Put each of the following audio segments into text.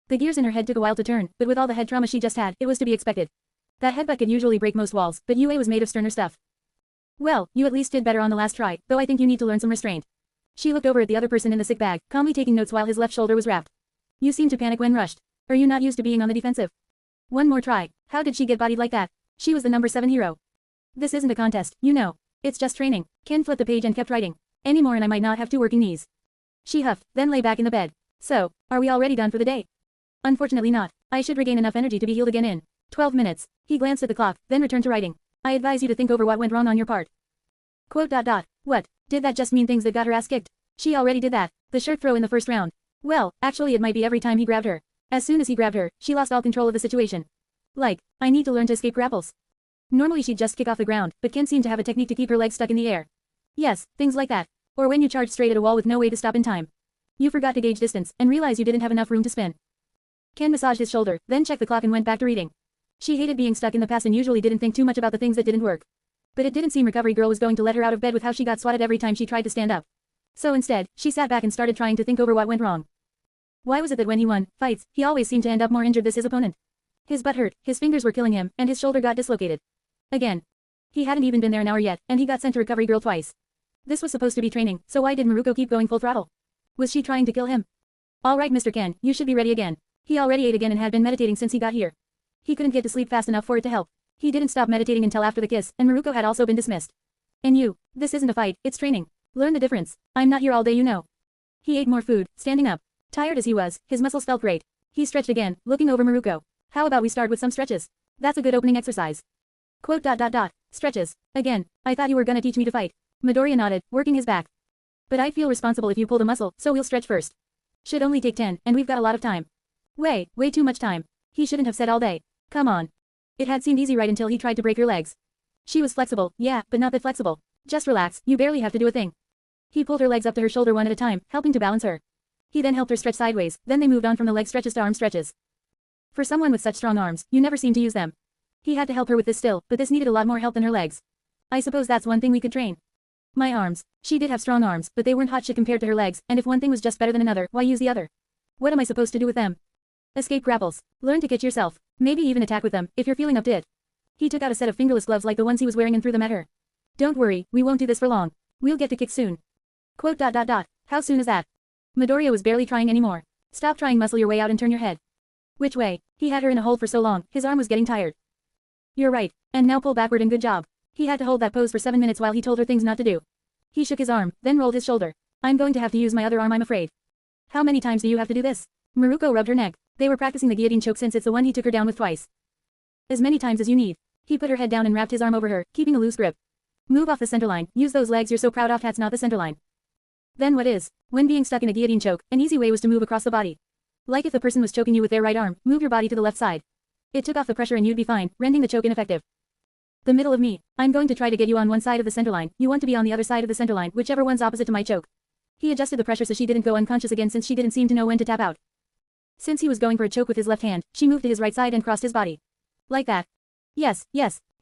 The gears in her head took a while to turn, but with all the head trauma she just had, it was to be expected. That headbutt could usually break most walls, but Yue was made of sterner stuff. Well, you at least did better on the last try, though I think you need to learn some restraint. She looked over at the other person in the sick bag, calmly taking notes while his left shoulder was wrapped. You seemed to panic when rushed. Are you not used to being on the defensive? One more try. How did she get bodied like that? She was the number 7 hero. This isn't a contest, you know. It's just training. Ken flipped the page and kept writing. Any more and I might not have 2 working knees. She huffed, then lay back in the bed. So, are we already done for the day? Unfortunately not. I should regain enough energy to be healed again in 12 minutes. He glanced at the clock, then returned to writing. I advise you to think over what went wrong on your part. Quote. What? Did that just mean things that got her ass kicked? She already did that. The shirt throw in the first round. Well, actually it might be every time he grabbed her. As soon as he grabbed her, she lost all control of the situation. Like, I need to learn to escape grapples. Normally she'd just kick off the ground, but Ken seemed to have a technique to keep her legs stuck in the air. Yes, things like that. Or when you charge straight at a wall with no way to stop in time. You forgot to gauge distance, and realized you didn't have enough room to spin. Ken massaged his shoulder, then checked the clock and went back to reading. She hated being stuck in the past and usually didn't think too much about the things that didn't work. But it didn't seem Recovery Girl was going to let her out of bed with how she got swatted every time she tried to stand up. So instead, she sat back and started trying to think over what went wrong. Why was it that when he won fights, he always seemed to end up more injured than his opponent? His butt hurt, his fingers were killing him, and his shoulder got dislocated. Again. He hadn't even been there an hour yet, and he got sent to Recovery Girl twice. This was supposed to be training, so why did Maruko keep going full throttle? Was she trying to kill him? Alright Mr. Ken, you should be ready again. He already ate again and had been meditating since he got here. He couldn't get to sleep fast enough for it to help. He didn't stop meditating until after the kiss, and Maruko had also been dismissed. And you, this isn't a fight, it's training. Learn the difference. I'm not here all day you know. He ate more food, standing up. Tired as he was, his muscles felt great. He stretched again, looking over Maruko. How about we start with some stretches? That's a good opening exercise. Quote. Stretches. Again, I thought you were gonna teach me to fight. Midoriya nodded, working his back. But I feel responsible if you pull the muscle, so we'll stretch first. Should only take 10, and we've got a lot of time. Way too much time. He shouldn't have said all day. Come on. It had seemed easy right until he tried to break her legs. She was flexible, yeah, but not that flexible. Just relax, you barely have to do a thing. He pulled her legs up to her shoulder one at a time, helping to balance her. He then helped her stretch sideways, then they moved on from the leg stretches to arm stretches. For someone with such strong arms, you never seem to use them. He had to help her with this still, but this needed a lot more help than her legs. I suppose that's one thing we could train. My arms. She did have strong arms, but they weren't hot shit compared to her legs, and if one thing was just better than another, why use the other? What am I supposed to do with them? Escape grapples. Learn to catch yourself. Maybe even attack with them, if you're feeling up to it. He took out a set of fingerless gloves like the ones he was wearing and threw them at her. Don't worry, we won't do this for long. We'll get to kick soon. Quote. How soon is that? Midoriya was barely trying anymore. Stop trying, muscle your way out and turn your head. Which way? He had her in a hold for so long, his arm was getting tired. You're right, and now pull backward and good job. He had to hold that pose for 7 minutes while he told her things not to do. He shook his arm, then rolled his shoulder. I'm going to have to use my other arm I'm afraid. How many times do you have to do this? Maruko rubbed her neck. They were practicing the guillotine choke since it's the one he took her down with twice. As many times as you need. He put her head down and wrapped his arm over her, keeping a loose grip. Move off the centerline, use those legs you're so proud of. That's not the centerline. Then what is? When being stuck in a guillotine choke, an easy way was to move across the body. Like if the person was choking you with their right arm, move your body to the left side. It took off the pressure and you'd be fine, rendering the choke ineffective. The middle of me. I'm going to try to get you on one side of the centerline, you want to be on the other side of the centerline, whichever one's opposite to my choke. He adjusted the pressure so she didn't go unconscious again since she didn't seem to know when to tap out. Since he was going for a choke with his left hand, she moved to his right side and crossed his body. Like that. Yes,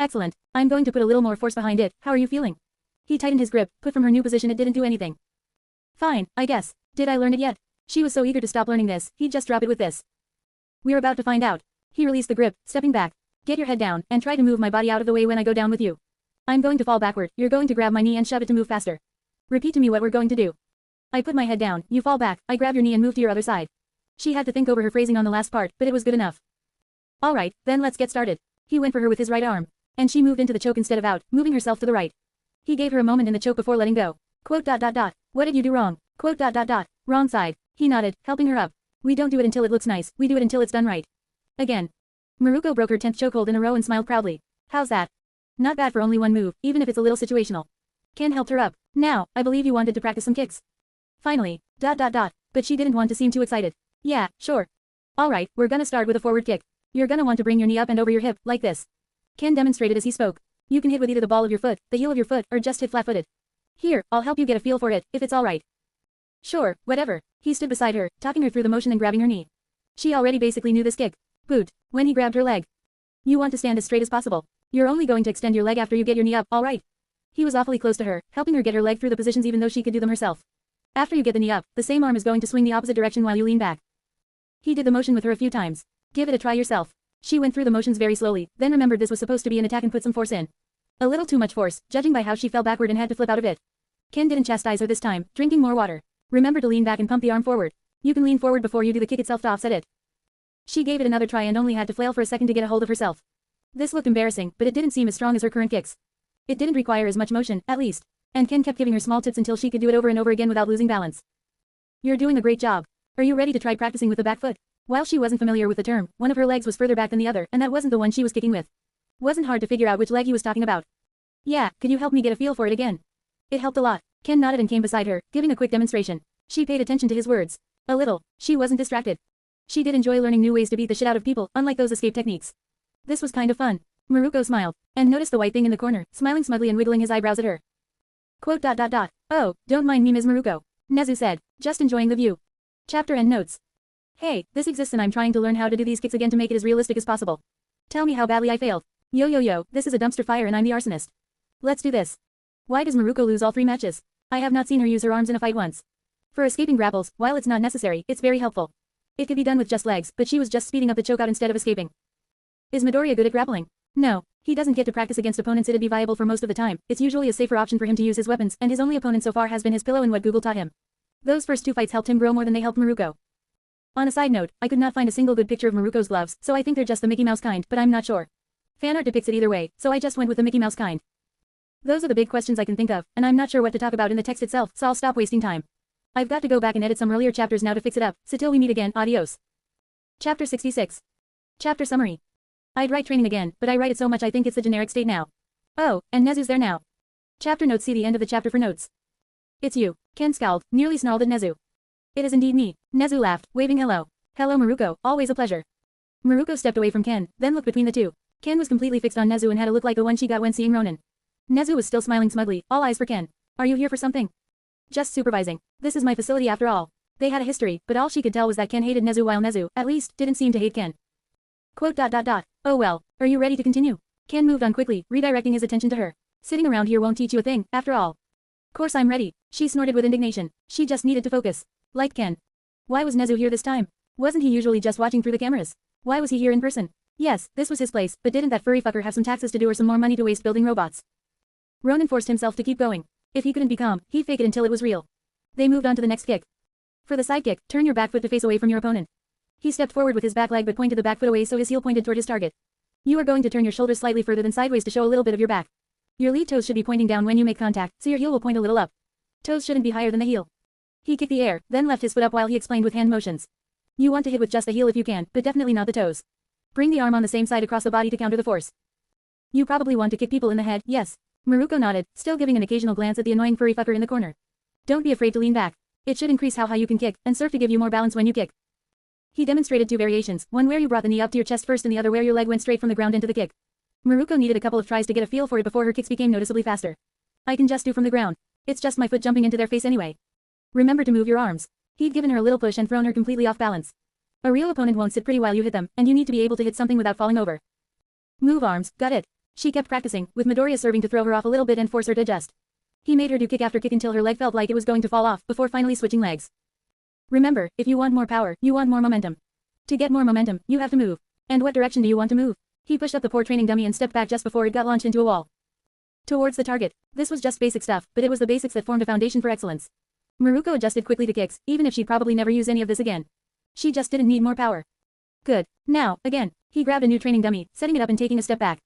excellent. I'm going to put a little more force behind it. How are you feeling? He tightened his grip, but from her new position it didn't do anything. Fine, I guess. Did I learn it yet? She was so eager to stop learning this, he'd just drop it with this. We're about to find out. He released the grip, stepping back. Get your head down, and try to move my body out of the way when I go down with you. I'm going to fall backward, you're going to grab my knee and shove it to move faster. Repeat to me what we're going to do. I put my head down, you fall back, I grab your knee and move to your other side. She had to think over her phrasing on the last part, but it was good enough. Alright, then let's get started. He went for her with his right arm. And she moved into the choke instead of out, moving herself to the right. He gave her a moment in the choke before letting go. Quote. What did you do wrong? Quote. Wrong side. He nodded, helping her up. We don't do it until it looks nice, we do it until it's done right. Again. Maruko broke her 10th chokehold in a row and smiled proudly. How's that? Not bad for only one move, even if it's a little situational. Ken helped her up. Now, I believe you wanted to practice some kicks. Finally. But she didn't want to seem too excited. Yeah, sure. Alright, we're gonna start with a forward kick. You're gonna want to bring your knee up and over your hip, like this. Ken demonstrated as he spoke. You can hit with either the ball of your foot, the heel of your foot, or just hit flat-footed. Here, I'll help you get a feel for it, if it's alright. Sure, whatever. He stood beside her, talking her through the motion and grabbing her knee. She already basically knew this kick. Boot. When he grabbed her leg. You want to stand as straight as possible. You're only going to extend your leg after you get your knee up, alright. He was awfully close to her, helping her get her leg through the positions even though she could do them herself. After you get the knee up, the same arm is going to swing the opposite direction while you lean back. He did the motion with her a few times. Give it a try yourself. She went through the motions very slowly, then remembered this was supposed to be an attack and put some force in. A little too much force, judging by how she fell backward and had to flip out of it. Ken didn't chastise her this time, drinking more water. Remember to lean back and pump the arm forward. You can lean forward before you do the kick itself to offset it. She gave it another try and only had to flail for a second to get a hold of herself. This looked embarrassing, but it didn't seem as strong as her current kicks. It didn't require as much motion, at least. And Ken kept giving her small tips until she could do it over and over again without losing balance. You're doing a great job. Are you ready to try practicing with the back foot? While she wasn't familiar with the term, one of her legs was further back than the other, and that wasn't the one she was kicking with. Wasn't hard to figure out which leg he was talking about. Yeah, could you help me get a feel for it again? It helped a lot. Ken nodded and came beside her, giving a quick demonstration. She paid attention to his words. A little. She wasn't distracted. She did enjoy learning new ways to beat the shit out of people, unlike those escape techniques. This was kind of fun. Maruko smiled, and noticed the white thing in the corner, smiling smugly and wiggling his eyebrows at her. Quote. Oh, don't mind me, Ms. Maruko. Nezu said, just enjoying the view. Chapter end notes. Hey, this exists and I'm trying to learn how to do these kicks again to make it as realistic as possible. Tell me how badly I failed. Yo, this is a dumpster fire and I'm the arsonist. Let's do this. Why does Maruko lose all 3 matches? I have not seen her use her arms in a fight once. For escaping grapples, while it's not necessary, it's very helpful. It could be done with just legs, but she was just speeding up the chokeout instead of escaping. Is Midoriya good at grappling? No, he doesn't get to practice against opponents it'd be viable for most of the time. It's usually a safer option for him to use his weapons, and his only opponent so far has been his pillow and what Google taught him. Those first 2 fights helped him grow more than they helped Maruko. On a side note, I could not find a single good picture of Maruko's gloves, so I think they're just the Mickey Mouse kind, but I'm not sure. Fan art depicts it either way, so I just went with the Mickey Mouse kind. Those are the big questions I can think of, and I'm not sure what to talk about in the text itself, so I'll stop wasting time. I've got to go back and edit some earlier chapters now to fix it up, so till we meet again, adios. Chapter 66. Chapter summary. I'd write training again, but I write it so much I think it's the generic state now. Oh, and Nezu's there now. Chapter notes. See the end of the chapter for notes. It's you. Ken scowled, nearly snarled at Nezu. It is indeed me. Nezu laughed, waving hello. Hello Maruko, always a pleasure. Maruko stepped away from Ken, then looked between the two. Ken was completely fixed on Nezu and had a look like the one she got when seeing Ronin. Nezu was still smiling smugly, all eyes for Ken. Are you here for something? Just supervising. This is my facility after all. They had a history, but all she could tell was that Ken hated Nezu while Nezu, at least, didn't seem to hate Ken. Quote. Oh well, are you ready to continue? Ken moved on quickly, redirecting his attention to her. Sitting around here won't teach you a thing, after all. Course I'm ready. She snorted with indignation. She just needed to focus. Like Ken. Why was Nezu here this time? Wasn't he usually just watching through the cameras? Why was he here in person? Yes, this was his place, but didn't that furry fucker have some taxes to do or some more money to waste building robots? Ronin forced himself to keep going. If he couldn't be calm, he'd fake it until it was real. They moved on to the next kick. For the side kick, turn your back foot to face away from your opponent. He stepped forward with his back leg but pointed the back foot away so his heel pointed toward his target. You are going to turn your shoulders slightly further than sideways to show a little bit of your back. Your lead toes should be pointing down when you make contact, so your heel will point a little up. Toes shouldn't be higher than the heel. He kicked the air, then left his foot up while he explained with hand motions. You want to hit with just the heel if you can, but definitely not the toes. Bring the arm on the same side across the body to counter the force. You probably want to kick people in the head, yes. Maruko nodded, still giving an occasional glance at the annoying furry fucker in the corner. Don't be afraid to lean back. It should increase how high you can kick, and serve to give you more balance when you kick. He demonstrated 2 variations, one where you brought the knee up to your chest first and the other where your leg went straight from the ground into the kick. Maruko needed a couple of tries to get a feel for it before her kicks became noticeably faster. I can just do from the ground. It's just my foot jumping into their face anyway. Remember to move your arms. He'd given her a little push and thrown her completely off balance. A real opponent won't sit pretty while you hit them, and you need to be able to hit something without falling over. Move arms, got it. She kept practicing, with Midoriya serving to throw her off a little bit and force her to adjust. He made her do kick after kick until her leg felt like it was going to fall off, before finally switching legs. Remember, if you want more power, you want more momentum. To get more momentum, you have to move. And what direction do you want to move? He pushed up the poor training dummy and stepped back just before it got launched into a wall. Towards the target. This was just basic stuff, but it was the basics that formed a foundation for excellence. Maruko adjusted quickly to kicks, even if she'd probably never use any of this again. She just didn't need more power. Good. Now, again. He grabbed a new training dummy, setting it up and taking a step back.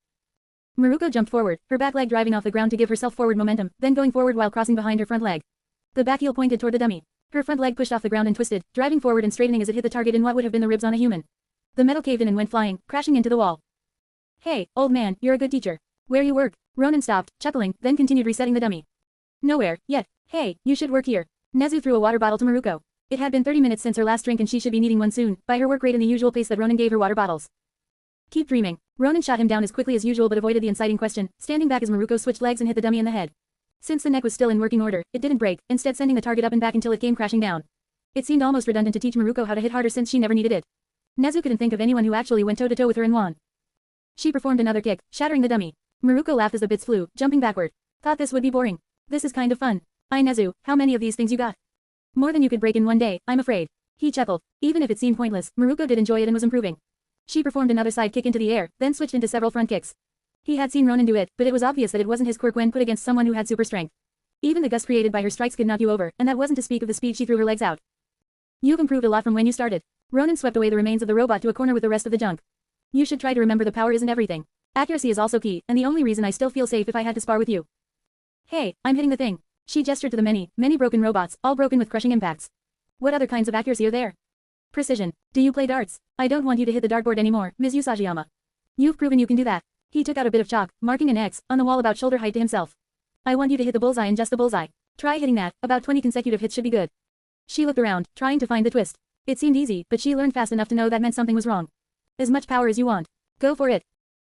Maruko jumped forward, her back leg driving off the ground to give herself forward momentum, then going forward while crossing behind her front leg. The back heel pointed toward the dummy. Her front leg pushed off the ground and twisted, driving forward and straightening as it hit the target in what would have been the ribs on a human. The metal caved in and went flying, crashing into the wall. Hey, old man, you're a good teacher. Where you work? Ronin stopped, chuckling, then continued resetting the dummy. Nowhere, yet. Hey, you should work here. Nezu threw a water bottle to Maruko. It had been 30 minutes since her last drink and she should be needing one soon, by her work rate and the usual pace that Ronin gave her water bottles. Keep dreaming. Ronin shot him down as quickly as usual but avoided the inciting question, standing back as Maruko switched legs and hit the dummy in the head. Since the neck was still in working order, it didn't break, instead sending the target up and back until it came crashing down. It seemed almost redundant to teach Maruko how to hit harder since she never needed it. Nezu couldn't think of anyone who actually went toe-to-toe with her in Wan. She performed another kick, shattering the dummy. Maruko laughed as the bits flew, jumping backward. Thought this would be boring. This is kind of fun. Nezu, how many of these things you got? More than you could break in one day, I'm afraid. He chuckled. Even if it seemed pointless, Maruko did enjoy it and was improving. She performed another side kick into the air, then switched into several front kicks. He had seen Ronin do it, but it was obvious that it wasn't his quirk when put against someone who had super strength. Even the gust created by her strikes could knock you over, and that wasn't to speak of the speed she threw her legs out. You've improved a lot from when you started. Ronin swept away the remains of the robot to a corner with the rest of the junk. You should try to remember the power isn't everything. Accuracy is also key, and the only reason I still feel safe if I had to spar with you. Hey, I'm hitting the thing. She gestured to the many broken robots, all broken with crushing impacts. What other kinds of accuracy are there? Precision. Do you play darts? I don't want you to hit the dartboard anymore, Ms. Usajiyama. You've proven you can do that. He took out a bit of chalk, marking an X on the wall about shoulder height to himself. I want you to hit the bullseye and just the bullseye. Try hitting that, about 20 consecutive hits should be good. She looked around, trying to find the twist. It seemed easy, but she learned fast enough to know that meant something was wrong. As much power as you want. Go for it.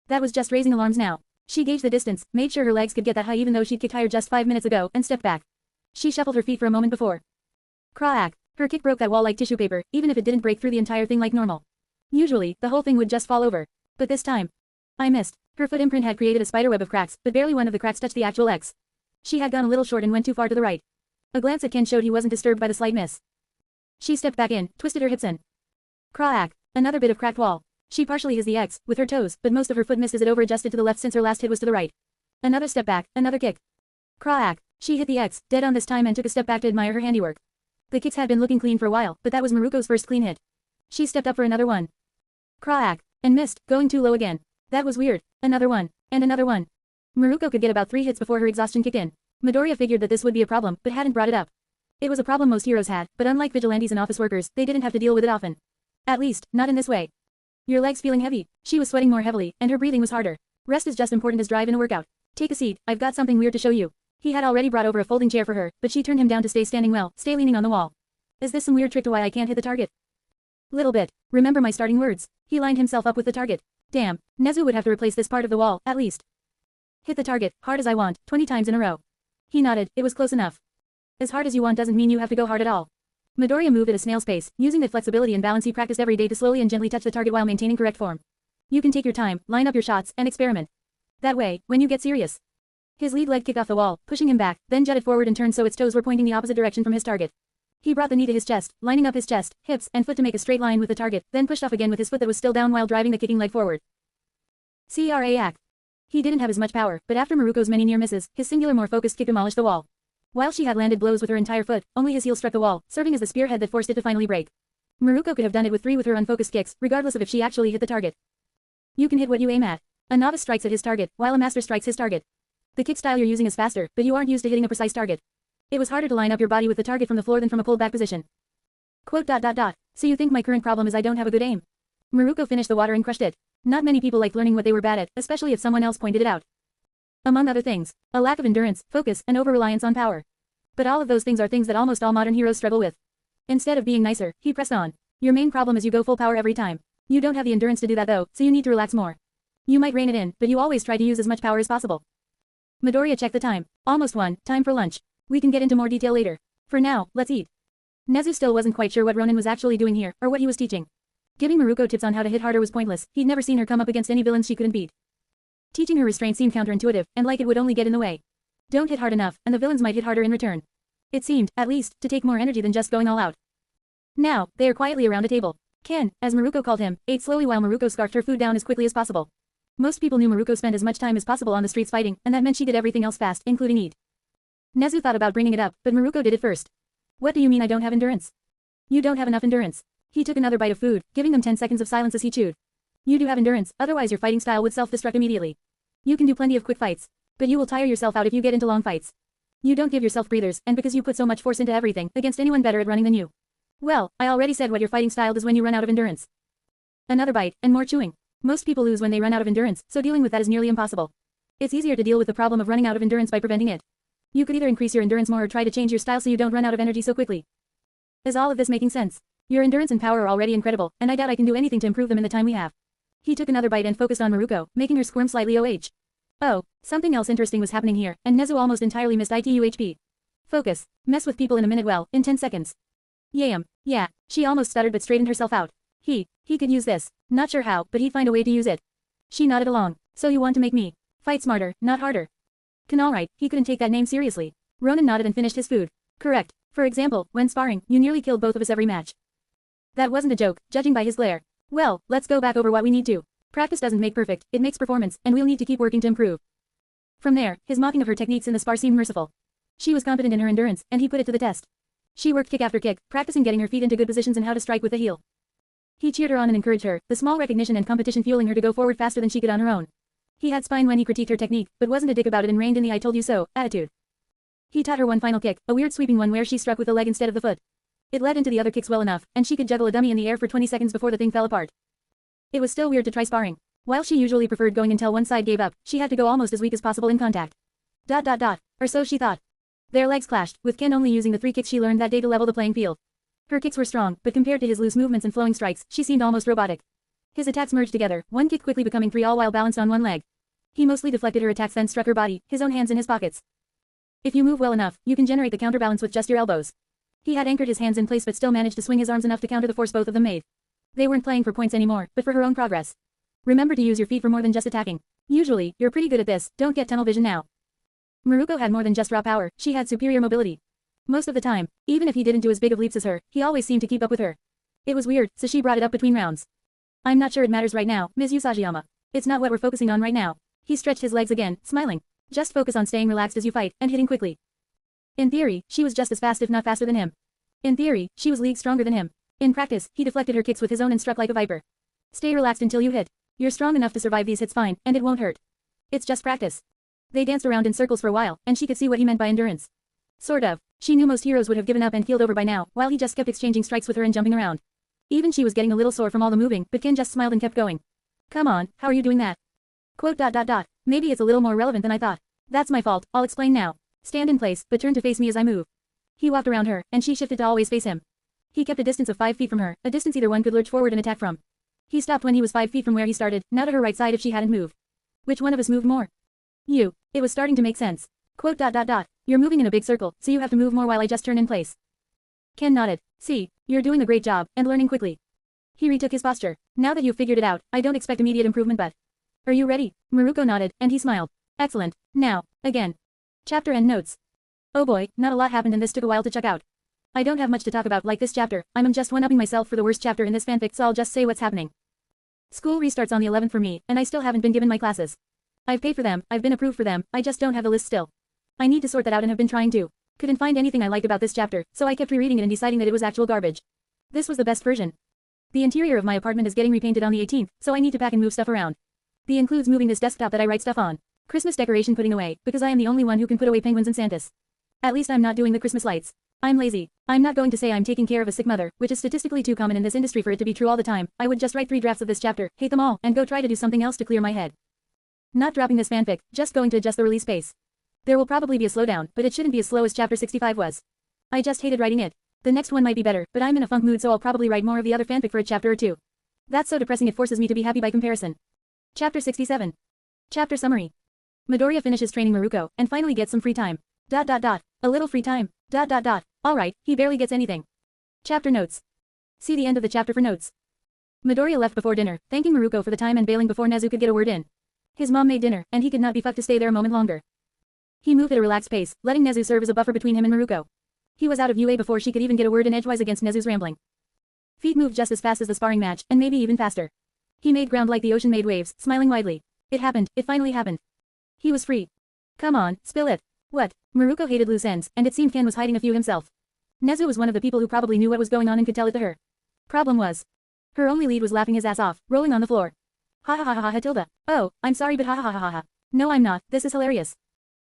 That was just raising alarms now. She gauged the distance, made sure her legs could get that high even though she'd kicked higher just 5 minutes ago, and stepped back. She shuffled her feet for a moment before. Crack. Her kick broke that wall like tissue paper, even if it didn't break through the entire thing like normal. Usually, the whole thing would just fall over. But this time, I missed. Her foot imprint had created a spiderweb of cracks, but barely one of the cracks touched the actual X. She had gone a little short and went too far to the right. A glance at Ken showed he wasn't disturbed by the slight miss. She stepped back in, twisted her hips in. Crack. Another bit of cracked wall. She partially hit the X with her toes, but most of her foot missed as it over-adjusted to the left since her last hit was to the right. Another step back, another kick. Crack. She hit the X, dead on this time and took a step back to admire her handiwork. The kicks had been looking clean for a while, but that was Maruko's first clean hit. She stepped up for another one. Crack. And missed, going too low again. That was weird. Another one. And another one. Maruko could get about 3 hits before her exhaustion kicked in. Midoriya figured that this would be a problem, but hadn't brought it up. It was a problem most heroes had, but unlike vigilantes and office workers, they didn't have to deal with it often. At least, not in this way. Your legs feeling heavy. She was sweating more heavily, and her breathing was harder. Rest is just important as drive in a workout. Take a seat, I've got something weird to show you. He had already brought over a folding chair for her, but she turned him down to stay standing well, stay leaning on the wall. Is this some weird trick to why I can't hit the target? Little bit. Remember my starting words. He lined himself up with the target. Damn, Nezu would have to replace this part of the wall, at least. Hit the target, hard as I want, 20 times in a row. He nodded, it was close enough. As hard as you want doesn't mean you have to go hard at all. Midoriya moved at a snail's pace, using the flexibility and balance he practiced every day to slowly and gently touch the target while maintaining correct form. You can take your time, line up your shots, and experiment. That way, when you get serious. His lead leg kicked off the wall, pushing him back, then jutted forward and turned so its toes were pointing the opposite direction from his target. He brought the knee to his chest, lining up his chest, hips, and foot to make a straight line with the target, then pushed off again with his foot that was still down while driving the kicking leg forward. Crack. He didn't have as much power, but after Maruko's many near misses, his singular more focused kick demolished the wall. While she had landed blows with her entire foot, only his heel struck the wall, serving as the spearhead that forced it to finally break. Maruko could have done it with 3 with her unfocused kicks, regardless of if she actually hit the target. You can hit what you aim at. A novice strikes at his target, while a master strikes his target. The kick style you're using is faster, but you aren't used to hitting a precise target. It was harder to line up your body with the target from the floor than from a pulled back position. Quote. So you think my current problem is I don't have a good aim? Maruko finished the water and crushed it. Not many people liked learning what they were bad at, especially if someone else pointed it out. Among other things, a lack of endurance, focus, and over-reliance on power. But all of those things are things that almost all modern heroes struggle with. Instead of being nicer, he pressed on. Your main problem is you go full power every time. You don't have the endurance to do that though, so you need to relax more. You might rein it in, but you always try to use as much power as possible. Midoriya checked the time. Almost 1, time for lunch. We can get into more detail later. For now, let's eat. Nezu still wasn't quite sure what Ronin was actually doing here, or what he was teaching. Giving Maruko tips on how to hit harder was pointless, he'd never seen her come up against any villains she couldn't beat. Teaching her restraint seemed counterintuitive, and like it would only get in the way. Don't hit hard enough, and the villains might hit harder in return. It seemed, at least, to take more energy than just going all out. Now, they are quietly around a table. Ken, as Maruko called him, ate slowly while Maruko scarfed her food down as quickly as possible. Most people knew Maruko spent as much time as possible on the streets fighting, and that meant she did everything else fast, including eat. Nezu thought about bringing it up, but Maruko did it first. What do you mean I don't have endurance? You don't have enough endurance. He took another bite of food, giving them 10 seconds of silence as he chewed. You do have endurance, otherwise your fighting style would self-destruct immediately. You can do plenty of quick fights, but you will tire yourself out if you get into long fights. You don't give yourself breathers, and because you put so much force into everything, against anyone better at running than you. Well, I already said what your fighting style is when you run out of endurance. Another bite, and more chewing. Most people lose when they run out of endurance, so dealing with that is nearly impossible. It's easier to deal with the problem of running out of endurance by preventing it. You could either increase your endurance more or try to change your style so you don't run out of energy so quickly. Is all of this making sense? Your endurance and power are already incredible, and I doubt I can do anything to improve them in the time we have. He took another bite and focused on Maruko, making her squirm slightly. Oh, something else interesting was happening here, and Nezu almost entirely missed ITUHP. Focus. Mess with people in a minute, well, in 10 seconds. Yam. Yeah, she almost stuttered but straightened herself out. He could use this. Not sure how, but he'd find a way to use it. She nodded along. So you want to make me fight smarter, not harder. Can alright, he couldn't take that name seriously. Ronin nodded and finished his food. Correct. For example, when sparring, you nearly killed both of us every match. That wasn't a joke, judging by his glare. Well, let's go back over what we need to. Practice doesn't make perfect, it makes performance, and we'll need to keep working to improve. From there, his mocking of her techniques in the spar seemed merciful. She was confident in her endurance, and he put it to the test. She worked kick after kick, practicing getting her feet into good positions and how to strike with the heel. He cheered her on and encouraged her, the small recognition and competition fueling her to go forward faster than she could on her own. He had spine when he critiqued her technique, but wasn't a dick about it and reined in the "I told you so" attitude. He taught her one final kick, a weird sweeping one where she struck with the leg instead of the foot. It led into the other kicks well enough, and she could juggle a dummy in the air for 20 seconds before the thing fell apart. It was still weird to try sparring. While she usually preferred going until one side gave up, she had to go almost as weak as possible in contact. Or so she thought. Their legs clashed, with Ken only using the 3 kicks she learned that day to level the playing field. Her kicks were strong, but compared to his loose movements and flowing strikes, she seemed almost robotic. His attacks merged together, one kick quickly becoming 3 all while balanced on one leg. He mostly deflected her attacks then struck her body, his own hands in his pockets. If you move well enough, you can generate the counterbalance with just your elbows. He had anchored his hands in place but still managed to swing his arms enough to counter the force both of them made. They weren't playing for points anymore, but for her own progress. Remember to use your feet for more than just attacking. Usually, you're pretty good at this, don't get tunnel vision now. Maruko had more than just raw power, she had superior mobility. Most of the time, even if he didn't do as big of leaps as her, he always seemed to keep up with her. It was weird, so she brought it up between rounds. I'm not sure it matters right now, Ms. Usagiyama. It's not what we're focusing on right now. He stretched his legs again, smiling. Just focus on staying relaxed as you fight, and hitting quickly. In theory, she was just as fast if not faster than him. In theory, she was leagues stronger than him. In practice, he deflected her kicks with his own and struck like a viper. Stay relaxed until you hit. You're strong enough to survive these hits fine, and it won't hurt. It's just practice. They danced around in circles for a while, and she could see what he meant by endurance. Sort of. She knew most heroes would have given up and keeled over by now, while he just kept exchanging strikes with her and jumping around. Even she was getting a little sore from all the moving, but Ken just smiled and kept going. Come on, how are you doing that? Quote. Maybe it's a little more relevant than I thought. That's my fault, I'll explain now. Stand in place, but turn to face me as I move. He walked around her, and she shifted to always face him. He kept a distance of 5 feet from her, a distance either one could lurch forward and attack from. He stopped when he was 5 feet from where he started, now to her right side if she hadn't moved. Which one of us moved more? You. It was starting to make sense. Quote. You're moving in a big circle, so you have to move more while I just turn in place. Ken nodded. See, you're doing a great job, and learning quickly. He retook his posture. Now that you've figured it out, I don't expect immediate improvement but... Are you ready? Maruko nodded, and he smiled. Excellent. Now, again. Chapter and notes. Oh boy, not a lot happened and this took a while to check out. I don't have much to talk about like this chapter, I'm just one-upping myself for the worst chapter in this fanfic so I'll just say what's happening. School restarts on the 11th for me, and I still haven't been given my classes. I've paid for them, I've been approved for them, I just don't have the list still. I need to sort that out and have been trying to. Couldn't find anything I liked about this chapter, so I kept rereading it and deciding that it was actual garbage. This was the best version. The interior of my apartment is getting repainted on the 18th, so I need to pack and move stuff around. The includes moving this desktop that I write stuff on. Christmas decoration putting away, because I am the only one who can put away penguins and Santas. At least I'm not doing the Christmas lights. I'm lazy. I'm not going to say I'm taking care of a sick mother, which is statistically too common in this industry for it to be true all the time. I would just write 3 drafts of this chapter, hate them all, and go try to do something else to clear my head. Not dropping this fanfic, just going to adjust the release pace. There will probably be a slowdown, but it shouldn't be as slow as chapter 65 was. I just hated writing it. The next one might be better, but I'm in a funk mood so I'll probably write more of the other fanfic for a chapter or 2. That's so depressing it forces me to be happy by comparison. Chapter 67. Chapter summary. Midoriya finishes training Maruko, and finally gets some free time. A little free time. Alright, he barely gets anything. Chapter notes. See the end of the chapter for notes. Midoriya left before dinner, thanking Maruko for the time and bailing before Nezu could get a word in. His mom made dinner, and he could not be fucked to stay there a moment longer. He moved at a relaxed pace, letting Nezu serve as a buffer between him and Maruko. He was out of UA before she could even get a word in edgewise against Nezu's rambling. Feet moved just as fast as the sparring match, and maybe even faster. He made ground like the ocean made waves, smiling widely. It happened, it finally happened. He was free. Come on, spill it. What? Maruko hated loose ends, and it seemed Ken was hiding a few himself. Nezu was one of the people who probably knew what was going on and could tell it to her. Problem was, her only lead was laughing his ass off, rolling on the floor. Ha ha ha ha ha Tilda. Oh, I'm sorry but ha ha ha ha ha. No I'm not, this is hilarious.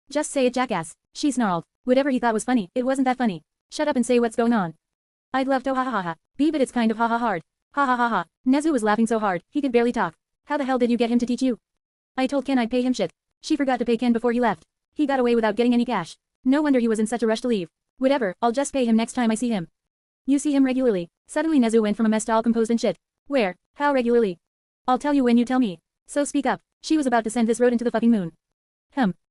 Just say it jackass. She snarled. Whatever he thought was funny, it wasn't that funny. Shut up and say what's going on. I'd love to ha ha ha ha. Be but it's kind of ha ha hard. Ha ha ha ha. Nezu was laughing so hard, he could barely talk. How the hell did you get him to teach you? I told Ken I'd pay him shit. She forgot to pay Ken before he left. He got away without getting any cash. No wonder he was in such a rush to leave. Whatever, I'll just pay him next time I see him. You see him regularly. Suddenly Nezu went from a mess to all composed and shit. Where? How regularly? I'll tell you when you tell me. So speak up. She was about to send this rodent to the fucking moon.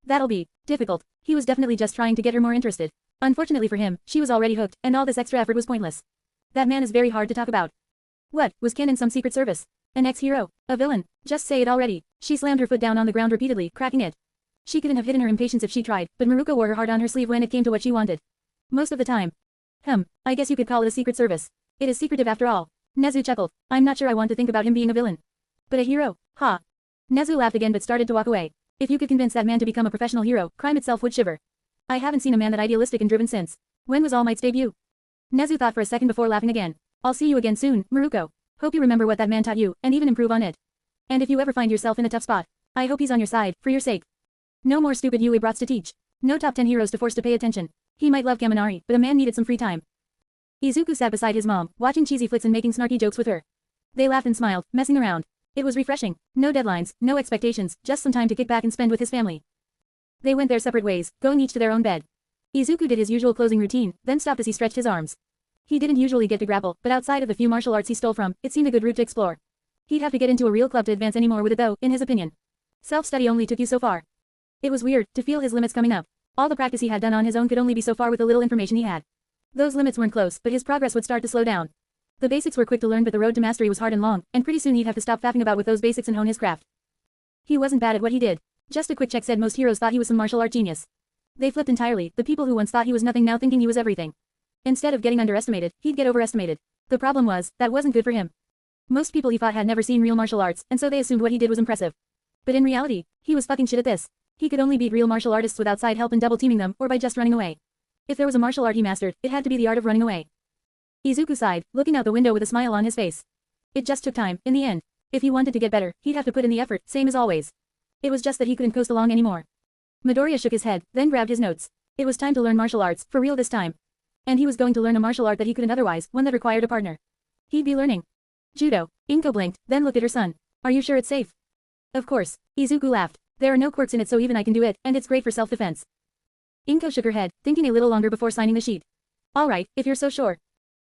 That'll be difficult. He was definitely just trying to get her more interested. Unfortunately for him, she was already hooked, and all this extra effort was pointless. That man is very hard to talk about. What, was Ken in some secret service? An ex-hero? A villain? Just say it already. She slammed her foot down on the ground repeatedly, cracking it. She couldn't have hidden her impatience if she tried, but Maruko wore her heart on her sleeve when it came to what she wanted. Most of the time. I guess you could call it a secret service. It is secretive after all. Nezu chuckled. I'm not sure I want to think about him being a villain. But a hero? Ha. Nezu laughed again but started to walk away. If you could convince that man to become a professional hero, crime itself would shiver. I haven't seen a man that idealistic and driven since. When was All Might's debut? Nezu thought for a second before laughing again. I'll see you again soon, Maruko. Hope you remember what that man taught you, and even improve on it. And if you ever find yourself in a tough spot, I hope he's on your side, for your sake. No more stupid Yue brats to teach. No top 10 heroes to force to pay attention. He might love Kaminari, but a man needed some free time. Izuku sat beside his mom, watching cheesy flicks and making snarky jokes with her. They laughed and smiled, messing around. It was refreshing. No deadlines, no expectations, just some time to kick back and spend with his family. They went their separate ways, going each to their own bed. Izuku did his usual closing routine, then stopped as he stretched his arms. He didn't usually get to grapple, but outside of the few martial arts he stole from, it seemed a good route to explore. He'd have to get into a real club to advance anymore with it though, in his opinion. Self-study only took you so far. It was weird, to feel his limits coming up. All the practice he had done on his own could only be so far with the little information he had. Those limits weren't close, but his progress would start to slow down. The basics were quick to learn but the road to mastery was hard and long, and pretty soon he'd have to stop faffing about with those basics and hone his craft. He wasn't bad at what he did. Just a quick check said most heroes thought he was some martial art genius. They flipped entirely, the people who once thought he was nothing now thinking he was everything. Instead of getting underestimated, he'd get overestimated. The problem was, that wasn't good for him. Most people he fought had never seen real martial arts, and so they assumed what he did was impressive. But in reality, he was fucking shit at this. He could only beat real martial artists with outside help and double teaming them, or by just running away. If there was a martial art he mastered, it had to be the art of running away. Izuku sighed, looking out the window with a smile on his face. It just took time, in the end. If he wanted to get better, he'd have to put in the effort, same as always. It was just that he couldn't coast along anymore. Midoriya shook his head, then grabbed his notes. It was time to learn martial arts, for real this time. And he was going to learn a martial art that he couldn't otherwise, one that required a partner. He'd be learning Judo. Inko blinked, then looked at her son. Are you sure it's safe? Of course. Izuku laughed. There are no quirks in it so even I can do it, and it's great for self-defense. Inko shook her head, thinking a little longer before signing the sheet. Alright, if you're so sure.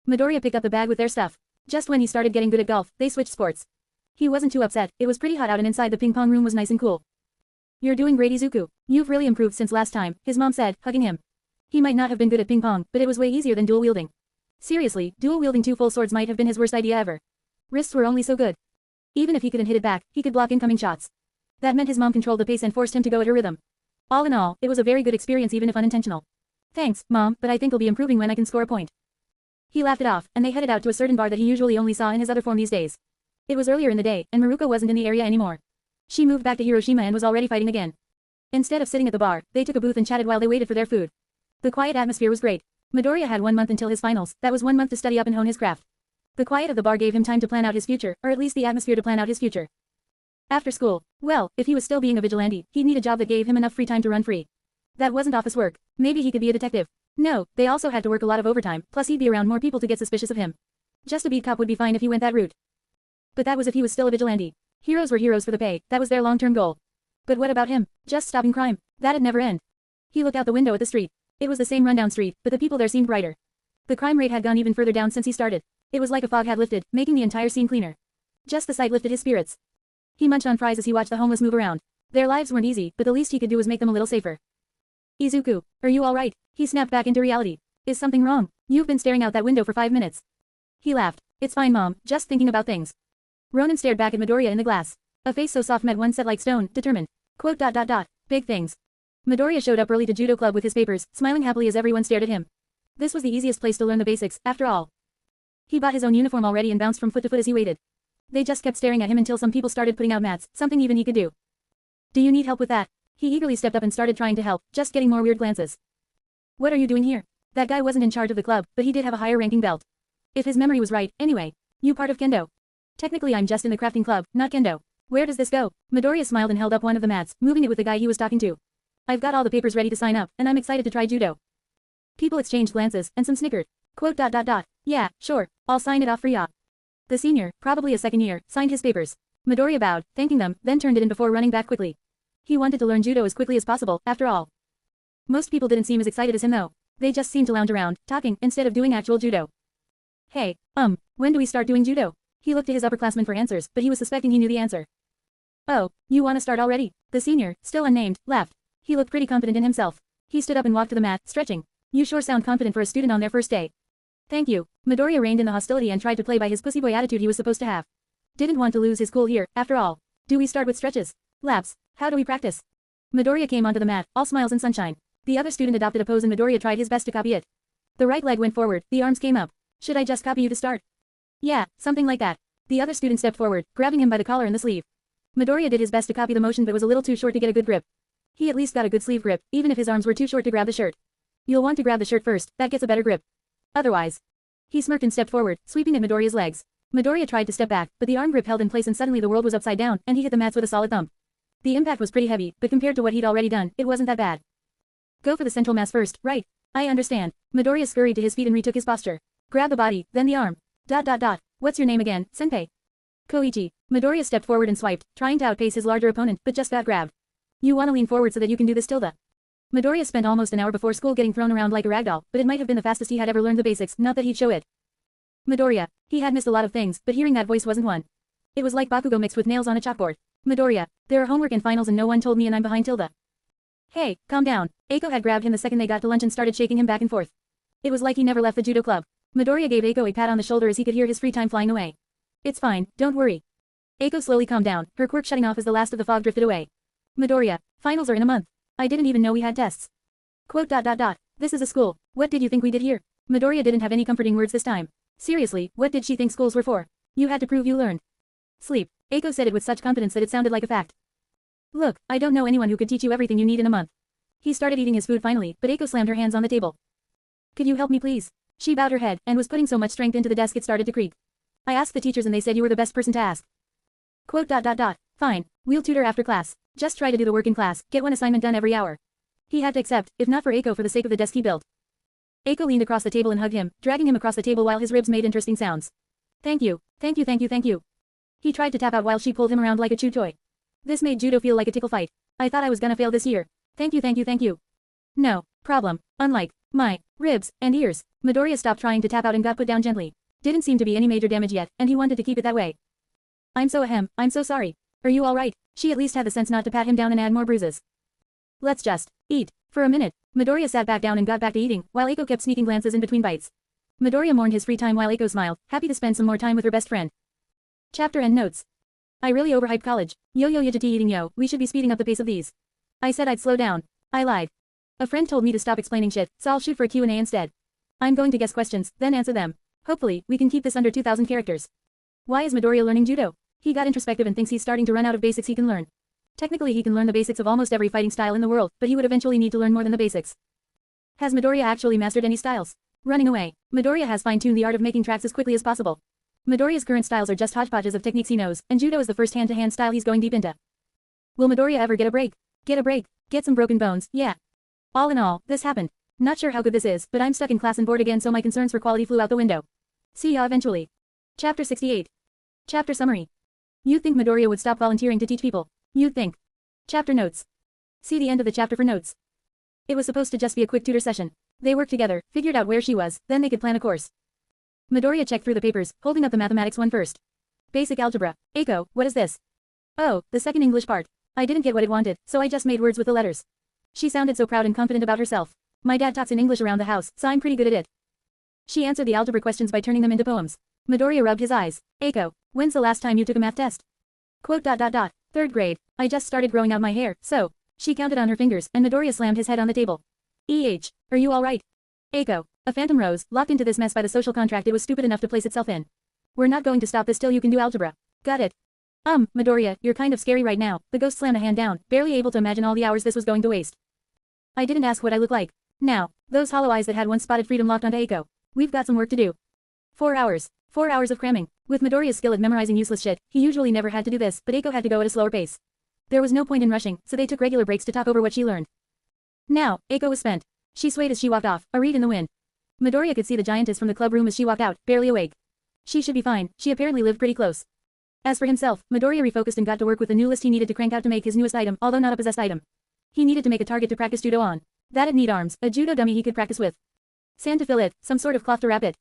Midoriya picked up the bag with their stuff. Just when he started getting good at golf, they switched sports. He wasn't too upset, it was pretty hot out and inside the ping-pong room was nice and cool. You're doing great, Izuku. You've really improved since last time, his mom said, hugging him. He might not have been good at ping-pong, but it was way easier than dual-wielding. Seriously, dual-wielding two full swords might have been his worst idea ever. Wrists were only so good. Even if he couldn't hit it back, he could block incoming shots. That meant his mom controlled the pace and forced him to go at her rhythm. All in all, it was a very good experience even if unintentional. Thanks, Mom, but I think I'll be improving when I can score a point. He laughed it off, and they headed out to a certain bar that he usually only saw in his other form these days. It was earlier in the day, and Maruko wasn't in the area anymore. She moved back to Hiroshima and was already fighting again. Instead of sitting at the bar, they took a booth and chatted while they waited for their food. The quiet atmosphere was great. Midoriya had 1 month until his finals, that was 1 month to study up and hone his craft. The quiet of the bar gave him time to plan out his future, or at least the atmosphere to plan out his future. After school, well, if he was still being a vigilante, he'd need a job that gave him enough free time to run free. That wasn't office work. Maybe he could be a detective. No, they also had to work a lot of overtime, plus he'd be around more people to get suspicious of him. Just a beat cop would be fine if he went that route. But that was if he was still a vigilante. Heroes were heroes for the pay, that was their long-term goal. But what about him? Just stopping crime. That'd never end. He looked out the window at the street. It was the same rundown street, but the people there seemed brighter. The crime rate had gone even further down since he started. It was like a fog had lifted, making the entire scene cleaner. Just the sight lifted his spirits. He munched on fries as he watched the homeless move around. Their lives weren't easy, but the least he could do was make them a little safer. Izuku, are you alright? He snapped back into reality. Is something wrong? You've been staring out that window for 5 minutes. He laughed. It's fine, Mom, just thinking about things. Ronin stared back at Midoriya in the glass. A face so soft met one set like stone, determined. Quote. Big things. Midoriya showed up early to judo club with his papers, smiling happily as everyone stared at him. This was the easiest place to learn the basics, after all. He bought his own uniform already and bounced from foot to foot as he waited. They just kept staring at him until some people started putting out mats, something even he could do. Do you need help with that? He eagerly stepped up and started trying to help, just getting more weird glances. What are you doing here? That guy wasn't in charge of the club, but he did have a higher ranking belt. If his memory was right, anyway. You part of kendo. Technically I'm just in the crafting club, not kendo. Where does this go? Midoriya smiled and held up one of the mats, moving it with the guy he was talking to. I've got all the papers ready to sign up, and I'm excited to try judo. People exchanged glances, and some snickered. Quote. Yeah, sure, I'll sign it off for ya. The senior, probably a second year, signed his papers. Midoriya bowed, thanking them, then turned it in before running back quickly. He wanted to learn judo as quickly as possible, after all. Most people didn't seem as excited as him though. They just seemed to lounge around, talking, instead of doing actual judo. Hey, when do we start doing judo? He looked to his upperclassmen for answers, but he was suspecting he knew the answer. Oh, you wanna start already? The senior, still unnamed, laughed. He looked pretty confident in himself. He stood up and walked to the mat, stretching. You sure sound confident for a student on their first day. Thank you. Midoriya reined in the hostility and tried to play by his pussyboy attitude he was supposed to have. Didn't want to lose his cool here, after all. Do we start with stretches? Laps. How do we practice? Midoriya came onto the mat, all smiles and sunshine. The other student adopted a pose and Midoriya tried his best to copy it. The right leg went forward, the arms came up. Should I just copy you to start? Yeah, something like that. The other student stepped forward, grabbing him by the collar and the sleeve. Midoriya did his best to copy the motion but was a little too short to get a good grip. He at least got a good sleeve grip, even if his arms were too short to grab the shirt. You'll want to grab the shirt first, that gets a better grip. Otherwise. He smirked and stepped forward, sweeping at Midoriya's legs. Midoriya tried to step back, but the arm grip held in place and suddenly the world was upside down, and he hit the mats with a solid thump. The impact was pretty heavy, but compared to what he'd already done, it wasn't that bad. Go for the central mass first, right? I understand. Midoriya scurried to his feet and retook his posture. Grab the body, then the arm. What's your name again, senpai? Koichi. Midoriya stepped forward and swiped, trying to outpace his larger opponent, but just got grabbed. You wanna lean forward so that you can do this, Tilda. Midoriya spent almost an hour before school getting thrown around like a ragdoll, but it might have been the fastest he had ever learned the basics, not that he'd show it. Midoriya. He had missed a lot of things, but hearing that voice wasn't one. It was like Bakugo mixed with nails on a chalkboard. Midoriya. There are homework and finals and no one told me and I'm behind Tilda. Hey, calm down. Eiko had grabbed him the second they got to lunch and started shaking him back and forth. It was like he never left the judo club. Midoriya gave Eiko a pat on the shoulder as he could hear his free time flying away. It's fine, don't worry. Eiko slowly calmed down, her quirk shutting off as the last of the fog drifted away. Midoriya. Finals are in a month. I didn't even know we had tests. This is a school. What did you think we did here? Midoriya didn't have any comforting words this time. Seriously, what did she think schools were for? You had to prove you learned. Sleep. Eiko said it with such confidence that it sounded like a fact. Look, I don't know anyone who could teach you everything you need in a month. He started eating his food finally, but Eiko slammed her hands on the table. Could you help me please? She bowed her head, and was putting so much strength into the desk it started to creak. I asked the teachers and they said you were the best person to ask. Fine, we'll tutor after class. Just try to do the work in class, get one assignment done every hour. He had to accept, if not for Eiko for the sake of the desk he built. Eiko leaned across the table and hugged him, dragging him across the table while his ribs made interesting sounds. Thank you. He tried to tap out while she pulled him around like a chew toy. This made judo feel like a tickle fight. I thought I was gonna fail this year. Thank you. No problem. Unlike my ribs and ears. Midoriya stopped trying to tap out and got put down gently. Didn't seem to be any major damage yet, and he wanted to keep it that way. I'm so sorry. Are you alright? She at least had the sense not to pat him down and add more bruises. Let's just eat for a minute. Midoriya sat back down and got back to eating, while Eiko kept sneaking glances in between bites. Midoriya mourned his free time while Eiko smiled, happy to spend some more time with her best friend. Chapter and notes. I really overhyped college. Yo yajati eating yo, we should be speeding up the pace of these. I said I'd slow down. I lied. A friend told me to stop explaining shit, so I'll shoot for a Q&A instead. I'm going to guess questions, then answer them. Hopefully, we can keep this under 2,000 characters. Why is Midoriya learning judo? He got introspective and thinks he's starting to run out of basics he can learn. Technically he can learn the basics of almost every fighting style in the world, but he would eventually need to learn more than the basics. Has Midoriya actually mastered any styles? Running away. Midoriya has fine-tuned the art of making tracks as quickly as possible. Midoriya's current styles are just hodgepodges of techniques he knows, and judo is the first hand-to-hand style he's going deep into. Will Midoriya ever get a break? Get some broken bones, yeah. All in all, this happened. Not sure how good this is, but I'm stuck in class and bored again so my concerns for quality flew out the window. See ya eventually. Chapter 68. Chapter summary. You'd think Midoriya would stop volunteering to teach people. You'd think. Chapter notes. See the end of the chapter for notes. It was supposed to just be a quick tutor session. They worked together, figured out where she was, then they could plan a course. Midoriya checked through the papers, holding up the mathematics one first. Basic algebra. Eiko, what is this? Oh, the second English part. I didn't get what it wanted, so I just made words with the letters. She sounded so proud and confident about herself. My dad talks in English around the house, so I'm pretty good at it. She answered the algebra questions by turning them into poems. Midoriya rubbed his eyes. Eiko, when's the last time you took a math test? Third grade. I just started growing out my hair, so. She counted on her fingers, and Midoriya slammed his head on the table. Are you alright? Eiko, a phantom rose, locked into this mess by the social contract it was stupid enough to place itself in. We're not going to stop this till you can do algebra. Got it. Midoriya, you're kind of scary right now. The ghost slammed a hand down, barely able to imagine all the hours this was going to waste. I didn't ask what I look like. Now, those hollow eyes that had once spotted freedom locked onto Eiko. We've got some work to do. 4 hours. 4 hours of cramming. With Midoriya's skill at memorizing useless shit, he usually never had to do this, but Eiko had to go at a slower pace. There was no point in rushing, so they took regular breaks to talk over what she learned. Now, Eiko was spent. She swayed as she walked off, a reed in the wind. Midoriya could see the giantess from the club room as she walked out, barely awake. She should be fine, she apparently lived pretty close. As for himself, Midoriya refocused and got to work with the new list he needed to crank out to make his newest item, although not a possessed item. He needed to make a target to practice judo on. That'd need arms, a judo dummy he could practice with. Sand to fill it, some sort of cloth to wrap it.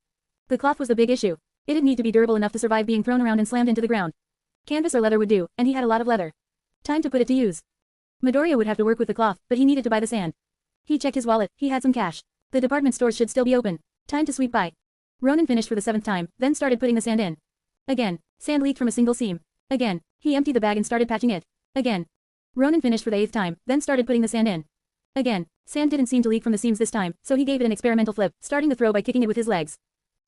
The cloth was the big issue. It'd need to be durable enough to survive being thrown around and slammed into the ground. Canvas or leather would do, and he had a lot of leather. Time to put it to use. Midoriya would have to work with the cloth, but he needed to buy the sand. He checked his wallet, he had some cash. The department stores should still be open. Time to sweep by. Ronin finished for the 7th time, then started putting the sand in. Again. Sand leaked from a single seam. Again. He emptied the bag and started patching it. Again. Ronin finished for the 8th time, then started putting the sand in. Again. Sand didn't seem to leak from the seams this time, so he gave it an experimental flip, starting the throw by kicking it with his legs.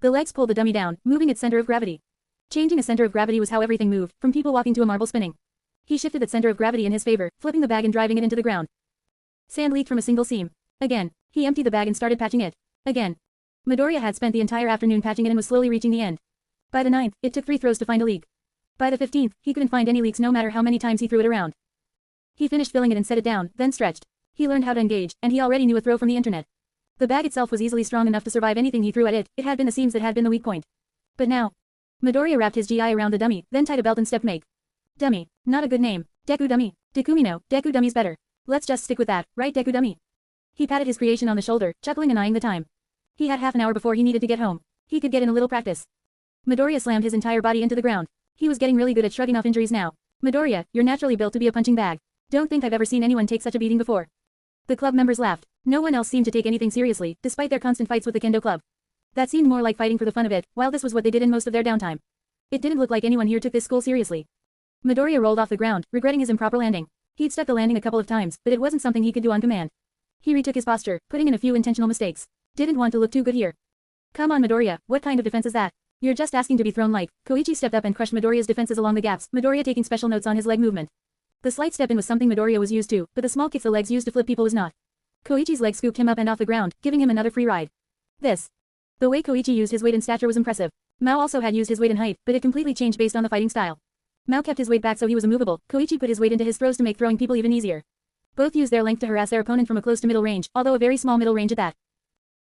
The legs pulled the dummy down, moving its center of gravity. Changing a center of gravity was how everything moved, from people walking to a marble spinning. He shifted that center of gravity in his favor, flipping the bag and driving it into the ground. Sand leaked from a single seam. Again. He emptied the bag and started patching it. Again. Midoriya had spent the entire afternoon patching it and was slowly reaching the end. By the 9th, it took 3 throws to find a leak. By the 15th, he couldn't find any leaks no matter how many times he threw it around. He finished filling it and set it down, then stretched. He learned how to engage, and he already knew a throw from the internet. The bag itself was easily strong enough to survive anything he threw at it. It had been the seams that had been the weak point. But now. Midoriya wrapped his GI around the dummy, then tied a belt and stepped make. Dummy. Not a good name. Deku Dummy. Dekumino, Deku Dummy's better. Let's just stick with that, right Deku Dummy? He patted his creation on the shoulder, chuckling and eyeing the time. He had half an hour before he needed to get home. He could get in a little practice. Midoriya slammed his entire body into the ground. He was getting really good at shrugging off injuries now. Midoriya, you're naturally built to be a punching bag. Don't think I've ever seen anyone take such a beating before. The club members laughed. No one else seemed to take anything seriously, despite their constant fights with the kendo club. That seemed more like fighting for the fun of it, while this was what they did in most of their downtime. It didn't look like anyone here took this school seriously. Midoriya rolled off the ground, regretting his improper landing. He'd stuck the landing a couple of times, but it wasn't something he could do on command. He retook his posture, putting in a few intentional mistakes. Didn't want to look too good here. Come on Midoriya, what kind of defense is that? You're just asking to be thrown like. Koichi stepped up and crushed Midoriya's defenses along the gaps, Midoriya taking special notes on his leg movement. The slight step in was something Midoriya was used to, but the small kicks the legs used to flip people was not. Koichi's leg scooped him up and off the ground, giving him another free ride. The way Koichi used his weight and stature was impressive. Mao also had used his weight and height, but it completely changed based on the fighting style. Mao kept his weight back so he was immovable. Koichi put his weight into his throws to make throwing people even easier. Both used their length to harass their opponent from a close to middle range, although a very small middle range at that.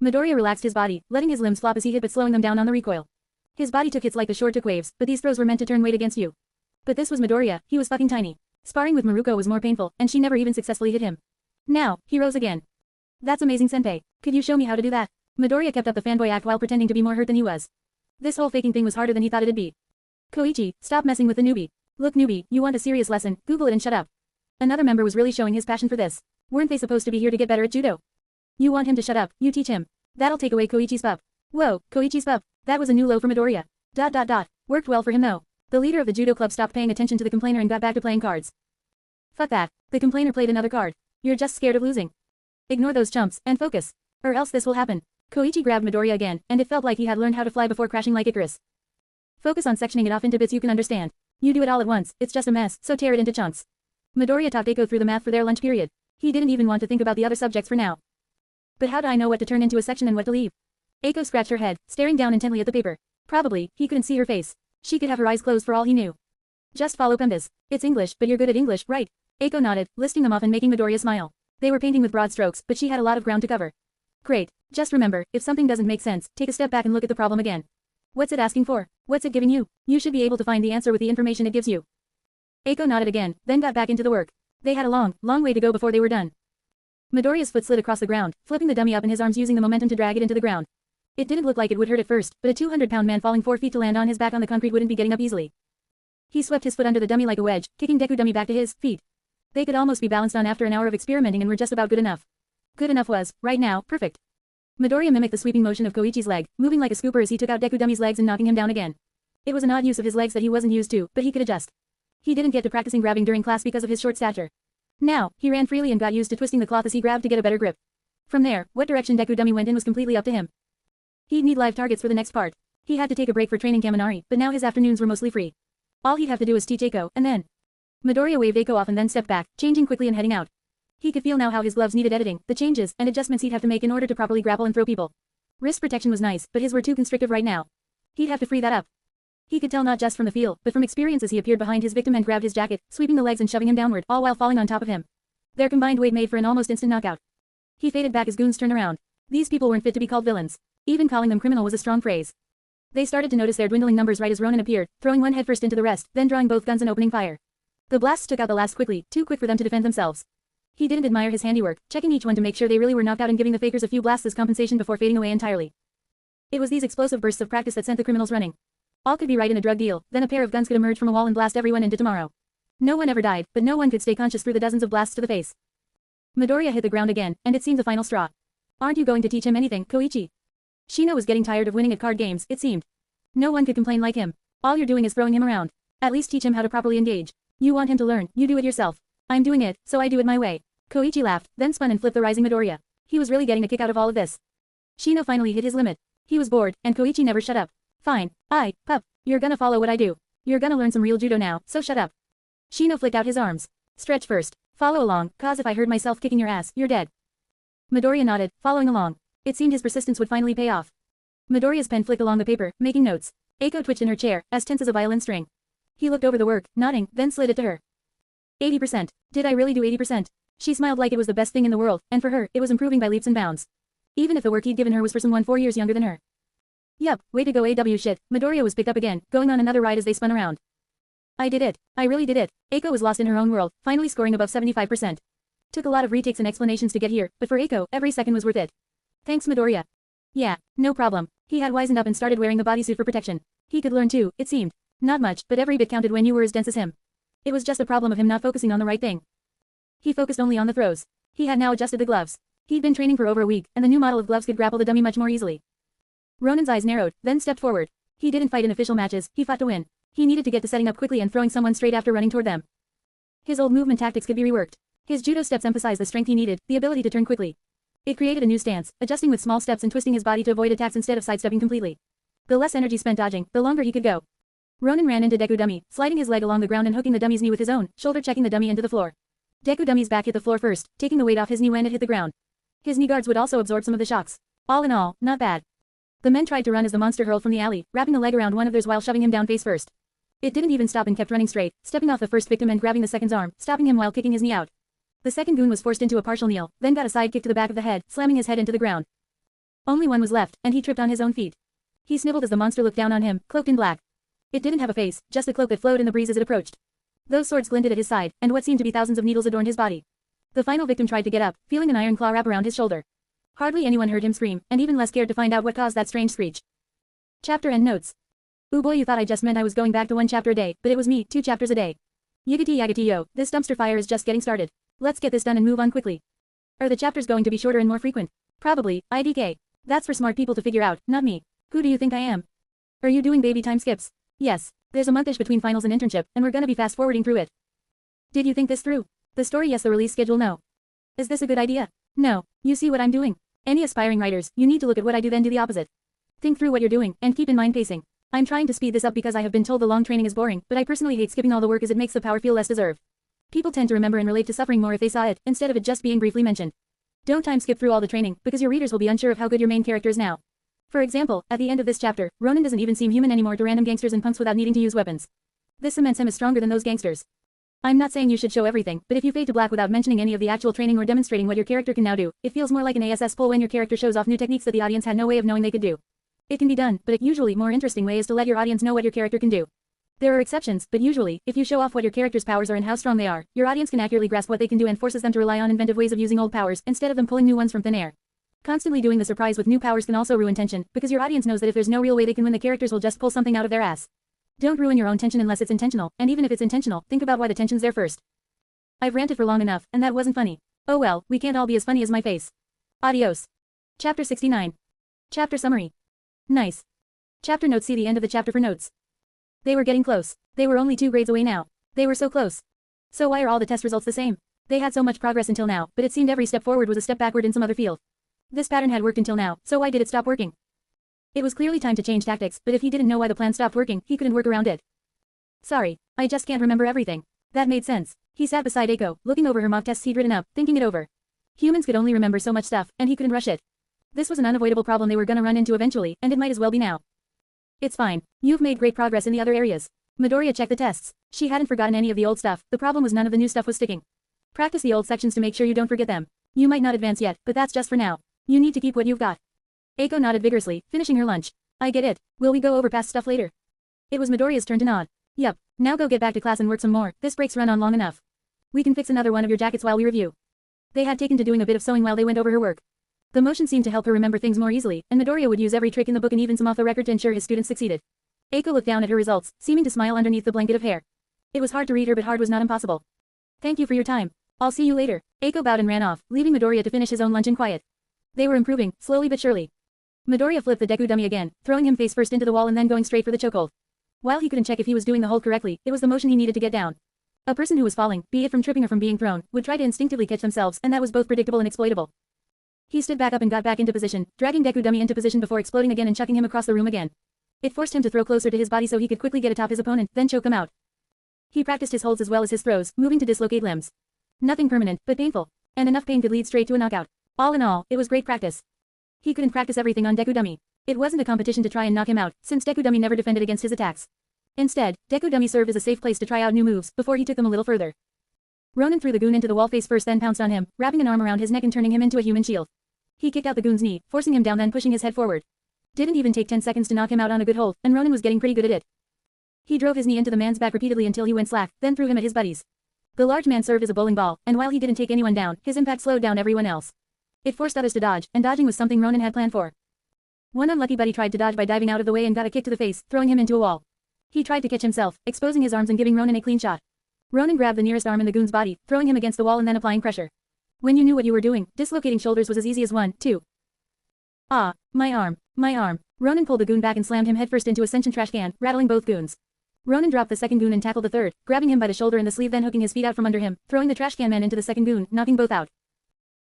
Midoriya relaxed his body, letting his limbs flop as he hit but slowing them down on the recoil. His body took hits like the shore took waves, but these throws were meant to turn weight against you. But this was Midoriya, he was fucking tiny. Sparring with Maruko was more painful, and she never even successfully hit him. Now, he rose again. That's amazing senpai. Could you show me how to do that? Midoriya kept up the fanboy act while pretending to be more hurt than he was. This whole faking thing was harder than he thought it'd be. Koichi, stop messing with the newbie. Look newbie, you want a serious lesson, Google it and shut up. Another member was really showing his passion for this. Weren't they supposed to be here to get better at judo? You want him to shut up, you teach him. That'll take away Koichi's pup. Whoa, Koichi's pup. That was a new low for Midoriya. Worked well for him though. The leader of the judo club stopped paying attention to the complainer and got back to playing cards. Fuck that. The complainer played another card. You're just scared of losing. Ignore those chumps, and focus. Or else this will happen. Koichi grabbed Midoriya again, and it felt like he had learned how to fly before crashing like Icarus. Focus on sectioning it off into bits you can understand. You do it all at once, it's just a mess, so tear it into chunks. Midoriya talked Eiko through the math for their lunch period. He didn't even want to think about the other subjects for now. But how do I know what to turn into a section and what to leave? Eiko scratched her head, staring down intently at the paper. Probably, he couldn't see her face. She could have her eyes closed for all he knew. Just follow PEMDAS. It's English, but you're good at English, right? Eiko nodded, listing them off and making Midoriya smile. They were painting with broad strokes, but she had a lot of ground to cover. Great. Just remember, if something doesn't make sense, take a step back and look at the problem again. What's it asking for? What's it giving you? You should be able to find the answer with the information it gives you. Eiko nodded again, then got back into the work. They had a long way to go before they were done. Midoriya's foot slid across the ground, flipping the dummy up in his arms using the momentum to drag it into the ground. It didn't look like it would hurt at first, but a 200-pound man falling 4 feet to land on his back on the concrete wouldn't be getting up easily. He swept his foot under the dummy like a wedge, kicking Deku Dummy back to his feet. They could almost be balanced on after an hour of experimenting and were just about good enough. Good enough was, right now, perfect. Midoriya mimicked the sweeping motion of Koichi's leg, moving like a scooper as he took out Deku Dummy's legs and knocking him down again. It was an odd use of his legs that he wasn't used to, but he could adjust. He didn't get to practicing grabbing during class because of his short stature. Now, he ran freely and got used to twisting the cloth as he grabbed to get a better grip. From there, what direction Deku Dummy went in was completely up to him. He'd need live targets for the next part. He had to take a break for training Kaminari, but now his afternoons were mostly free. All he'd have to do was teach Eiko, and then... Midoriya waved Eiko off and then stepped back, changing quickly and heading out. He could feel now how his gloves needed editing, the changes and adjustments he'd have to make in order to properly grapple and throw people. Wrist protection was nice, but his were too constrictive right now. He'd have to free that up. He could tell not just from the feel, but from experience as he appeared behind his victim and grabbed his jacket, sweeping the legs and shoving him downward, all while falling on top of him. Their combined weight made for an almost instant knockout. He faded back as goons turned around. These people weren't fit to be called villains. Even calling them criminal was a strong phrase. They started to notice their dwindling numbers right as Ronin appeared, throwing one headfirst into the rest, then drawing both guns and opening fire. The blasts took out the last quickly, too quick for them to defend themselves. He didn't admire his handiwork, checking each one to make sure they really were knocked out and giving the fakers a few blasts as compensation before fading away entirely. It was these explosive bursts of practice that sent the criminals running. All could be right in a drug deal, then a pair of guns could emerge from a wall and blast everyone into tomorrow. No one ever died, but no one could stay conscious through the dozens of blasts to the face. Midoriya hit the ground again, and it seemed the final straw. Aren't you going to teach him anything, Koichi? Shino was getting tired of winning at card games, it seemed. No one could complain like him. All you're doing is throwing him around. At least teach him how to properly engage. You want him to learn, you do it yourself. I'm doing it, so I do it my way. Koichi laughed, then spun and flipped the rising Midoriya. He was really getting a kick out of all of this. Shino finally hit his limit. He was bored, and Koichi never shut up. Fine. Pup. You're gonna follow what I do. You're gonna learn some real judo now, so shut up. Shino flicked out his arms. Stretch first. Follow along, cause if I heard myself kicking your ass, you're dead. Midoriya nodded, following along. It seemed his persistence would finally pay off. Midoriya's pen flicked along the paper, making notes. Eiko twitched in her chair, as tense as a violin string. He looked over the work, nodding, then slid it to her. 80%. Did I really do 80%? She smiled like it was the best thing in the world, and for her, it was improving by leaps and bounds. Even if the work he'd given her was for someone 4 years younger than her. Yup, way to go AW shit. Midoriya was picked up again, going on another ride as they spun around. I did it. I really did it. Eiko was lost in her own world, finally scoring above 75%. Took a lot of retakes and explanations to get here, but for Eiko, every second was worth it. Thanks Midoriya. Yeah, no problem. He had wisened up and started wearing the bodysuit for protection. He could learn too, it seemed. Not much, but every bit counted when you were as dense as him. It was just a problem of him not focusing on the right thing. He focused only on the throws. He had now adjusted the gloves. He'd been training for over a week, and the new model of gloves could grapple the dummy much more easily. Ronin's eyes narrowed, then stepped forward. He didn't fight in official matches, he fought to win. He needed to get to setting up quickly and throwing someone straight after running toward them. His old movement tactics could be reworked. His judo steps emphasized the strength he needed, the ability to turn quickly. It created a new stance, adjusting with small steps and twisting his body to avoid attacks instead of sidestepping completely. The less energy spent dodging, the longer he could go. Ronin ran into Deku Dummy, sliding his leg along the ground and hooking the dummy's knee with his own, shoulder checking the dummy into the floor. Deku Dummy's back hit the floor first, taking the weight off his knee when it hit the ground. His knee guards would also absorb some of the shocks. All in all, not bad. The men tried to run as the monster hurled from the alley, wrapping a leg around one of theirs while shoving him down face first. It didn't even stop and kept running straight, stepping off the first victim and grabbing the second's arm, stopping him while kicking his knee out. The second goon was forced into a partial kneel, then got a side kick to the back of the head, slamming his head into the ground. Only one was left, and he tripped on his own feet. He sniveled as the monster looked down on him, cloaked in black. It didn't have a face, just a cloak that flowed in the breeze as it approached. Those swords glinted at his side, and what seemed to be thousands of needles adorned his body. The final victim tried to get up, feeling an iron claw wrap around his shoulder. Hardly anyone heard him scream, and even less cared to find out what caused that strange screech. Chapter and notes. Ooh boy, you thought I just meant I was going back to 1 chapter a day, but it was me, 2 chapters a day. Yiggity yaggity yo, this dumpster fire is just getting started. Let's get this done and move on quickly. Are the chapters going to be shorter and more frequent? Probably, IDK. That's for smart people to figure out, not me. Who do you think I am? Are you doing baby time skips? Yes. There's a monthish between finals and internship, and we're gonna be fast forwarding through it. Did you think this through? The story yes, the release schedule no. Is this a good idea? No. You see what I'm doing? Any aspiring writers, you need to look at what I do then do the opposite. Think through what you're doing, and keep in mind pacing. I'm trying to speed this up because I have been told the long training is boring, but I personally hate skipping all the work as it makes the power feel less deserved. People tend to remember and relate to suffering more if they saw it, instead of it just being briefly mentioned. Don't time skip through all the training, because your readers will be unsure of how good your main character is now. For example, at the end of this chapter, Ronin doesn't even seem human anymore to random gangsters and punks without needing to use weapons. This cements him as stronger than those gangsters. I'm not saying you should show everything, but if you fade to black without mentioning any of the actual training or demonstrating what your character can now do, it feels more like an ASS pull when your character shows off new techniques that the audience had no way of knowing they could do. It can be done, but a usually more interesting way is to let your audience know what your character can do. There are exceptions, but usually, if you show off what your character's powers are and how strong they are, your audience can accurately grasp what they can do and forces them to rely on inventive ways of using old powers, instead of them pulling new ones from thin air. Constantly doing the surprise with new powers can also ruin tension, because your audience knows that if there's no real way they can win, the characters will just pull something out of their ass. Don't ruin your own tension unless it's intentional, and even if it's intentional, think about why the tension's there first. I've ranted for long enough, and that wasn't funny. Oh well, we can't all be as funny as my face. Adios. Chapter 69. Chapter Summary. Nice. Chapter notes. See the end of the chapter for notes. They were getting close. They were only 2 grades away now. They were so close. So why are all the test results the same? They had so much progress until now, but it seemed every step forward was a step backward in some other field. This pattern had worked until now, so why did it stop working? It was clearly time to change tactics, but if he didn't know why the plan stopped working, he couldn't work around it. Sorry, I just can't remember everything. That made sense. He sat beside Eiko, looking over her mock tests he'd written up, thinking it over. Humans could only remember so much stuff, and he couldn't rush it. This was an unavoidable problem they were gonna run into eventually, and it might as well be now. It's fine. You've made great progress in the other areas. Midoriya checked the tests. She hadn't forgotten any of the old stuff, the problem was none of the new stuff was sticking. Practice the old sections to make sure you don't forget them. You might not advance yet, but that's just for now. You need to keep what you've got. Eiko nodded vigorously, finishing her lunch. I get it. Will we go over past stuff later? It was Midoriya's turn to nod. Yup. Now go get back to class and work some more, this break's run on long enough. We can fix another one of your jackets while we review. They had taken to doing a bit of sewing while they went over her work. The motion seemed to help her remember things more easily, and Midoriya would use every trick in the book and even some off the record to ensure his students succeeded. Eiko looked down at her results, seeming to smile underneath the blanket of hair. It was hard to read her, but hard was not impossible. Thank you for your time. I'll see you later. Eiko bowed and ran off, leaving Midoriya to finish his own lunch in quiet. They were improving, slowly but surely. Midoriya flipped the Deku Dummy again, throwing him face first into the wall and then going straight for the chokehold. While he couldn't check if he was doing the hold correctly, it was the motion he needed to get down. A person who was falling, be it from tripping or from being thrown, would try to instinctively catch themselves, and that was both predictable and exploitable. He stood back up and got back into position, dragging Deku Dummy into position before exploding again and chucking him across the room again. It forced him to throw closer to his body so he could quickly get atop his opponent, then choke him out. He practiced his holds as well as his throws, moving to dislocate limbs. Nothing permanent, but painful. And enough pain could lead straight to a knockout. All in all, it was great practice. He couldn't practice everything on Deku Dummy. It wasn't a competition to try and knock him out, since Deku Dummy never defended against his attacks. Instead, Deku Dummy served as a safe place to try out new moves, before he took them a little further. Ronin threw the goon into the wall face first, then pounced on him, wrapping an arm around his neck and turning him into a human shield. He kicked out the goon's knee, forcing him down then pushing his head forward. Didn't even take 10 seconds to knock him out on a good hold, and Ronin was getting pretty good at it. He drove his knee into the man's back repeatedly until he went slack, then threw him at his buddies. The large man served as a bowling ball, and while he didn't take anyone down, his impact slowed down everyone else. It forced others to dodge, and dodging was something Ronin had planned for. One unlucky buddy tried to dodge by diving out of the way and got a kick to the face, throwing him into a wall. He tried to catch himself, exposing his arms and giving Ronin a clean shot. Ronin grabbed the nearest arm in the goon's body, throwing him against the wall and then applying pressure. When you knew what you were doing, dislocating shoulders was as easy as 1, 2. Ah, my arm, my arm. Ronin pulled the goon back and slammed him headfirst into a sentient trash can, rattling both goons. Ronin dropped the second goon and tackled the third, grabbing him by the shoulder and the sleeve then hooking his feet out from under him, throwing the trash can man into the second goon, knocking both out.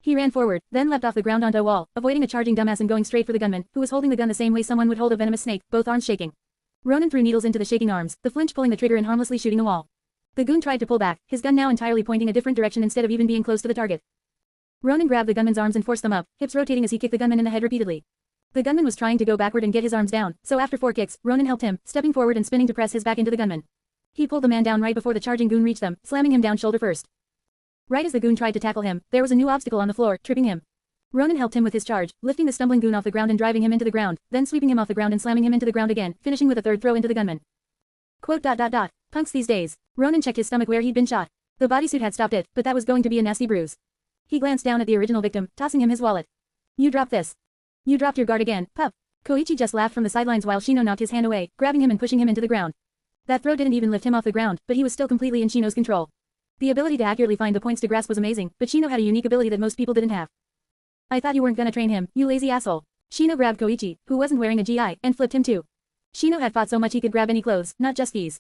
He ran forward, then leapt off the ground onto a wall, avoiding a charging dumbass and going straight for the gunman, who was holding the gun the same way someone would hold a venomous snake, both arms shaking. Ronin threw needles into the shaking arms, the flinch pulling the trigger and harmlessly shooting a wall. The goon tried to pull back, his gun now entirely pointing a different direction instead of even being close to the target. Ronin grabbed the gunman's arms and forced them up, hips rotating as he kicked the gunman in the head repeatedly. The gunman was trying to go backward and get his arms down, so after 4 kicks, Ronin helped him, stepping forward and spinning to press his back into the gunman. He pulled the man down right before the charging goon reached them, slamming him down shoulder first. Right as the goon tried to tackle him, there was a new obstacle on the floor, tripping him. Ronin helped him with his charge, lifting the stumbling goon off the ground and driving him into the ground, then sweeping him off the ground and slamming him into the ground again, finishing with a third throw into the gunman. Quote. Punks these days. Ronin checked his stomach where he'd been shot. The bodysuit had stopped it, but that was going to be a nasty bruise. He glanced down at the original victim, tossing him his wallet. You dropped this. You dropped your guard again, pup. Koichi just laughed from the sidelines while Shino knocked his hand away, grabbing him and pushing him into the ground. That throw didn't even lift him off the ground, but he was still completely in Shino's control. The ability to accurately find the points to grasp was amazing, but Shino had a unique ability that most people didn't have. I thought you weren't gonna train him, you lazy asshole. Shino grabbed Koichi, who wasn't wearing a GI, and flipped him too. Shino had fought so much he could grab any clothes, not just skis.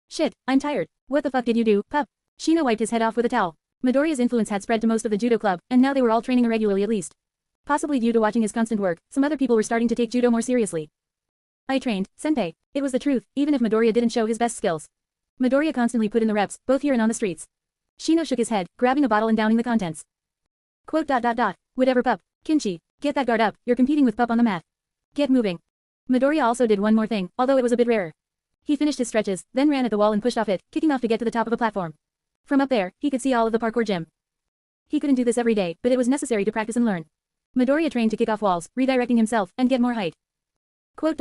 Shit, I'm tired. What the fuck did you do, pup? Shino wiped his head off with a towel. Midoriya's influence had spread to most of the judo club, and now they were all training irregularly at least. Possibly due to watching his constant work, some other people were starting to take judo more seriously. I trained, senpai. It was the truth, even if Midoriya didn't show his best skills. Midoriya constantly put in the reps, both here and on the streets. Shino shook his head, grabbing a bottle and downing the contents. Quote. Whatever pup. Kinchi, get that guard up, you're competing with pup on the mat. Get moving. Midoriya also did one more thing, although it was a bit rarer. He finished his stretches, then ran at the wall and pushed off it, kicking off to get to the top of a platform. From up there, he could see all of the parkour gym. He couldn't do this every day, but it was necessary to practice and learn. Midoriya trained to kick off walls, redirecting himself, and get more height. Quote.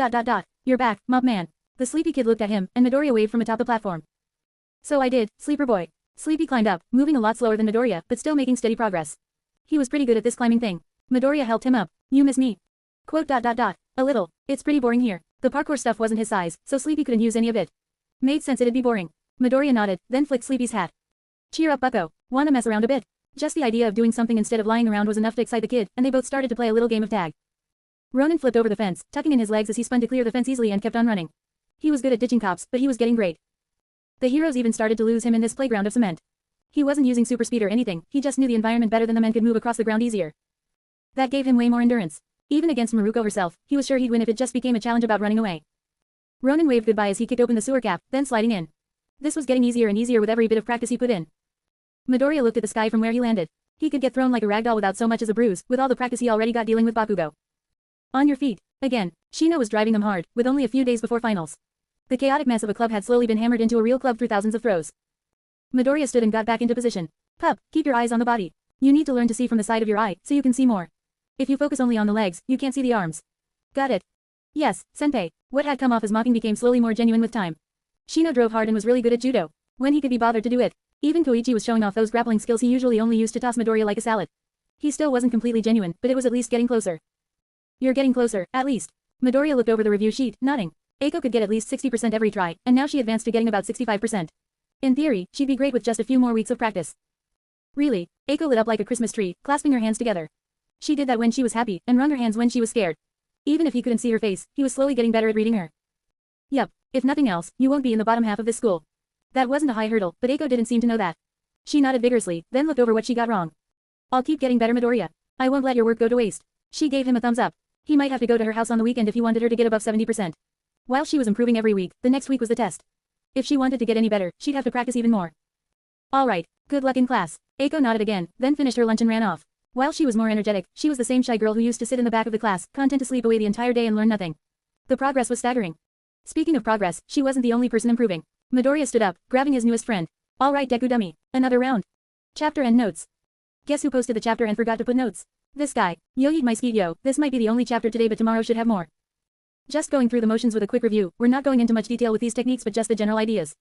You're back, mop man. The sleepy kid looked at him, and Midoriya waved from atop the platform. So I did, sleeper boy. Sleepy climbed up, moving a lot slower than Midoriya, but still making steady progress. He was pretty good at this climbing thing. Midoriya helped him up. You miss me. Quote. A little. It's pretty boring here. The parkour stuff wasn't his size, so Sleepy couldn't use any of it. Made sense it'd be boring. Midoriya nodded, then flicked Sleepy's hat. Cheer up, bucko. Wanna mess around a bit? Just the idea of doing something instead of lying around was enough to excite the kid, and they both started to play a little game of tag. Ronin flipped over the fence, tucking in his legs as he spun to clear the fence easily and kept on running. He was good at ditching cops, but he was getting great. The heroes even started to lose him in this playground of cement. He wasn't using super speed or anything, he just knew the environment better than the men could move across the ground easier. That gave him way more endurance. Even against Maruko herself, he was sure he'd win if it just became a challenge about running away. Ronin waved goodbye as he kicked open the sewer cap, then sliding in. This was getting easier and easier with every bit of practice he put in. Midoriya looked at the sky from where he landed. He could get thrown like a ragdoll without so much as a bruise, with all the practice he already got dealing with Bakugo. On your feet. Again, Shino was driving them hard, with only a few days before finals. The chaotic mess of a club had slowly been hammered into a real club through thousands of throws. Midoriya stood and got back into position. Pup, keep your eyes on the body. You need to learn to see from the side of your eye, so you can see more. If you focus only on the legs, you can't see the arms. Got it. Yes, senpai. What had come off as mocking became slowly more genuine with time. Shino drove hard and was really good at judo. When he could be bothered to do it. Even Koichi was showing off those grappling skills he usually only used to toss Midoriya like a salad. He still wasn't completely genuine, but it was at least getting closer. You're getting closer, at least. Midoriya looked over the review sheet, nodding. Eiko could get at least 60% every try, and now she advanced to getting about 65%. In theory, she'd be great with just a few more weeks of practice. Really, Eiko lit up like a Christmas tree, clasping her hands together. She did that when she was happy, and wrung her hands when she was scared. Even if he couldn't see her face, he was slowly getting better at reading her. Yup, if nothing else, you won't be in the bottom half of this school. That wasn't a high hurdle, but Eiko didn't seem to know that. She nodded vigorously, then looked over what she got wrong. I'll keep getting better, Midoriya. I won't let your work go to waste. She gave him a thumbs up. He might have to go to her house on the weekend if he wanted her to get above 70%. While she was improving every week, the next week was the test. If she wanted to get any better, she'd have to practice even more. Alright, good luck in class. Eiko nodded again, then finished her lunch and ran off. While she was more energetic, she was the same shy girl who used to sit in the back of the class, content to sleep away the entire day and learn nothing. The progress was staggering. Speaking of progress, she wasn't the only person improving. Midoriya stood up, grabbing his newest friend. Alright Deku dummy. Another round. Chapter and notes. Guess who posted the chapter and forgot to put notes? This guy. Yo eat my skeet yo, this might be the only chapter today but tomorrow should have more. Just going through the motions with a quick review, we're not going into much detail with these techniques but just the general ideas.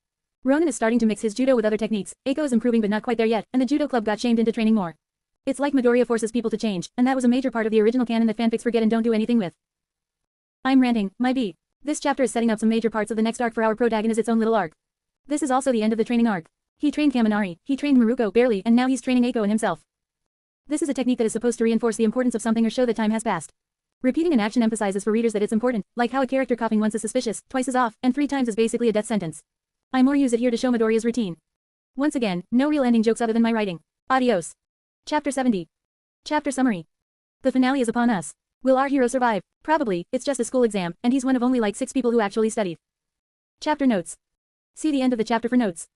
Ronin is starting to mix his judo with other techniques, Eiko is improving but not quite there yet, and the judo club got shamed into training more. It's like Midoriya forces people to change, and that was a major part of the original canon that fanfics forget and don't do anything with. I'm ranting, my B. This chapter is setting up some major parts of the next arc for our protagonist its own little arc. This is also the end of the training arc. He trained Kaminari, he trained Maruko barely, and now he's training Eiko and himself. This is a technique that is supposed to reinforce the importance of something or show that time has passed. Repeating an action emphasizes for readers that it's important, like how a character coughing once is suspicious, twice is off, and 3 times is basically a death sentence. I more use it here to show Midoriya's routine. Once again, no real ending jokes other than my writing. Adios. Chapter 70. Chapter summary. The finale is upon us. Will our hero survive? Probably, it's just a school exam, and he's one of only like 6 people who actually studied. Chapter notes. See the end of the chapter for notes.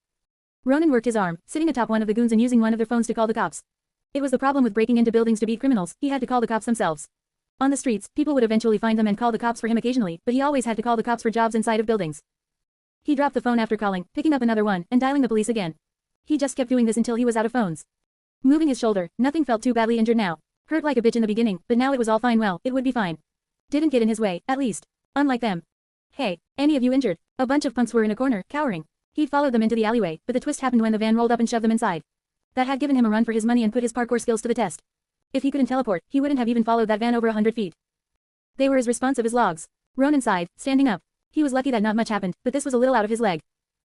Ronin worked his arm, sitting atop one of the goons and using one of their phones to call the cops. It was the problem with breaking into buildings to beat criminals, he had to call the cops themselves. On the streets, people would eventually find them and call the cops for him occasionally, but he always had to call the cops for jobs inside of buildings. He dropped the phone after calling, picking up another one, and dialing the police again. He just kept doing this until he was out of phones. Moving his shoulder, nothing felt too badly injured now. Hurt like a bitch in the beginning, but now it was all fine well, it would be fine. Didn't get in his way, at least. Unlike them. Hey, any of you injured? A bunch of punks were in a corner, cowering. He'd followed them into the alleyway, but the twist happened when the van rolled up and shoved them inside. That had given him a run for his money and put his parkour skills to the test. If he couldn't teleport, he wouldn't have even followed that van over 100 feet. They were as responsive as logs. Ronin sighed, standing up. He was lucky that not much happened, but this was a little out of his leg.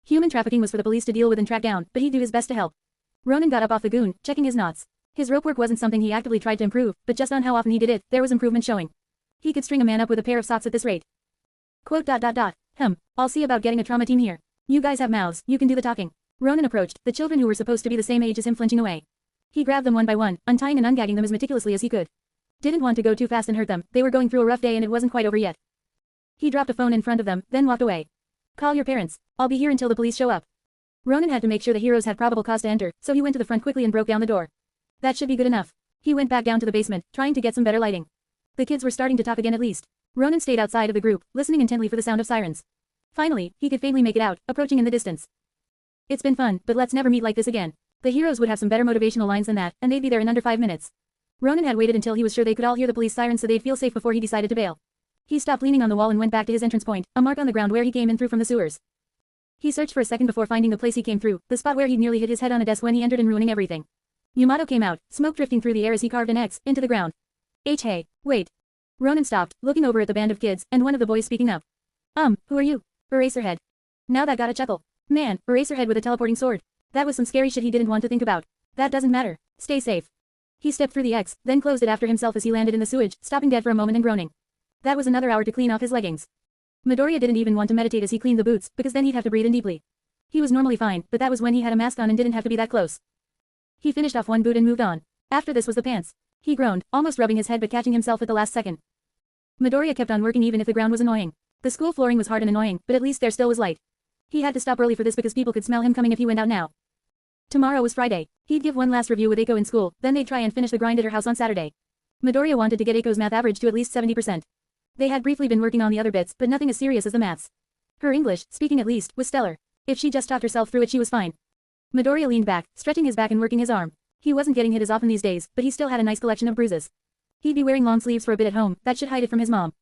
Human trafficking was for the police to deal with and track down, but he'd do his best to help. Ronin got up off the goon, checking his knots. His rope work wasn't something he actively tried to improve, but just on how often he did it, there was improvement showing. He could string a man up with a pair of socks at this rate. Quote. I'll see about getting a trauma team here. You guys have mouths, you can do the talking. Ronin approached, the children who were supposed to be the same age as him flinching away. He grabbed them one by one, untying and ungagging them as meticulously as he could. Didn't want to go too fast and hurt them, they were going through a rough day and it wasn't quite over yet. He dropped a phone in front of them, then walked away. Call your parents. I'll be here until the police show up. Ronin had to make sure the heroes had probable cause to enter, so he went to the front quickly and broke down the door. That should be good enough. He went back down to the basement, trying to get some better lighting. The kids were starting to talk again at least. Ronin stayed outside of the group, listening intently for the sound of sirens. Finally, he could faintly make it out, approaching in the distance. It's been fun, but let's never meet like this again. The heroes would have some better motivational lines than that, and they'd be there in under 5 minutes. Ronin had waited until he was sure they could all hear the police sirens so they'd feel safe before he decided to bail. He stopped leaning on the wall and went back to his entrance point, a mark on the ground where he came in through from the sewers. He searched for a second before finding the place he came through, the spot where he'd nearly hit his head on a desk when he entered and ruining everything. Yamato came out, smoke drifting through the air as he carved an X into the ground. Hey, wait. Ronin stopped, looking over at the band of kids, and one of the boys speaking up. Who are you? Eraserhead. Now that got a chuckle. Man, Eraserhead with a teleporting sword. That was some scary shit he didn't want to think about. That doesn't matter. Stay safe. He stepped through the X, then closed it after himself as he landed in the sewage, stopping dead for a moment and groaning. That was another hour to clean off his leggings. Midoriya didn't even want to meditate as he cleaned the boots, because then he'd have to breathe in deeply. He was normally fine, but that was when he had a mask on and didn't have to be that close. He finished off one boot and moved on. After this was the pants. He groaned, almost rubbing his head but catching himself at the last second. Midoriya kept on working even if the ground was annoying. The school flooring was hard and annoying, but at least there still was light. He had to stop early for this because people could smell him coming if he went out now. Tomorrow was Friday. He'd give one last review with Eiko in school, then they'd try and finish the grind at her house on Saturday. Midoriya wanted to get Eiko's math average to at least 70%. They had briefly been working on the other bits, but nothing as serious as the maths. Her English, speaking at least, was stellar. If she just talked herself through it she was fine. Midoriya leaned back, stretching his back and working his arm. He wasn't getting hit as often these days, but he still had a nice collection of bruises. He'd be wearing long sleeves for a bit at home, that should hide it from his mom.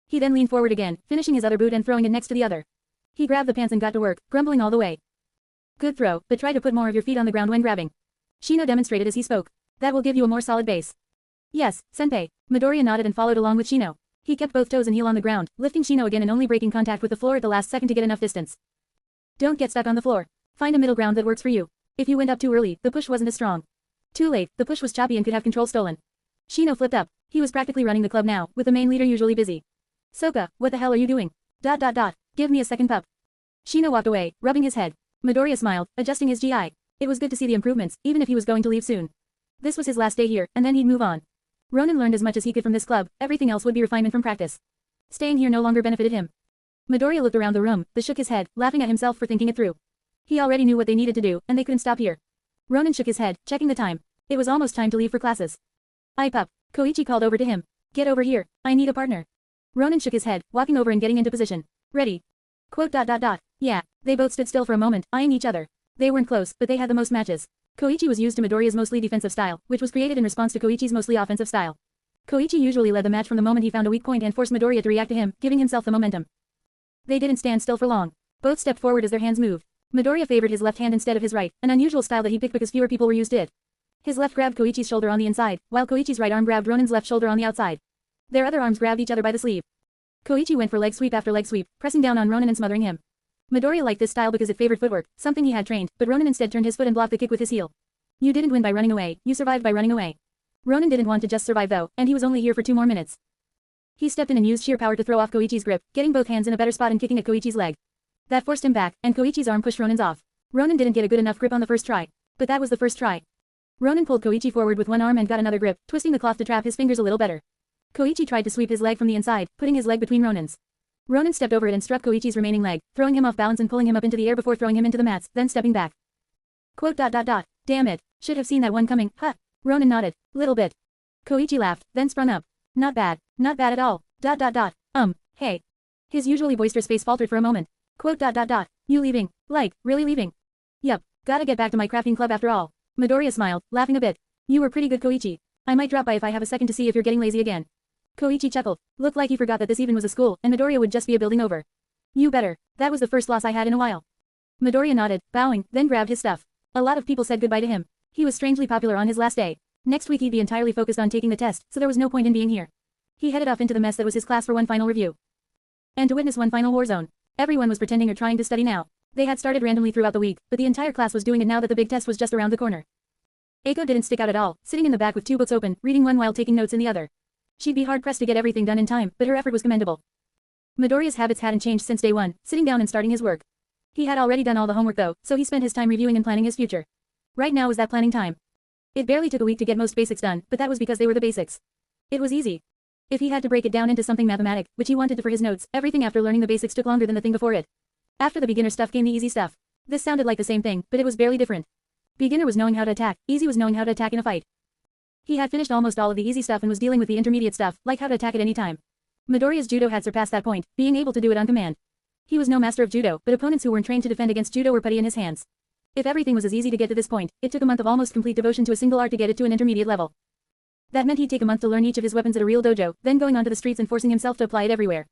He then leaned forward again, finishing his other boot and throwing it next to the other. He grabbed the pants and got to work, grumbling all the way. Good throw, but try to put more of your feet on the ground when grabbing. Shino demonstrated as he spoke. That will give you a more solid base. Yes, senpai. Midoriya nodded and followed along with Shino. He kept both toes and heel on the ground, lifting Shino again and only breaking contact with the floor at the last second to get enough distance. Don't get stuck on the floor. Find a middle ground that works for you. If you went up too early, the push wasn't as strong. Too late, the push was choppy and could have control stolen. Shino flipped up. He was practically running the club now, with the main leader usually busy. Soka, what the hell are you doing? Give me a second pup. Shino walked away, rubbing his head. Midoriya smiled, adjusting his GI. It was good to see the improvements, even if he was going to leave soon. This was his last day here, and then he'd move on. Ronin learned as much as he could from this club, everything else would be refinement from practice. Staying here no longer benefited him. Midoriya looked around the room, but shook his head, laughing at himself for thinking it through. He already knew what they needed to do, and they couldn't stop here. Ronin shook his head, checking the time. It was almost time to leave for classes. "Aye pup." Koichi called over to him. "Get over here, I need a partner." Ronin shook his head, walking over and getting into position. "Ready." Quote. Yeah, they both stood still for a moment, eyeing each other. They weren't close, but they had the most matches. Koichi was used to Midoriya's mostly defensive style, which was created in response to Koichi's mostly offensive style. Koichi usually led the match from the moment he found a weak point and forced Midoriya to react to him, giving himself the momentum. They didn't stand still for long. Both stepped forward as their hands moved. Midoriya favored his left hand instead of his right, an unusual style that he picked because fewer people were used to it. His left grabbed Koichi's shoulder on the inside, while Koichi's right arm grabbed Ronin's left shoulder on the outside. Their other arms grabbed each other by the sleeve. Koichi went for leg sweep after leg sweep, pressing down on Ronin and smothering him. Midoriya liked this style because it favored footwork, something he had trained, but Ronin instead turned his foot and blocked the kick with his heel. You didn't win by running away, you survived by running away. Ronin didn't want to just survive though, and he was only here for 2 more minutes. He stepped in and used sheer power to throw off Koichi's grip, getting both hands in a better spot and kicking at Koichi's leg. That forced him back, and Koichi's arm pushed Ronin's off. Ronin didn't get a good enough grip on the first try. But that was the first try. Ronin pulled Koichi forward with one arm and got another grip, twisting the cloth to trap his fingers a little better. Koichi tried to sweep his leg from the inside, putting his leg between Ronin's. Ronin stepped over it and struck Koichi's remaining leg, throwing him off balance and pulling him up into the air before throwing him into the mats, then stepping back. Quote. Damn it. Should have seen that one coming, huh? Ronin nodded. Little bit. Koichi laughed, then sprung up. Not bad. Not bad at all. Hey. His usually boisterous face faltered for a moment. Quote. You leaving? Like, really leaving? Yup. Gotta get back to my crafting club after all. Midoriya smiled, laughing a bit. You were pretty good, Koichi. I might drop by if I have a second to see if you're getting lazy again. Koichi chuckled. Looked like he forgot that this even was a school, and Midoriya would just be a building over. You better. That was the first loss I had in a while. Midoriya nodded, bowing, then grabbed his stuff. A lot of people said goodbye to him. He was strangely popular on his last day. Next week he'd be entirely focused on taking the test, so there was no point in being here. He headed off into the mess that was his class for one final review. And to witness one final war zone. Everyone was pretending or trying to study now. They had started randomly throughout the week, but the entire class was doing it now that the big test was just around the corner. Eiko didn't stick out at all, sitting in the back with 2 books open, reading one while taking notes in the other. She'd be hard-pressed to get everything done in time, but her effort was commendable. Midoriya's habits hadn't changed since day 1, sitting down and starting his work. He had already done all the homework though, so he spent his time reviewing and planning his future. Right now was that planning time. It barely took a week to get most basics done, but that was because they were the basics. It was easy. If he had to break it down into something mathematic, which he wanted to for his notes, everything after learning the basics took longer than the thing before it. After the beginner stuff came the easy stuff. This sounded like the same thing, but it was barely different. Beginner was knowing how to attack, easy was knowing how to attack in a fight. He had finished almost all of the easy stuff and was dealing with the intermediate stuff, like how to attack at any time. Midoriya's judo had surpassed that point, being able to do it on command. He was no master of judo, but opponents who weren't trained to defend against judo were putty in his hands. If everything was as easy to get to this point, it took a month of almost complete devotion to a single art to get it to an intermediate level. That meant he'd take a month to learn each of his weapons at a real dojo, then going onto the streets and forcing himself to apply it everywhere.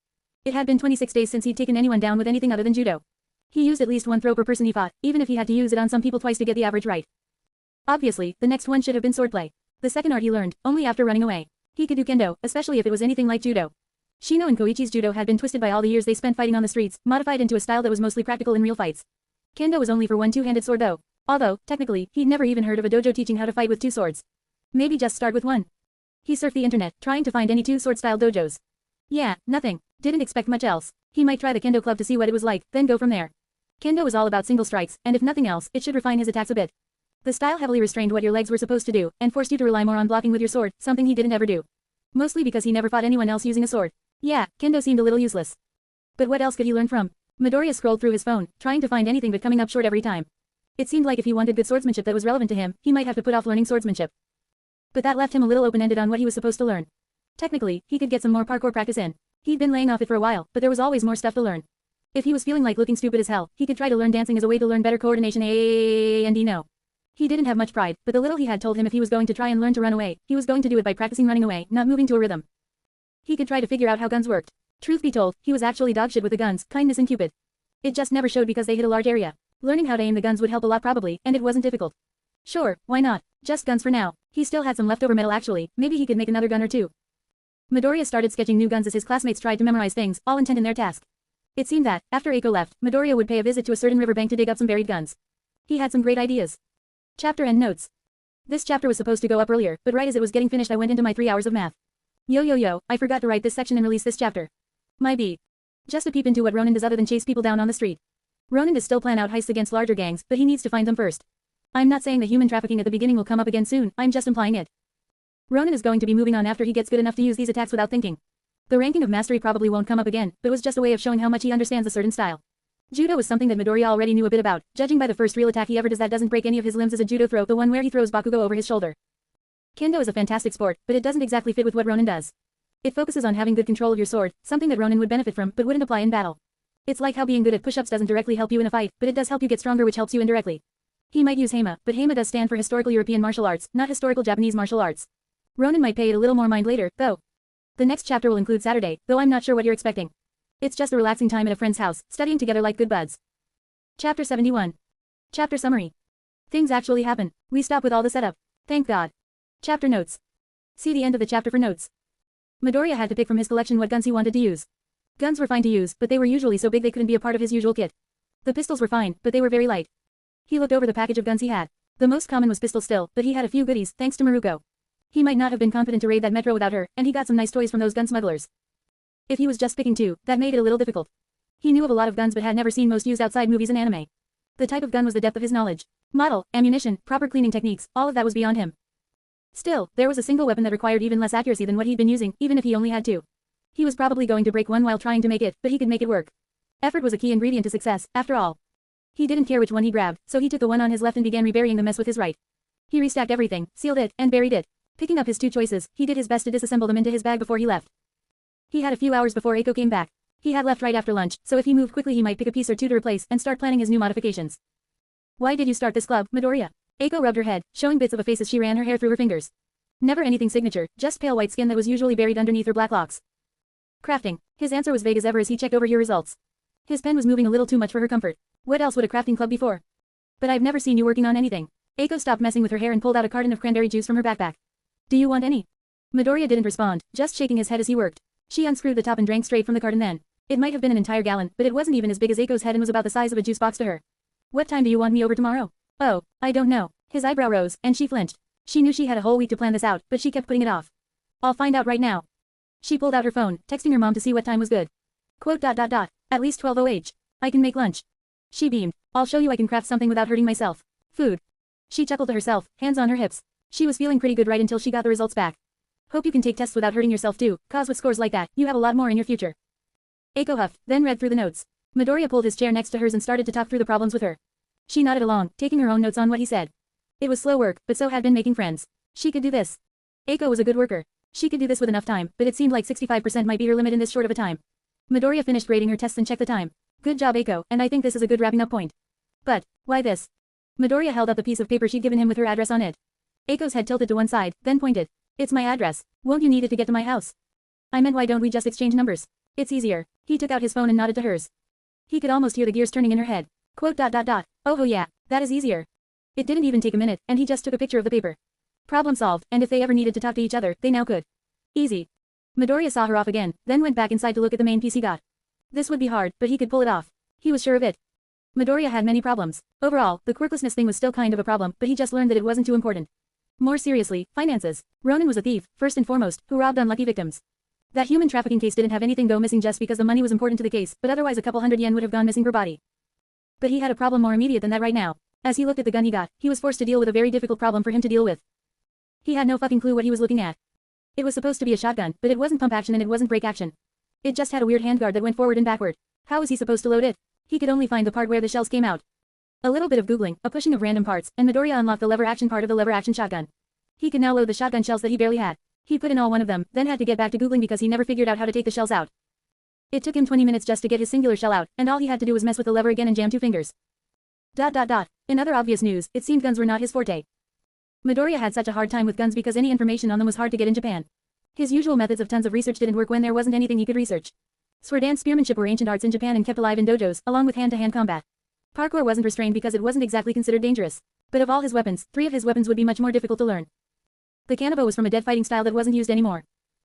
It had been 26 days since he'd taken anyone down with anything other than judo. He used at least 1 throw per person he fought, even if he had to use it on some people twice to get the average right. Obviously, the next one should have been swordplay. The second art he learned, only after running away. He could do kendo, especially if it was anything like judo. Shino and Koichi's judo had been twisted by all the years they spent fighting on the streets, modified into a style that was mostly practical in real fights. Kendo was only for one two-handed sword though. Although, technically, he'd never even heard of a dojo teaching how to fight with 2 swords. Maybe just start with 1. He surfed the internet, trying to find any 2-sword style dojos. Yeah, nothing. Didn't expect much else. He might try the kendo club to see what it was like, then go from there. Kendo was all about single strikes, and if nothing else, it should refine his attacks a bit. The style heavily restrained what your legs were supposed to do, and forced you to rely more on blocking with your sword, something he didn't ever do. Mostly because he never fought anyone else using a sword. Yeah, kendo seemed a little useless. But what else could he learn from? Midoriya scrolled through his phone, trying to find anything but coming up short every time. It seemed like if he wanted good swordsmanship that was relevant to him, he might have to put off learning swordsmanship. But that left him a little open-ended on what he was supposed to learn. Technically, he could get some more parkour practice in. He'd been laying off it for a while, but there was always more stuff to learn. If he was feeling like looking stupid as hell, he could try to learn dancing as a way to learn better coordination and no. He didn't have much pride, but the little he had told him if he was going to try and learn to run away, he was going to do it by practicing running away, not moving to a rhythm. He could try to figure out how guns worked. Truth be told, he was actually dogshit with the guns, kindness and Cupid. It just never showed because they hit a large area. Learning how to aim the guns would help a lot probably, and it wasn't difficult. Sure, why not? Just guns for now. He still had some leftover metal actually, maybe he could make another gun or 2. Midoriya started sketching new guns as his classmates tried to memorize things, all intent in their task. It seemed that, after Eiko left, Midoriya would pay a visit to a certain riverbank to dig up some buried guns. He had some great ideas. Chapter and notes. This chapter was supposed to go up earlier, but right as it was getting finished I went into my 3 hours of math. Yo, I forgot to write this section and release this chapter. My B. Just a peep into what Ronin does other than chase people down on the street. Ronin does still plan out heists against larger gangs, but he needs to find them first. I'm not saying the human trafficking at the beginning will come up again soon, I'm just implying it. Ronin is going to be moving on after he gets good enough to use these attacks without thinking. The ranking of mastery probably won't come up again, but was just a way of showing how much he understands a certain style. Judo was something that Midoriya already knew a bit about, judging by the first real attack he ever does that doesn't break any of his limbs as a judo throw, the one where he throws Bakugo over his shoulder. Kendo is a fantastic sport, but it doesn't exactly fit with what Ronin does. It focuses on having good control of your sword, something that Ronin would benefit from but wouldn't apply in battle. It's like how being good at push-ups doesn't directly help you in a fight, but it does help you get stronger, which helps you indirectly. He might use Heima, but Heima does stand for historical European martial arts, not historical Japanese martial arts. Ronin might pay it a little more mind later, though. The next chapter will include Saturday, though I'm not sure what you're expecting. It's just a relaxing time at a friend's house, studying together like good buds. Chapter 71. Chapter Summary. Things actually happen. We stop with all the setup. Thank God. Chapter Notes. See the end of the chapter for notes. Midoriya had to pick from his collection what guns he wanted to use. Guns were fine to use, but they were usually so big they couldn't be a part of his usual kit. The pistols were fine, but they were very light. He looked over the package of guns he had. The most common was pistol still, but he had a few goodies, thanks to Maruko. He might not have been confident to raid that metro without her, and he got some nice toys from those gun smugglers. If he was just picking two, that made it a little difficult. He knew of a lot of guns but had never seen most used outside movies and anime. The type of gun was the depth of his knowledge. Model, ammunition, proper cleaning techniques, all of that was beyond him. Still, there was a single weapon that required even less accuracy than what he'd been using, even if he only had two. He was probably going to break one while trying to make it, but he could make it work. Effort was a key ingredient to success, after all. He didn't care which one he grabbed, so he took the one on his left and began reburying the mess with his right. He restacked everything, sealed it, and buried it. Picking up his two choices, he did his best to disassemble them into his bag before he left. He had a few hours before Eiko came back. He had left right after lunch, so if he moved quickly he might pick a piece or two to replace and start planning his new modifications. Why did you start this club, Midoriya? Eiko rubbed her head, showing bits of a face as she ran her hair through her fingers. Never anything signature, just pale white skin that was usually buried underneath her black locks. Crafting. His answer was vague as ever as he checked over your results. His pen was moving a little too much for her comfort. What else would a crafting club be for? But I've never seen you working on anything. Eiko stopped messing with her hair and pulled out a carton of cranberry juice from her backpack. Do you want any? Midoriya didn't respond, just shaking his head as he worked. She unscrewed the top and drank straight from the carton then. It might have been an entire gallon, but it wasn't even as big as Eiko's head and was about the size of a juice box to her. What time do you want me over tomorrow? Oh, I don't know. His eyebrow rose, and she flinched. She knew she had a whole week to plan this out, but she kept putting it off. I'll find out right now. She pulled out her phone, texting her mom to see what time was good. Quote ... At least 12 OH. I can make lunch. She beamed. I'll show you I can craft something without hurting myself. Food. She chuckled to herself, hands on her hips. She was feeling pretty good right until she got the results back. Hope you can take tests without hurting yourself too, cause with scores like that, you have a lot more in your future. Eiko huffed, then read through the notes. Midoriya pulled his chair next to hers and started to talk through the problems with her. She nodded along, taking her own notes on what he said. It was slow work, but so had been making friends. She could do this. Eiko was a good worker. She could do this with enough time, but it seemed like 65% might be her limit in this short of a time. Midoriya finished grading her tests and checked the time. Good job, Eiko, and I think this is a good wrapping up point. But, why this? Midoriya held up the piece of paper she'd given him with her address on it. Eiko's head tilted to one side, then pointed. It's my address. Won't you need it to get to my house? I meant why don't we just exchange numbers? It's easier. He took out his phone and nodded to hers. He could almost hear the gears turning in her head. Quote ... Oh yeah, that is easier. It didn't even take a minute, and he just took a picture of the paper. Problem solved, and if they ever needed to talk to each other, they now could. Easy. Midoriya saw her off again, then went back inside to look at the main piece he got. This would be hard, but he could pull it off. He was sure of it. Midoriya had many problems. Overall, the quirklessness thing was still kind of a problem, but he just learned that it wasn't too important. More seriously, finances. Ronin was a thief, first and foremost, who robbed unlucky victims. That human trafficking case didn't have anything go missing just because the money was important to the case, but otherwise a couple hundred yen would have gone missing per body. But he had a problem more immediate than that right now. As he looked at the gun he got, he was forced to deal with a very difficult problem for him to deal with. He had no fucking clue what he was looking at. It was supposed to be a shotgun, but it wasn't pump action and it wasn't brake action. It just had a weird handguard that went forward and backward. How was he supposed to load it? He could only find the part where the shells came out. A little bit of googling, a pushing of random parts, and Midoriya unlocked the lever action part of the lever action shotgun. He could now load the shotgun shells that he barely had. He put in all one of them, then had to get back to googling because he never figured out how to take the shells out. It took him 20 minutes just to get his singular shell out, and all he had to do was mess with the lever again and jam two fingers. In other obvious news, it seemed guns were not his forte. Midoriya had such a hard time with guns because any information on them was hard to get in Japan. His usual methods of tons of research didn't work when there wasn't anything he could research. Sword and spearmanship were ancient arts in Japan and kept alive in dojos, along with hand-to-hand combat. Parkour wasn't restrained because it wasn't exactly considered dangerous. But of all his weapons, 3 of his weapons would be much more difficult to learn. The kanabo was from a dead fighting style that wasn't used anymore.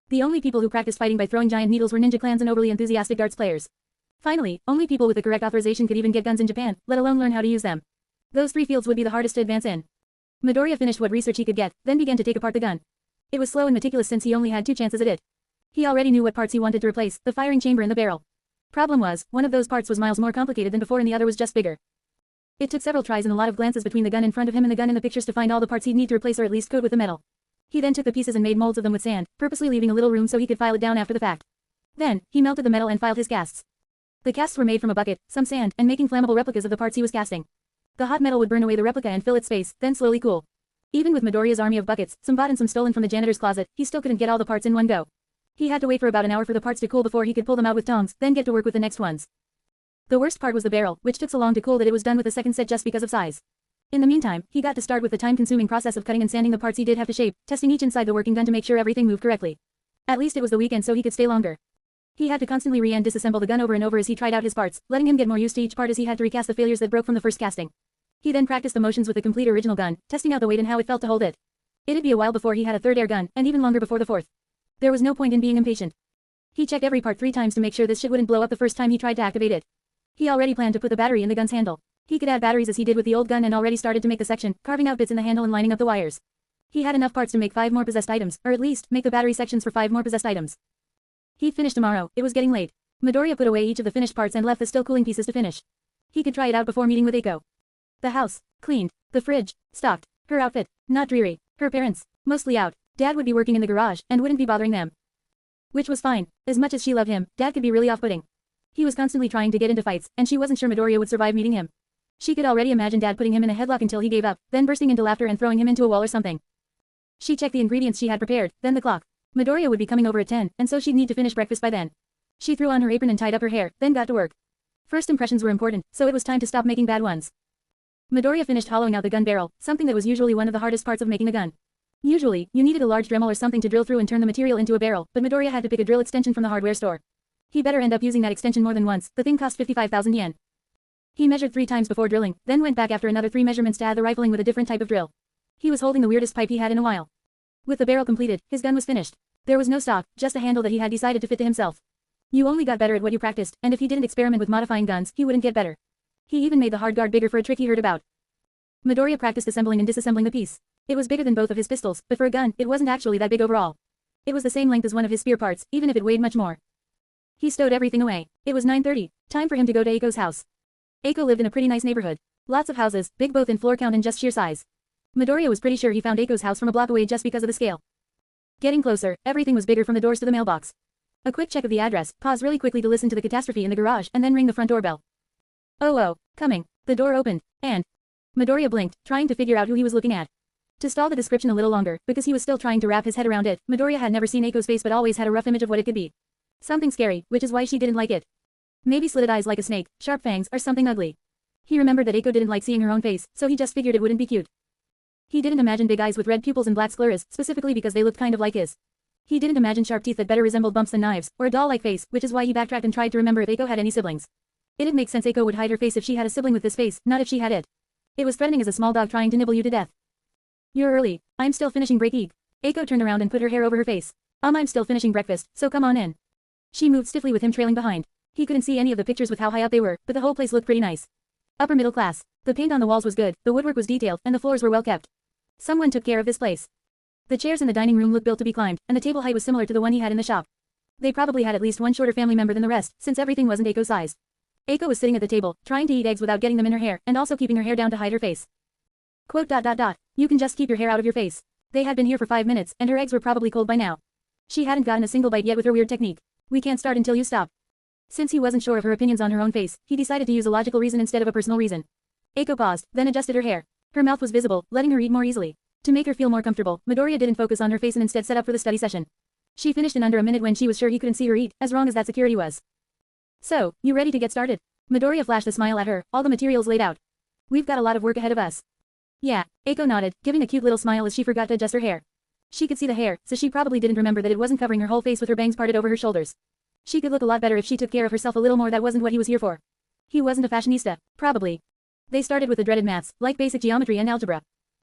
The only people who practiced fighting by throwing giant needles were ninja clans and overly enthusiastic darts players. Finally, only people with the correct authorization could even get guns in Japan, let alone learn how to use them. Those 3 fields would be the hardest to advance in. Midoriya finished what research he could get, then began to take apart the gun. It was slow and meticulous since he only had 2 chances at it. He already knew what parts he wanted to replace, the firing chamber and the barrel. Problem was, one of those parts was miles more complicated than before and the other was just bigger. It took several tries and a lot of glances between the gun in front of him and the gun in the pictures to find all the parts he'd need to replace or at least coat with the metal. He then took the pieces and made molds of them with sand, purposely leaving a little room so he could file it down after the fact. Then, he melted the metal and filed his casts. The casts were made from a bucket, some sand, and making flammable replicas of the parts he was casting. The hot metal would burn away the replica and fill its space, then slowly cool. Even with Midoriya's army of buckets, some bought and some stolen from the janitor's closet, he still couldn't get all the parts in one go. He had to wait for about an hour for the parts to cool before he could pull them out with tongs, then get to work with the next ones. The worst part was the barrel, which took so long to cool that it was done with the second set just because of size. In the meantime, he got to start with the time-consuming process of cutting and sanding the parts he did have to shape, testing each inside the working gun to make sure everything moved correctly. At least it was the weekend so he could stay longer. He had to constantly re- and disassemble the gun over and over as he tried out his parts, letting him get more used to each part as he had to recast the failures that broke from the first casting. He then practiced the motions with the complete original gun, testing out the weight and how it felt to hold it. It'd be a while before he had a third air gun, and even longer before the fourth. There was no point in being impatient. He checked every part 3 times to make sure this shit wouldn't blow up the first time he tried to activate it. He already planned to put the battery in the gun's handle. He could add batteries as he did with the old gun and already started to make the section, carving out bits in the handle and lining up the wires. He had enough parts to make 5 more possessed items, or at least, make the battery sections for 5 more possessed items. He'd finish tomorrow, it was getting late. Midoriya put away each of the finished parts and left the still cooling pieces to finish. He could try it out before meeting with Eiko. The house, cleaned. The fridge, stocked. Her outfit, not dreary. Her parents, mostly out. Dad would be working in the garage, and wouldn't be bothering them. Which was fine. As much as she loved him, Dad could be really off-putting. He was constantly trying to get into fights, and she wasn't sure Midoriya would survive meeting him. She could already imagine Dad putting him in a headlock until he gave up, then bursting into laughter and throwing him into a wall or something. She checked the ingredients she had prepared, then the clock. Midoriya would be coming over at 10, and so she'd need to finish breakfast by then. She threw on her apron and tied up her hair, then got to work. First impressions were important, so it was time to stop making bad ones. Midoriya finished hollowing out the gun barrel, something that was usually one of the hardest parts of making a gun. Usually, you needed a large Dremel or something to drill through and turn the material into a barrel, but Midoriya had to pick a drill extension from the hardware store. He better end up using that extension more than once, the thing cost 55,000 yen. He measured 3 times before drilling, then went back after another 3 measurements to add the rifling with a different type of drill. He was holding the weirdest pipe he had in a while. With the barrel completed, his gun was finished. There was no stock, just a handle that he had decided to fit to himself. You only got better at what you practiced, and if he didn't experiment with modifying guns, he wouldn't get better. He even made the hard guard bigger for a trick he heard about. Midoriya practiced assembling and disassembling the piece. It was bigger than both of his pistols, but for a gun, it wasn't actually that big overall. It was the same length as one of his spear parts, even if it weighed much more. He stowed everything away. It was 9:30, time for him to go to Eiko's house. Eiko lived in a pretty nice neighborhood. Lots of houses, big both in floor count and just sheer size. Midoriya was pretty sure he found Eiko's house from a block away just because of the scale. Getting closer, everything was bigger from the doors to the mailbox. A quick check of the address, pause really quickly to listen to the catastrophe in the garage, and then ring the front doorbell. Oh, coming. The door opened, and Midoriya blinked, trying to figure out who he was looking at. To stall the description a little longer, because he was still trying to wrap his head around it, Midoriya had never seen Eiko's face but always had a rough image of what it could be. Something scary, which is why she didn't like it. Maybe slitted eyes like a snake, sharp fangs, or something ugly. He remembered that Eiko didn't like seeing her own face, so he just figured it wouldn't be cute. He didn't imagine big eyes with red pupils and black scleras, specifically because they looked kind of like his. He didn't imagine sharp teeth that better resembled bumps than knives, or a doll-like face, which is why he backtracked and tried to remember if Eiko had any siblings. It'd make sense Eiko would hide her face if she had a sibling with this face, not if she had it. It was threatening as a small dog trying to nibble you to death. You're early. I'm still finishing break-egg. Eiko turned around and put her hair over her face. I'm still finishing breakfast, so come on in. She moved stiffly with him trailing behind. He couldn't see any of the pictures with how high up they were, but the whole place looked pretty nice. Upper middle class. The paint on the walls was good, the woodwork was detailed, and the floors were well kept. Someone took care of this place. The chairs in the dining room looked built to be climbed, and the table height was similar to the one he had in the shop. They probably had at least one shorter family member than the rest, since everything wasn't Eiko-sized. Eiko was sitting at the table, trying to eat eggs without getting them in her hair, and also keeping her hair down to hide her face. Quote. You can just keep your hair out of your face. They had been here for 5 minutes, and her eggs were probably cold by now. She hadn't gotten a single bite yet with her weird technique. We can't start until you stop. Since he wasn't sure of her opinions on her own face, he decided to use a logical reason instead of a personal reason. Eiko paused, then adjusted her hair. Her mouth was visible, letting her eat more easily. To make her feel more comfortable, Midoriya didn't focus on her face and instead set up for the study session. She finished in under a minute when she was sure he couldn't see her eat, as wrong as that security was. So, you ready to get started? Midoriya flashed a smile at her, all the materials laid out. We've got a lot of work ahead of us. Yeah, Eiko nodded, giving a cute little smile as she forgot to adjust her hair. She could see the hair, so she probably didn't remember that it wasn't covering her whole face with her bangs parted over her shoulders. She could look a lot better if she took care of herself a little more. That wasn't what he was here for. He wasn't a fashionista, probably. They started with the dreaded maths, like basic geometry and algebra.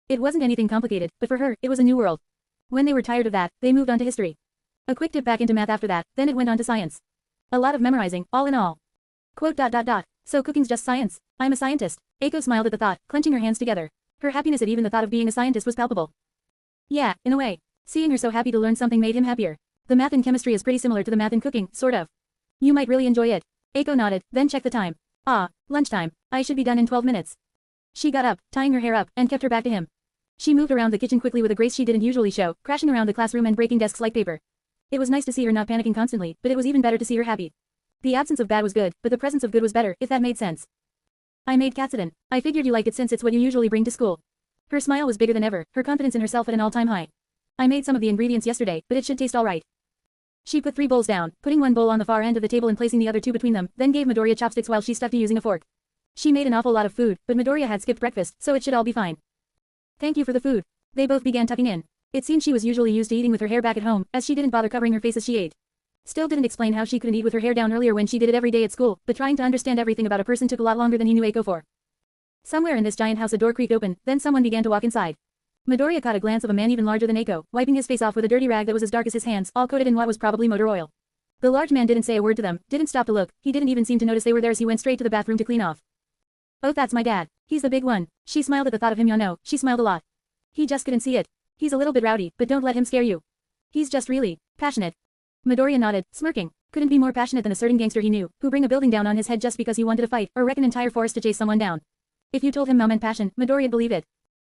It wasn't anything complicated, but for her, it was a new world. When they were tired of that, they moved on to history. A quick dip back into math after that, then it went on to science. A lot of memorizing, all in all. Quote. So cooking's just science. I'm a scientist. Eiko smiled at the thought, clenching her hands together. Her happiness at even the thought of being a scientist was palpable. Yeah, in a way. Seeing her so happy to learn something made him happier. The math in chemistry is pretty similar to the math in cooking, sort of. You might really enjoy it. Eiko nodded, then checked the time. Lunchtime. I should be done in 12 minutes. She got up, tying her hair up, and kept her back to him. She moved around the kitchen quickly with a grace she didn't usually show, crashing around the classroom and breaking desks like paper. It was nice to see her not panicking constantly, but it was even better to see her happy. The absence of bad was good, but the presence of good was better, if that made sense. I made katsudon. I figured you liked it since it's what you usually bring to school. Her smile was bigger than ever, her confidence in herself at an all-time high. I made some of the ingredients yesterday, but it should taste alright. She put 3 bowls down, putting one bowl on the far end of the table and placing the other 2 between them, then gave Midoriya chopsticks while she stuffed using a fork. She made an awful lot of food, but Midoriya had skipped breakfast, so it should all be fine. Thank you for the food. They both began tucking in. It seemed she was usually used to eating with her hair back at home, as she didn't bother covering her face as she ate. Still didn't explain how she couldn't eat with her hair down earlier when she did it every day at school, but trying to understand everything about a person took a lot longer than he knew Eiko for. Somewhere in this giant house a door creaked open, then someone began to walk inside. Midoriya caught a glance of a man even larger than Eiko, wiping his face off with a dirty rag that was as dark as his hands, all coated in what was probably motor oil. The large man didn't say a word to them, didn't stop to look, he didn't even seem to notice they were there as he went straight to the bathroom to clean off. Oh, that's my dad. He's the big one. She smiled at the thought of him. No, she smiled a lot. He just couldn't see it. He's a little bit rowdy, but don't let him scare you. He's just really passionate. Midoriya nodded, smirking. Couldn't be more passionate than a certain gangster he knew, who bring a building down on his head just because he wanted to fight, or wreck an entire forest to chase someone down. If you told him Mao meant passion, Midoriya'd believe it.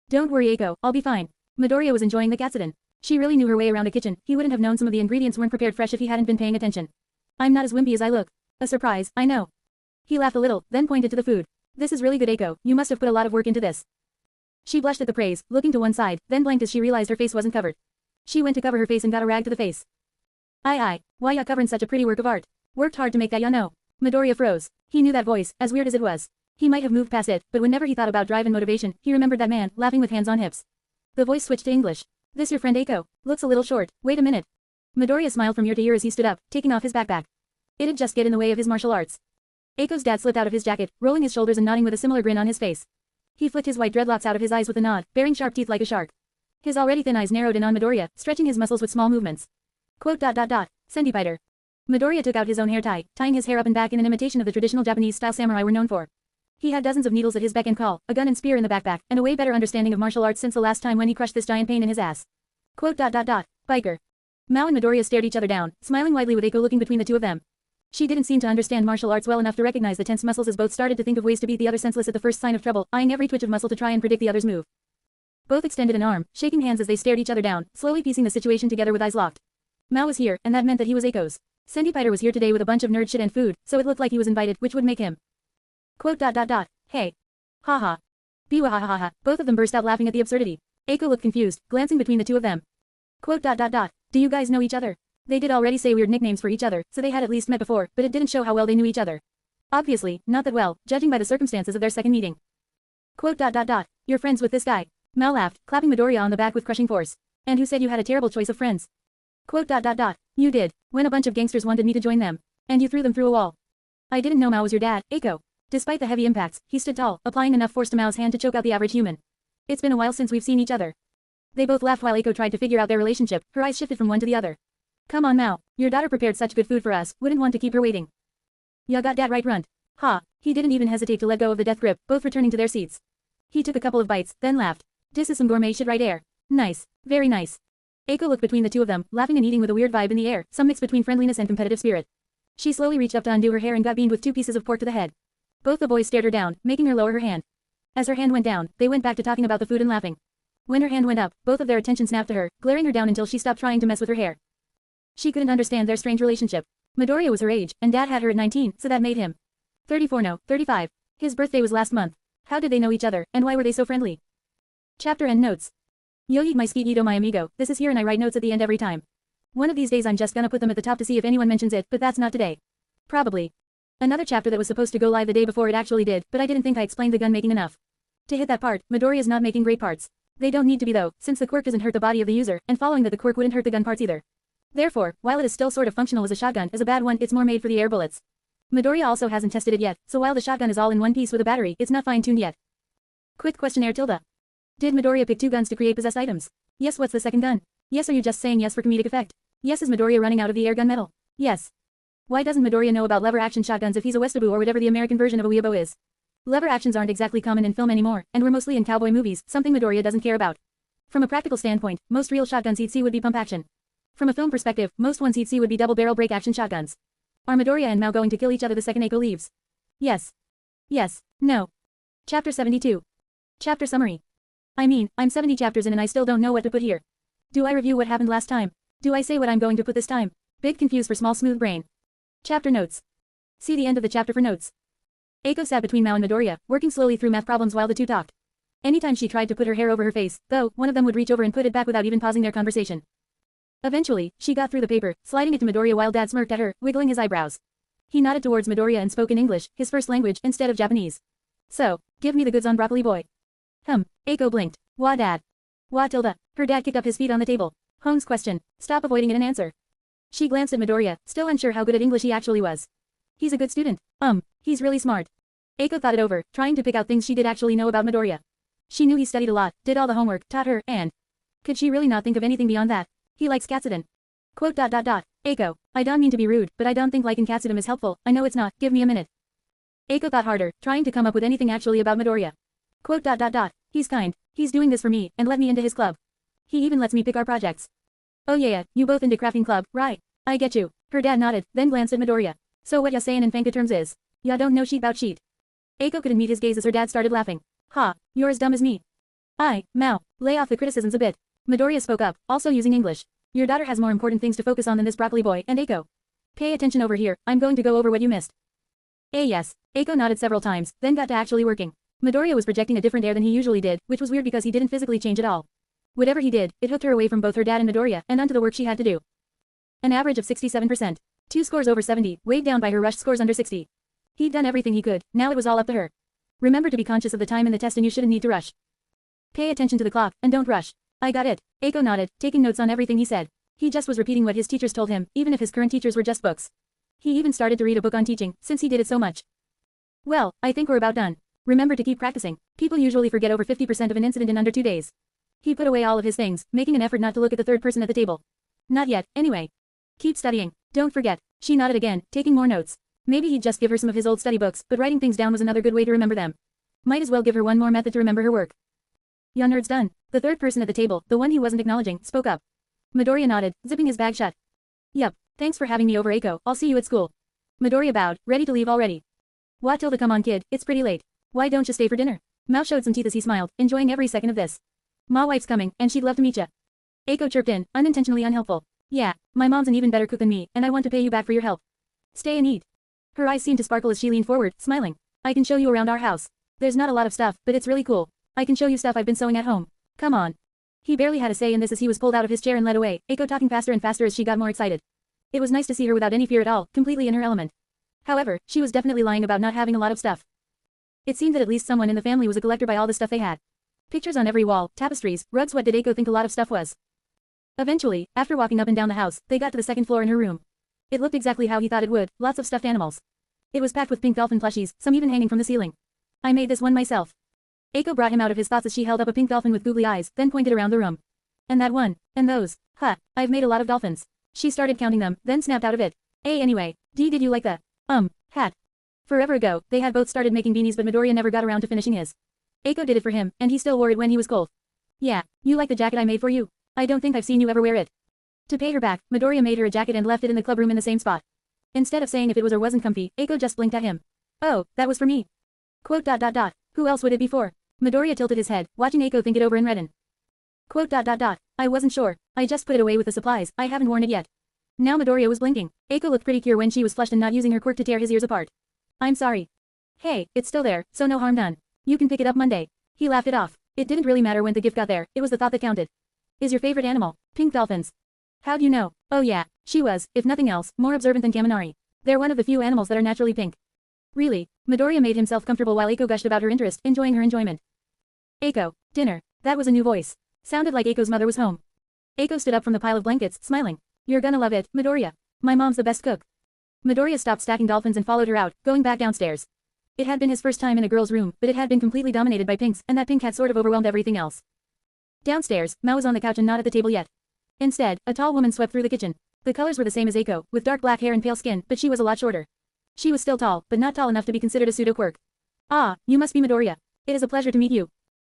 Don't worry Eiko, I'll be fine. Midoriya was enjoying the katsudon. She really knew her way around a kitchen, he wouldn't have known some of the ingredients weren't prepared fresh if he hadn't been paying attention. I'm not as wimpy as I look. A surprise, I know. He laughed a little, then pointed to the food. This is really good Eiko, you must have put a lot of work into this. She blushed at the praise, looking to one side, then blanked as she realized her face wasn't covered. She went to cover her face and got a rag to the face. Why ya covering such a pretty work of art? Worked hard to make that ya know. Midoriya froze. He knew that voice, as weird as it was. He might have moved past it, but whenever he thought about drive and motivation, he remembered that man, laughing with hands on hips. The voice switched to English. This your friend Eiko? Looks a little short, wait a minute. Midoriya smiled from ear to ear as he stood up, taking off his backpack. It'd just get in the way of his martial arts. Eiko's dad slipped out of his jacket, rolling his shoulders and nodding with a similar grin on his face. He flicked his white dreadlocks out of his eyes with a nod, baring sharp teeth like a shark. His already thin eyes narrowed in on Midoriya, stretching his muscles with small movements. Sendipider. Midoriya took out his own hair tie, tying his hair up and back in an imitation of the traditional Japanese-style samurai were known for. He had dozens of needles at his beck and call, a gun and spear in the backpack, and a way better understanding of martial arts since the last time when he crushed this giant pain in his ass. Biker. Mao and Midoriya stared each other down, smiling widely with Eiko looking between the two of them. She didn't seem to understand martial arts well enough to recognize the tense muscles as both started to think of ways to beat the other senseless at the first sign of trouble, eyeing every twitch of muscle to try and predict the other's move. Both extended an arm, shaking hands as they stared each other down, slowly piecing the situation together with eyes locked. Mao was here, and that meant that he was Eiko's. Sendipider was here today with a bunch of nerd shit and food, so it looked like he was invited, which would make him. Hey. Haha. Biwahahaha. Both of them burst out laughing at the absurdity. Eiko looked confused, glancing between the two of them. Do you guys know each other? They did already say weird nicknames for each other, so they had at least met before, but it didn't show how well they knew each other. Obviously, not that well, judging by the circumstances of their second meeting. You're friends with this guy. Mao laughed, clapping Midoriya on the back with crushing force. And who said you had a terrible choice of friends? You did, when a bunch of gangsters wanted me to join them. And you threw them through a wall. I didn't know Mao was your dad, Eiko. Despite the heavy impacts, he stood tall, applying enough force to Mao's hand to choke out the average human. It's been a while since we've seen each other. They both laughed while Eiko tried to figure out their relationship, her eyes shifted from one to the other. Come on Mao, your daughter prepared such good food for us, wouldn't want to keep her waiting. Ya got dat right runt. Ha, he didn't even hesitate to let go of the death grip, both returning to their seats. He took a couple of bites, then laughed. This is some gourmet shit right there. Nice, very nice. Eiko looked between the two of them, laughing and eating with a weird vibe in the air, some mix between friendliness and competitive spirit. She slowly reached up to undo her hair and got beamed with 2 pieces of pork to the head. Both the boys stared her down, making her lower her hand. As her hand went down, they went back to talking about the food and laughing. When her hand went up, both of their attention snapped to her, glaring her down until she stopped trying to mess with her hair. She couldn't understand their strange relationship. Midoriya was her age, and Dad had her at 19, so that made him 35. His birthday was last month. How did they know each other, and why were they so friendly? Chapter end notes. Yo eat my ski ito my amigo, this is here and I write notes at the end every time. One of these days I'm just gonna put them at the top to see if anyone mentions it, but that's not today. Probably. Another chapter that was supposed to go live the day before it actually did, but I didn't think I explained the gun making enough. To hit that part, Midoriya's not making great parts. They don't need to be though, since the quirk doesn't hurt the body of the user, and following that the quirk wouldn't hurt the gun parts either. Therefore, while it is still sort of functional as a shotgun, as a bad one, it's more made for the air bullets. Midoriya also hasn't tested it yet, so while the shotgun is all in one piece with a battery, it's not fine-tuned yet. Quick questionnaire tilde. Did Midoriya pick 2 guns to create possessed items? Yes. What's the second gun? Yes. Are you just saying yes for comedic effect? Yes. Is Midoriya running out of the air gun metal? Yes. Why doesn't Midoriya know about lever action shotguns if he's a Westabu or whatever the American version of a Weeaboo is? Lever actions aren't exactly common in film anymore, and we're mostly in cowboy movies, something Midoriya doesn't care about. From a practical standpoint, most real shotguns he'd see would be pump action. From a film perspective, most ones he'd see would be double-barrel break action shotguns. Are Midoriya and Mao going to kill each other the second Eiko leaves? Yes. Yes. No. Chapter 72. Chapter summary. I mean, I'm 70 chapters in and I still don't know what to put here. Do I review what happened last time? Do I say what I'm going to put this time? Big confused for small smooth brain. Chapter notes. See the end of the chapter for notes. Eiko sat between Mao and Midoriya, working slowly through math problems while the two talked. Anytime she tried to put her hair over her face, though, one of them would reach over and put it back without even pausing their conversation. Eventually, she got through the paper, sliding it to Midoriya while Dad smirked at her, wiggling his eyebrows. He nodded towards Midoriya and spoke in English, his first language, instead of Japanese. So, give me the goods on broccoli boy. Eiko blinked. Wah Dad. Wah tilde. Her dad kicked up his feet on the table. Hone's question. Stop avoiding it and answer. She glanced at Midoriya, still unsure how good at English he actually was. He's a good student. He's really smart. Eiko thought it over, trying to pick out things she did actually know about Midoriya. She knew he studied a lot, did all the homework, taught her, and could she really not think of anything beyond that? He likes Katsudon. Quote. Eiko, I don't mean to be rude, but I don't think liking Katsudon is helpful. I know it's not, give me a minute. Eiko thought harder, trying to come up with anything actually about Midoriya. Quote. He's kind. He's doing this for me, and let me into his club. He even lets me pick our projects. Oh yeah, you both into crafting club, right? I get you. Her dad nodded, then glanced at Midoriya. So what ya sayin' in Fanka terms is? Ya don't know sheet 'bout sheet. Eiko couldn't meet his gaze as her dad started laughing. Ha, you're as dumb as me. Mao, lay off the criticisms a bit. Midoriya spoke up, also using English. Your daughter has more important things to focus on than this broccoli boy, and Eiko. Pay attention over here, I'm going to go over what you missed. Yes. Eiko nodded several times, then got to actually working. Midoriya was projecting a different air than he usually did, which was weird because he didn't physically change at all. Whatever he did, it hooked her away from both her dad and Midoriya, and onto the work she had to do. An average of 67%. 2 scores over 70, weighed down by her rushed scores under 60. He'd done everything he could, now it was all up to her. Remember to be conscious of the time in the test and you shouldn't need to rush. Pay attention to the clock, and don't rush. I got it. Eiko nodded, taking notes on everything he said. He just was repeating what his teachers told him, even if his current teachers were just books. He even started to read a book on teaching, since he did it so much. Well, I think we're about done. Remember to keep practicing. People usually forget over 50% of an incident in under 2 days. He put away all of his things, making an effort not to look at the third person at the table. Not yet, anyway. Keep studying. Don't forget. She nodded again, taking more notes. Maybe he'd just give her some of his old study books, but writing things down was another good way to remember them. Might as well give her one more method to remember her work. Ya nerds done. The third person at the table, the one he wasn't acknowledging, spoke up. Midoriya nodded, zipping his bag shut. Yup, thanks for having me over Eiko, I'll see you at school. Midoriya bowed, ready to leave already. What Tilda, come on kid, it's pretty late. Why don't you stay for dinner? Mao showed some teeth as he smiled, enjoying every second of this. Ma wife's coming, and she'd love to meet ya. Eiko chirped in, unintentionally unhelpful. Yeah, my mom's an even better cook than me, and I want to pay you back for your help. Stay and eat. Her eyes seemed to sparkle as she leaned forward, smiling. I can show you around our house. There's not a lot of stuff, but it's really cool. I can show you stuff I've been sewing at home. Come on. He barely had a say in this as he was pulled out of his chair and led away, Eiko talking faster and faster as she got more excited. It was nice to see her without any fear at all, completely in her element. However, she was definitely lying about not having a lot of stuff. It seemed that at least someone in the family was a collector by all the stuff they had. Pictures on every wall, tapestries, rugs. What did Eiko think a lot of stuff was? Eventually, after walking up and down the house, they got to the second floor in her room. It looked exactly how he thought it would, lots of stuffed animals. It was packed with pink dolphin plushies, some even hanging from the ceiling. I made this one myself. Eiko brought him out of his thoughts as she held up a pink dolphin with googly eyes, then pointed around the room. And that one, and those, I've made a lot of dolphins. She started counting them, then snapped out of it. Anyway, did you like the, hat? Forever ago, they had both started making beanies but Midoriya never got around to finishing his. Eiko did it for him, and he still wore it when he was cold. Yeah, you like the jacket I made for you? I don't think I've seen you ever wear it. To pay her back, Midoriya made her a jacket and left it in the clubroom in the same spot. Instead of saying if it was or wasn't comfy, Eiko just blinked at him. Oh, that was for me. Quote. Who else would it be for? Midoriya tilted his head, watching Eiko think it over and redden. Quote. I wasn't sure. I just put it away with the supplies, I haven't worn it yet. Now Midoriya was blinking. Eiko looked pretty cure when she was flushed and not using her quirk to tear his ears apart. I'm sorry. Hey, it's still there, so no harm done. You can pick it up Monday. He laughed it off. It didn't really matter when the gift got there, it was the thought that counted. Is your favorite animal pink dolphins? How'd you know? Oh yeah, she was, if nothing else, more observant than Kaminari. They're one of the few animals that are naturally pink. Really? Midoriya made himself comfortable while Eiko gushed about her interest, enjoying her enjoyment. Eiko, dinner. That was a new voice. Sounded like Eiko's mother was home. Eiko stood up from the pile of blankets, smiling. You're gonna love it, Midoriya. My mom's the best cook. Midoriya stopped stacking dolphins and followed her out, going back downstairs. It had been his first time in a girl's room, but it had been completely dominated by pinks, and that pink had sort of overwhelmed everything else. Downstairs, Mao was on the couch and not at the table yet. Instead, a tall woman swept through the kitchen. The colors were the same as Eiko, with dark black hair and pale skin, but she was a lot shorter. She was still tall, but not tall enough to be considered a pseudo-quirk. Ah, you must be Midoriya. It is a pleasure to meet you.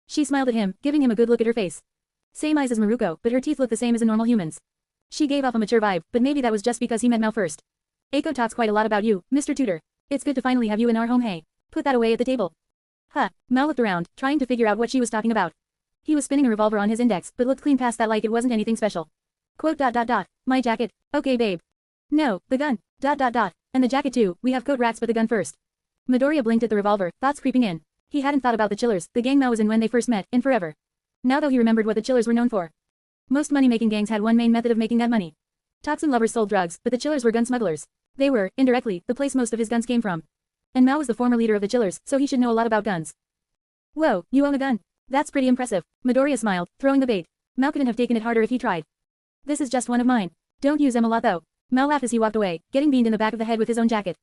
She smiled at him, giving him a good look at her face. Same eyes as Maruko, but her teeth looked the same as a normal human's. She gave off a mature vibe, but maybe that was just because he met Mao first. Eiko talks quite a lot about you, Mr. Tutor. It's good to finally have you in our home. Hey, put that away at the table. Mao looked around, trying to figure out what she was talking about. He was spinning a revolver on his index, but looked clean past that like it wasn't anything special. Quote. My jacket. Okay babe. No, the gun. And the jacket too, we have coat racks but the gun first. Midoriya blinked at the revolver, thoughts creeping in. He hadn't thought about the Chillers, the gang Mao was in when they first met, in forever. Now though he remembered what the Chillers were known for. Most money-making gangs had one main method of making that money. Tatsun lovers sold drugs, but the Chillers were gun smugglers. They were, indirectly, the place most of his guns came from. And Mao was the former leader of the Chillers, so he should know a lot about guns. Whoa, you own a gun. That's pretty impressive. Midoriya smiled, throwing the bait. Mao couldn't have taken it harder if he tried. This is just one of mine. Don't use them a lot though. Mao laughed as he walked away, getting beamed in the back of the head with his own jacket.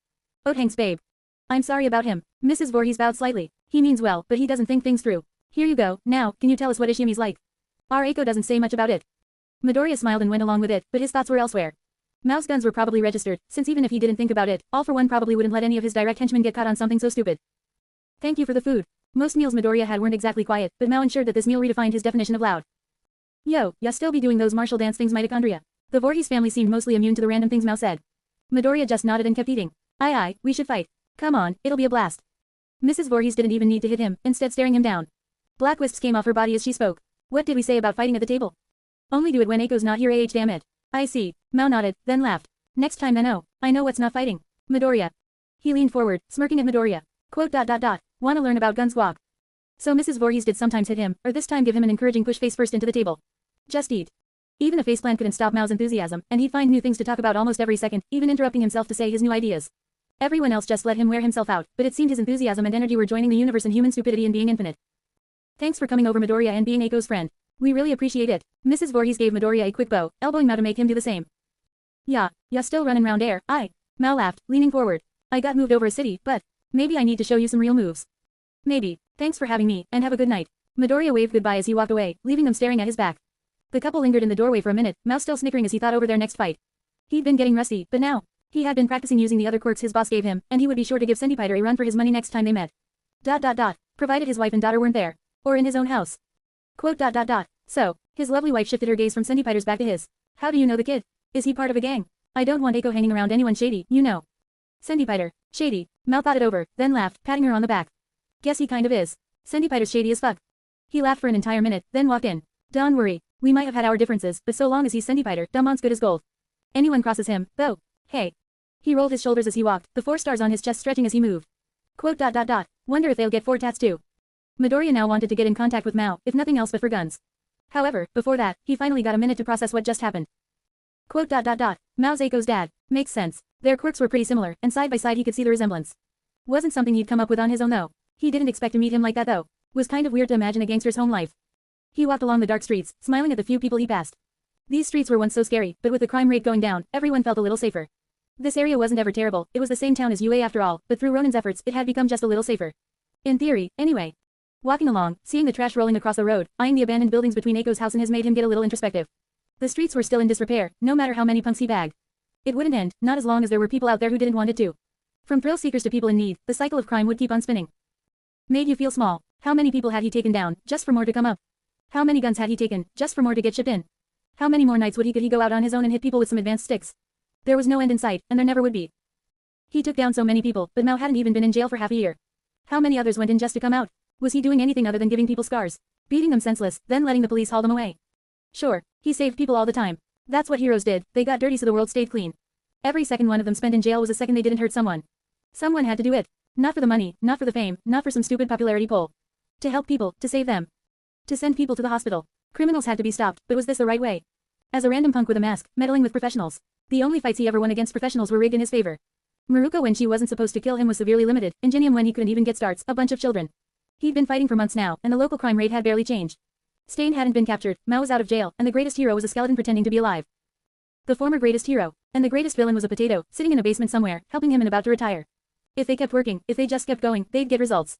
Oathank's babe. I'm sorry about him. Mrs. Voorhees bowed slightly. He means well, but he doesn't think things through. Here you go, now, can you tell us what Ishimi's like? Our Eiko doesn't say much about it. Midoriya smiled and went along with it, but his thoughts were elsewhere. Mao's guns were probably registered, since even if he didn't think about it, All for One probably wouldn't let any of his direct henchmen get caught on something so stupid. Thank you for the food. Most meals Midoriya had weren't exactly quiet, but Mao ensured that this meal redefined his definition of loud. Yo, ya still be doing those martial dance things mitochondria. The Voorhees family seemed mostly immune to the random things Mao said. Midoriya just nodded and kept eating. Aye, we should fight. Come on, it'll be a blast. Mrs. Voorhees didn't even need to hit him, instead staring him down. Black wisps came off her body as she spoke. What did we say about fighting at the table? Only do it when Eiko's not here damn it. I see. Mao nodded, then laughed. Next time then I know what's not fighting. Midoriya. He leaned forward, smirking at Midoriya. Quote. Wanna learn about guns walk. So Mrs. Voorhees did sometimes hit him, or this time give him an encouraging push face first into the table. Just eat. Even a faceplant couldn't stop Mao's enthusiasm, and he'd find new things to talk about almost every second, even interrupting himself to say his new ideas. Everyone else just let him wear himself out, but it seemed his enthusiasm and energy were joining the universe and human stupidity and being infinite. Thanks for coming over Midoriya and being Eiko's friend. We really appreciate it. Mrs. Voorhees gave Midoriya a quick bow, elbowing Mao to make him do the same. Yeah, still running round air, Mao laughed, leaning forward. I got moved over a city, but maybe I need to show you some real moves. Maybe. Thanks for having me, and have a good night. Midoriya waved goodbye as he walked away, leaving them staring at his back. The couple lingered in the doorway for a minute, Mao still snickering as he thought over their next fight. He'd been getting rusty, but now, he had been practicing using the other quirks his boss gave him, and he would be sure to give Senpaider a run for his money next time they met. Provided his wife and daughter weren't there. Or in his own house. Quote. So, his lovely wife shifted her gaze from Senpaider's back to his. How do you know the kid? Is he part of a gang? I don't want Eiko hanging around anyone shady, you know. Senpaider. Shady. Mao thought it over, then laughed, patting her on the back. Guess he kind of is. Senpaider's shady as fuck. He laughed for an entire minute, then walked in. Don't worry. We might have had our differences, but so long as he's Senpaider, Damon's good as gold. Anyone crosses him, though. Hey. He rolled his shoulders as he walked, the 4 stars on his chest stretching as he moved. Quote. Wonder if they'll get 4 tats too. Midoriya now wanted to get in contact with Mao, if nothing else but for guns. However, before that, he finally got a minute to process what just happened. Quote. Mao's Eiko's dad. Makes sense. Their quirks were pretty similar, and side by side he could see the resemblance. Wasn't something he'd come up with on his own though. He didn't expect to meet him like that though. Was kind of weird to imagine a gangster's home life. He walked along the dark streets, smiling at the few people he passed. These streets were once so scary, but with the crime rate going down, everyone felt a little safer. This area wasn't ever terrible, it was the same town as UA after all, but through Ronin's efforts it had become just a little safer. In theory, anyway. Walking along, seeing the trash rolling across the road, eyeing the abandoned buildings between Eiko's house and his made him get a little introspective. The streets were still in disrepair, no matter how many punks he bagged. It wouldn't end, not as long as there were people out there who didn't want it to. From thrill seekers to people in need, the cycle of crime would keep on spinning. Made you feel small. How many people had he taken down, just for more to come up? How many guns had he taken, just for more to get shipped in? How many more nights could he go out on his own and hit people with some advanced sticks? There was no end in sight, and there never would be. He took down so many people, but Mao hadn't even been in jail for half a year. How many others went in just to come out? Was he doing anything other than giving people scars? Beating them senseless, then letting the police haul them away? Sure, he saved people all the time. That's what heroes did, they got dirty so the world stayed clean. Every second one of them spent in jail was a second they didn't hurt someone. Someone had to do it. Not for the money, not for the fame, not for some stupid popularity poll. To help people, to save them. To send people to the hospital. Criminals had to be stopped, but was this the right way? As a random punk with a mask, meddling with professionals. The only fights he ever won against professionals were rigged in his favor. Maruko when she wasn't supposed to kill him was severely limited, Ingenium when he couldn't even get starts, a bunch of children. He'd been fighting for months now, and the local crime rate had barely changed. Stain hadn't been captured, Mao was out of jail, and the greatest hero was a skeleton pretending to be alive. The former greatest hero, and the greatest villain was a potato, sitting in a basement somewhere, helping him and about to retire. If they kept working, if they just kept going, they'd get results.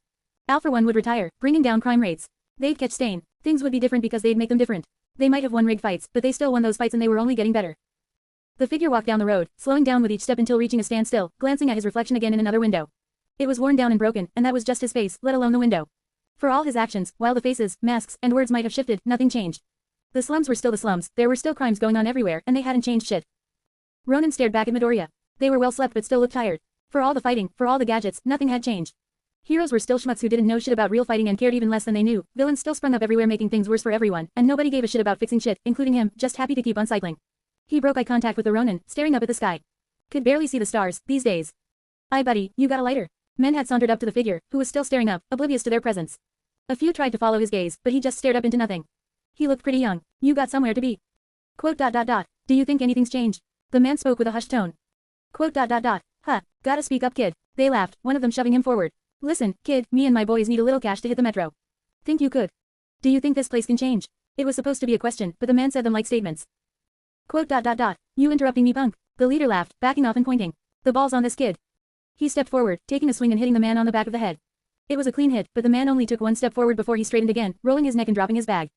Al for one would retire, bringing down crime rates. They'd catch Stain. Things would be different because they'd make them different. They might have won rigged fights, but they still won those fights and they were only getting better. The figure walked down the road, slowing down with each step until reaching a standstill, glancing at his reflection again in another window. It was worn down and broken, and that was just his face, let alone the window. For all his actions, while the faces, masks, and words might have shifted, nothing changed. The slums were still the slums, there were still crimes going on everywhere, and they hadn't changed shit. Ronin stared back at Midoriya. They were well slept but still looked tired. For all the fighting, for all the gadgets, nothing had changed. Heroes were still schmucks who didn't know shit about real fighting and cared even less than they knew. Villains still sprung up everywhere making things worse for everyone, and nobody gave a shit about fixing shit, including him, just happy to keep on cycling. He broke eye contact with the Ronin, staring up at the sky. Could barely see the stars, these days. Aye buddy, you got a lighter. Men had sauntered up to the figure, who was still staring up, oblivious to their presence. A few tried to follow his gaze, but he just stared up into nothing. He looked pretty young. You got somewhere to be. Quote. Do you think anything's changed? The man spoke with a hushed tone. Quote. Huh, gotta speak up kid. They laughed, one of them shoving him forward. Listen, kid, me and my boys need a little cash to hit the metro. Think you could? Do you think this place can change? It was supposed to be a question, but the man said them like statements. Quote. You interrupting me punk? The leader laughed, backing off and pointing. The ball's on this kid. He stepped forward, taking a swing and hitting the man on the back of the head. It was a clean hit, but the man only took one step forward before he straightened again, rolling his neck and dropping his bag.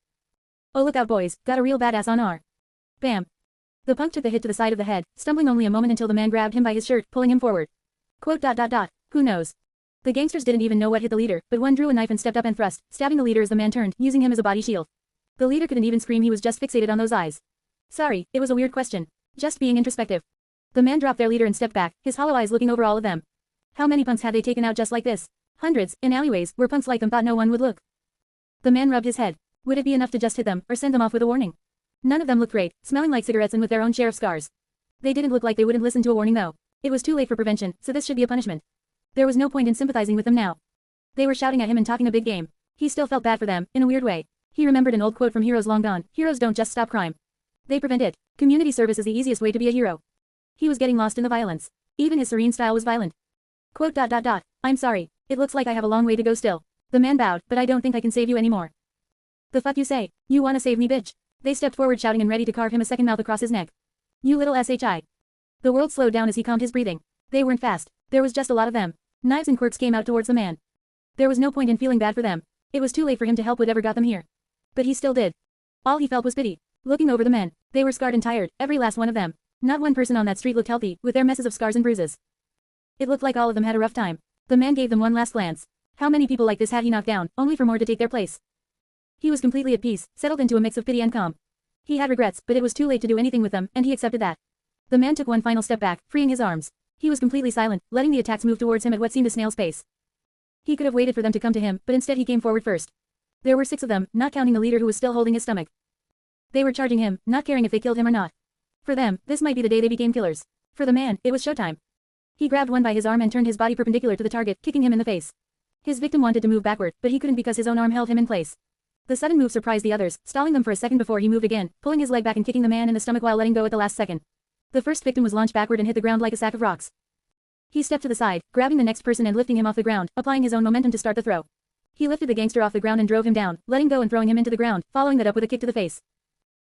Oh look out boys, got a real badass on our. Bam. The punk took the hit to the side of the head, stumbling only a moment until the man grabbed him by his shirt, pulling him forward. Quote. Who knows? The gangsters didn't even know what hit the leader, but one drew a knife and stepped up and thrust, stabbing the leader as the man turned, using him as a body shield. The leader couldn't even scream, he was just fixated on those eyes. Sorry, it was a weird question. Just being introspective. The man dropped their leader and stepped back, his hollow eyes looking over all of them. How many punks had they taken out just like this? Hundreds, in alleyways, where punks like them thought no one would look. The man rubbed his head. Would it be enough to just hit them, or send them off with a warning? None of them looked great, smelling like cigarettes and with their own share of scars. They didn't look like they wouldn't listen to a warning though. It was too late for prevention, so this should be a punishment. There was no point in sympathizing with them now. They were shouting at him and talking a big game. He still felt bad for them, in a weird way. He remembered an old quote from heroes long gone, heroes don't just stop crime. They prevent it. Community service is the easiest way to be a hero. He was getting lost in the violence. Even his serene style was violent. Quote. I'm sorry. It looks like I have a long way to go still. The man bowed, but I don't think I can save you anymore. The fuck you say? You wanna save me bitch? They stepped forward shouting and ready to carve him a second mouth across his neck. You little SHI. The world slowed down as he calmed his breathing. They weren't fast. There was just a lot of them. Knives and quirks came out towards the man. There was no point in feeling bad for them. It was too late for him to help whatever got them here. But he still did. All he felt was pity. Looking over the men, they were scarred and tired, every last one of them. Not one person on that street looked healthy, with their messes of scars and bruises. It looked like all of them had a rough time. The man gave them one last glance. How many people like this had he knocked down, only for more to take their place? He was completely at peace, settled into a mix of pity and calm. He had regrets, but it was too late to do anything with them, and he accepted that. The man took one final step back, freeing his arms. He was completely silent, letting the attacks move towards him at what seemed a snail's pace. He could have waited for them to come to him, but instead he came forward first. There were 6 of them, not counting the leader who was still holding his stomach. They were charging him, not caring if they killed him or not. For them, this might be the day they became killers. For the man, it was showtime. He grabbed one by his arm and turned his body perpendicular to the target, kicking him in the face. His victim wanted to move backward, but he couldn't because his own arm held him in place. The sudden move surprised the others, stalling them for a second before he moved again, pulling his leg back and kicking the man in the stomach while letting go at the last second. The first victim was launched backward and hit the ground like a sack of rocks. He stepped to the side, grabbing the next person and lifting him off the ground, applying his own momentum to start the throw. He lifted the gangster off the ground and drove him down, letting go and throwing him into the ground, following that up with a kick to the face.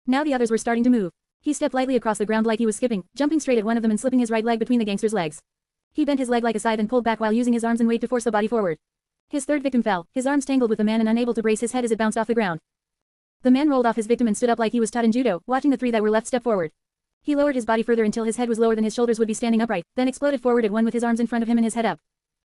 Now the others were starting to move. He stepped lightly across the ground like he was skipping, jumping straight at one of them and slipping his right leg between the gangster's legs. He bent his leg like a scythe and pulled back while using his arms and weight to force the body forward. His third victim fell, his arms tangled with the man and unable to brace his head as it bounced off the ground. The man rolled off his victim and stood up like he was taught in judo, watching the 3 that were left step forward. He lowered his body further until his head was lower than his shoulders would be standing upright, then exploded forward at one with his arms in front of him and his head up.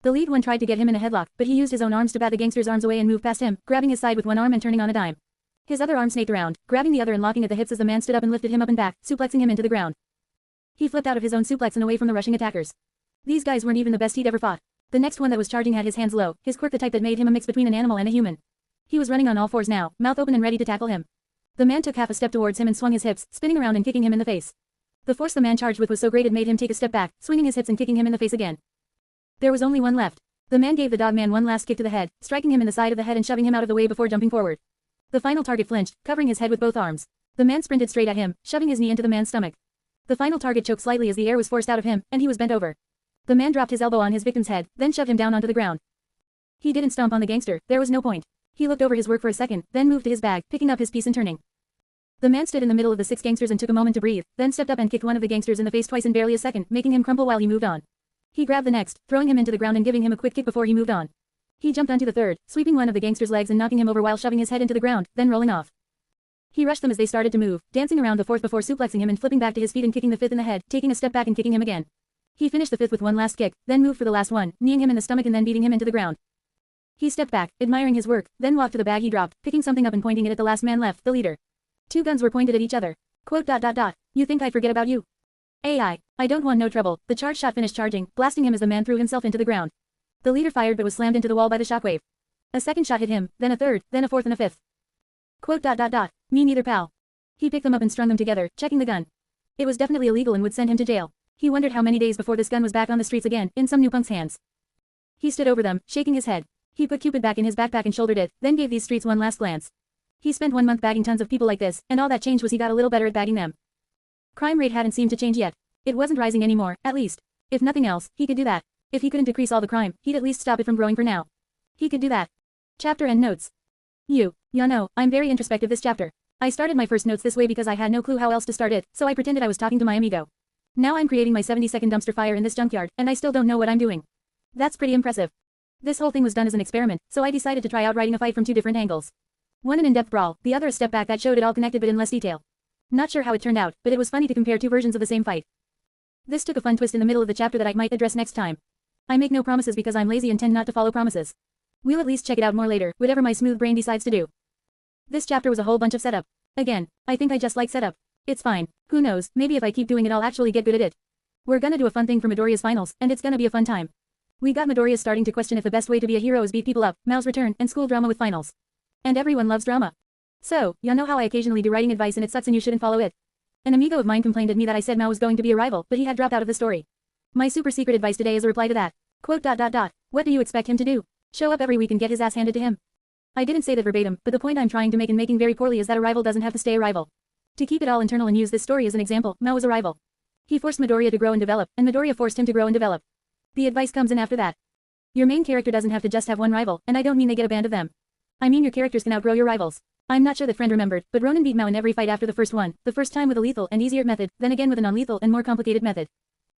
The lead one tried to get him in a headlock, but he used his own arms to bat the gangster's arms away and move past him, grabbing his side with one arm and turning on a dime. His other arm snaked around, grabbing the other and locking at the hips as the man stood up and lifted him up and back, suplexing him into the ground. He flipped out of his own suplex and away from the rushing attackers. These guys weren't even the best he'd ever fought. The next one that was charging had his hands low, his quirk the type that made him a mix between an animal and a human. He was running on all fours now, mouth open and ready to tackle him. The man took half a step towards him and swung his hips, spinning around and kicking him in the face. The force the man charged with was so great it made him take a step back, swinging his hips and kicking him in the face again. There was only one left. The man gave the dog man one last kick to the head, striking him in the side of the head and shoving him out of the way before jumping forward. The final target flinched, covering his head with both arms. The man sprinted straight at him, shoving his knee into the man's stomach. The final target choked slightly as the air was forced out of him, and he was bent over. The man dropped his elbow on his victim's head, then shoved him down onto the ground. He didn't stomp on the gangster, there was no point. He looked over his work for a second, then moved to his bag, picking up his piece and turning. The man stood in the middle of the 6 gangsters and took a moment to breathe, then stepped up and kicked one of the gangsters in the face twice in barely a second, making him crumple while he moved on. He grabbed the next, throwing him into the ground and giving him a quick kick before he moved on. He jumped onto the third, sweeping one of the gangster's legs and knocking him over while shoving his head into the ground, then rolling off. He rushed them as they started to move, dancing around the fourth before suplexing him and flipping back to his feet and kicking the fifth in the head, taking a step back and kicking him again. He finished the fifth with one last kick, then moved for the last one, kneeing him in the stomach and then beating him into the ground. He stepped back, admiring his work, then walked to the bag he dropped, picking something up and pointing it at the last man left, the leader. 2 guns were pointed at each other. Quote. You think I'd forget about you? I don't want no trouble. The charge shot finished charging, blasting him as the man threw himself into the ground. The leader fired but was slammed into the wall by the shockwave. A second shot hit him, then a third, then a fourth and a fifth. Quote. Me neither, pal. He picked them up and strung them together, checking the gun. It was definitely illegal and would send him to jail. He wondered how many days before this gun was back on the streets again, in some new punk's hands. He stood over them, shaking his head. He put Cupid back in his backpack and shouldered it, then gave these streets one last glance. He spent 1 month bagging tons of people like this, and all that changed was he got a little better at bagging them. Crime rate hadn't seemed to change yet. It wasn't rising anymore, at least. If nothing else, he could do that. If he couldn't decrease all the crime, he'd at least stop it from growing for now. He could do that. Chapter and notes. Ya know, I'm very introspective this chapter. I started my first notes this way because I had no clue how else to start it, so I pretended I was talking to my amigo. Now I'm creating my 70-second dumpster fire in this junkyard, and I still don't know what I'm doing. That's pretty impressive. This whole thing was done as an experiment, so I decided to try out writing a fight from 2 different angles. One an in-depth brawl, the other a step back that showed it all connected but in less detail. Not sure how it turned out, but it was funny to compare 2 versions of the same fight. This took a fun twist in the middle of the chapter that I might address next time. I make no promises because I'm lazy and tend not to follow promises. We'll at least check it out more later, whatever my smooth brain decides to do. This chapter was a whole bunch of setup. Again, I think I just like setup. It's fine. Who knows, maybe if I keep doing it I'll actually get good at it. We're gonna do a fun thing for Midoriya's finals, and it's gonna be a fun time. We got Midoriya starting to question if the best way to be a hero is beat people up, Mao's return, and school drama with finals. And everyone loves drama. So, you know how I occasionally do writing advice and it sucks and you shouldn't follow it. An amigo of mine complained at me that I said Mao was going to be a rival, but he had dropped out of the story. My super secret advice today is a reply to that. Quote. What do you expect him to do? Show up every week and get his ass handed to him? I didn't say that verbatim, but the point I'm trying to make and making very poorly is that a rival doesn't have to stay a rival. To keep it all internal and use this story as an example, Mao was a rival. He forced Midoriya to grow and develop, and Midoriya forced him to grow and develop. The advice comes in after that. Your main character doesn't have to just have one rival, and I don't mean they get a band of them. I mean your characters can outgrow your rivals. I'm not sure that friend remembered, but Ronin beat Mao in every fight after the first one, the first time with a lethal and easier method, then again with a non-lethal and more complicated method.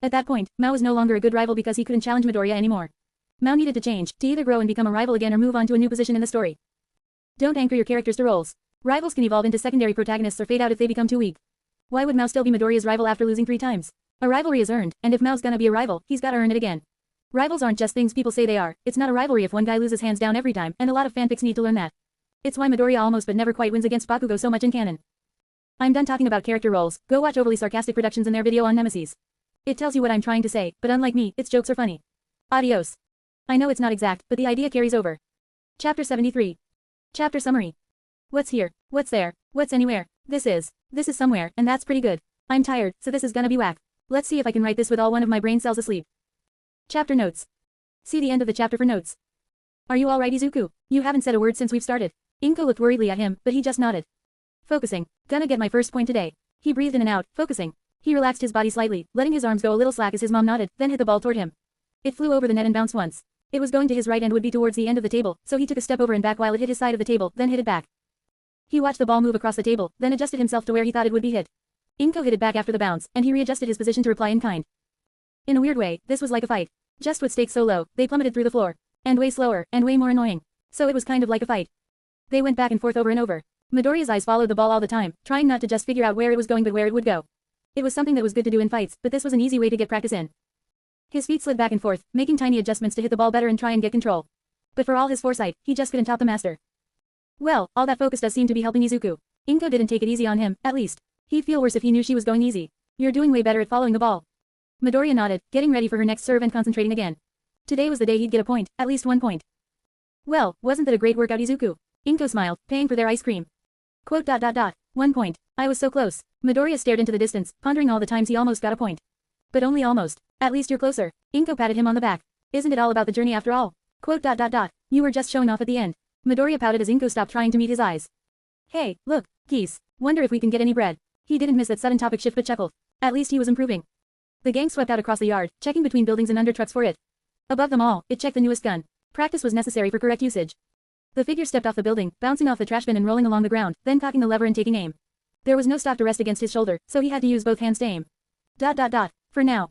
At that point, Mao was no longer a good rival because he couldn't challenge Midoriya anymore. Mao needed to change, to either grow and become a rival again or move on to a new position in the story. Don't anchor your characters to roles. Rivals can evolve into secondary protagonists or fade out if they become too weak. Why would Mao still be Midoriya's rival after losing 3 times? A rivalry is earned, and if Mao's gonna be a rival, he's gotta earn it again. Rivals aren't just things people say they are. It's not a rivalry if one guy loses hands down every time, and a lot of fanfics need to learn that. It's why Midoriya almost but never quite wins against Bakugo so much in canon. I'm done talking about character roles. Go watch Overly Sarcastic Productions and their video on Nemesis. It tells you what I'm trying to say, but unlike me, its jokes are funny. Adios. I know it's not exact, but the idea carries over. Chapter 73. Chapter summary. What's here? What's there? What's anywhere? This is somewhere, and that's pretty good. I'm tired, so this is gonna be whack. Let's see if I can write this with all one of my brain cells asleep. Chapter notes. See the end of the chapter for notes. Are you alright, Izuku? You haven't said a word since we've started. Inko looked worriedly at him, but he just nodded. Focusing. Gonna get my first point today. He breathed in and out, focusing. He relaxed his body slightly, letting his arms go a little slack as his mom nodded, then hit the ball toward him. It flew over the net and bounced once. It was going to his right and would be towards the end of the table, so he took a step over and back while it hit his side of the table, then hit it back. He watched the ball move across the table, then adjusted himself to where he thought it would be hit. Inko hit it back after the bounce, and he readjusted his position to reply in kind. In a weird way, this was like a fight. Just with stakes so low, they plummeted through the floor. And way slower, and way more annoying. So it was kind of like a fight. They went back and forth over and over. Midoriya's eyes followed the ball all the time, trying not to just figure out where it was going but where it would go. It was something that was good to do in fights, but this was an easy way to get practice in. His feet slid back and forth, making tiny adjustments to hit the ball better and try and get control. But for all his foresight, he just couldn't top the master. Well, all that focus does seem to be helping Izuku. Inko didn't take it easy on him, at least. He'd feel worse if he knew she was going easy. You're doing way better at following the ball. Midoriya nodded, getting ready for her next serve and concentrating again. Today was the day he'd get a point, at least 1 point. Well, wasn't that a great workout, Izuku? Inko smiled, paying for their ice cream. Quote. 1 point. I was so close. Midoriya stared into the distance, pondering all the times he almost got a point. But only almost. At least you're closer. Inko patted him on the back. Isn't it all about the journey after all? Quote. You were just showing off at the end. Midoriya pouted as Inko stopped trying to meet his eyes. Hey, look, geese. Wonder if we can get any bread. He didn't miss that sudden topic shift but chuckled. At least he was improving. The gang swept out across the yard, checking between buildings and under trucks for it. Above them all, it checked the newest gun. Practice was necessary for correct usage. The figure stepped off the building, bouncing off the trash bin and rolling along the ground, then cocking the lever and taking aim. There was no stock to rest against his shoulder, so he had to use both hands to aim. For now.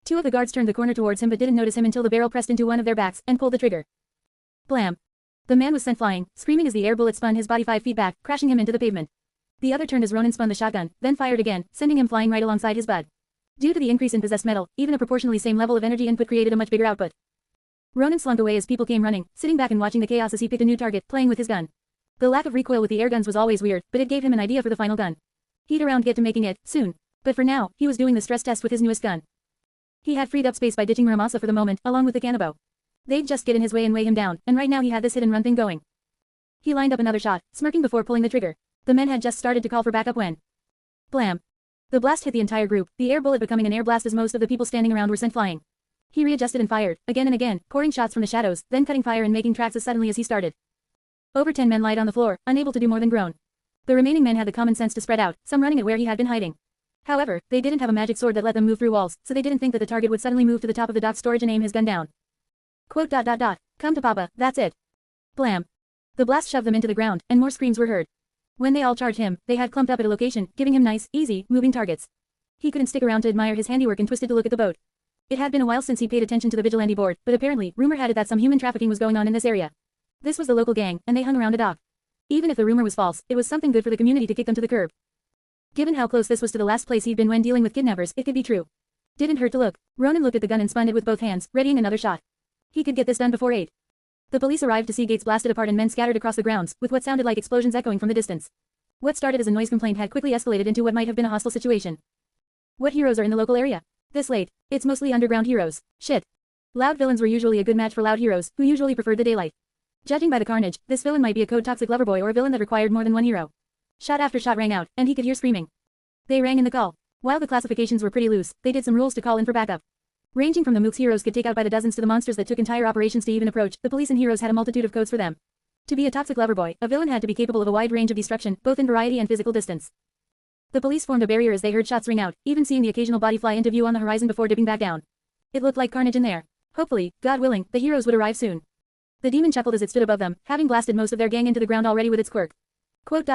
2 of the guards turned the corner towards him but didn't notice him until the barrel pressed into one of their backs and pulled the trigger. Blam. The man was sent flying, screaming as the air bullet spun his body 5 feet back, crashing him into the pavement. The other turned as Ronin spun the shotgun, then fired again, sending him flying right alongside his bud. Due to the increase in possessed metal, even a proportionally same level of energy input created a much bigger output. Ronin slunk away as people came running, sitting back and watching the chaos as he picked a new target, playing with his gun. The lack of recoil with the air guns was always weird, but it gave him an idea for the final gun. He'd around get to making it, soon. But for now, he was doing the stress test with his newest gun. He had freed up space by ditching Muramasa for the moment, along with the Kanabo. They'd just get in his way and weigh him down, and right now he had this hit-and-run thing going. He lined up another shot, smirking before pulling the trigger. The men had just started to call for backup when... Blam! The blast hit the entire group, the air bullet becoming an air blast as most of the people standing around were sent flying. He readjusted and fired, again and again, pouring shots from the shadows, then cutting fire and making tracks as suddenly as he started. Over 10 men lied on the floor, unable to do more than groan. The remaining men had the common sense to spread out, some running at where he had been hiding. However, they didn't have a magic sword that let them move through walls, so they didn't think that the target would suddenly move to the top of the dock storage and aim his gun down. Quote ... Come to Papa, that's it. Blam. The blast shoved them into the ground, and more screams were heard. When they all charged him, they had clumped up at a location, giving him nice, easy, moving targets. He couldn't stick around to admire his handiwork and twisted to look at the boat. It had been a while since he paid attention to the vigilante board, but apparently, rumor had it that some human trafficking was going on in this area. This was the local gang, and they hung around a dock. Even if the rumor was false, it was something good for the community to kick them to the curb. Given how close this was to the last place he'd been when dealing with kidnappers, it could be true. Didn't hurt to look. Ronin looked at the gun and spun it with both hands, readying another shot. He could get this done before 8. The police arrived to see gates blasted apart and men scattered across the grounds, with what sounded like explosions echoing from the distance. What started as a noise complaint had quickly escalated into what might have been a hostile situation. What heroes are in the local area? This late. It's mostly underground heroes. Shit. Loud villains were usually a good match for loud heroes, who usually preferred the daylight. Judging by the carnage, this villain might be a code-toxic lover boy or a villain that required more than one hero. Shot after shot rang out, and he could hear screaming. They rang in the call. While the classifications were pretty loose, they did some rules to call in for backup. Ranging from the mooks heroes could take out by the dozens to the monsters that took entire operations to even approach, the police and heroes had a multitude of codes for them. To be a toxic lover boy, a villain had to be capable of a wide range of destruction, both in variety and physical distance. The police formed a barrier as they heard shots ring out, even seeing the occasional body fly into view on the horizon before dipping back down. It looked like carnage in there. Hopefully, God willing, the heroes would arrive soon. The demon chuckled as it stood above them, having blasted most of their gang into the ground already with its quirk. Quote ...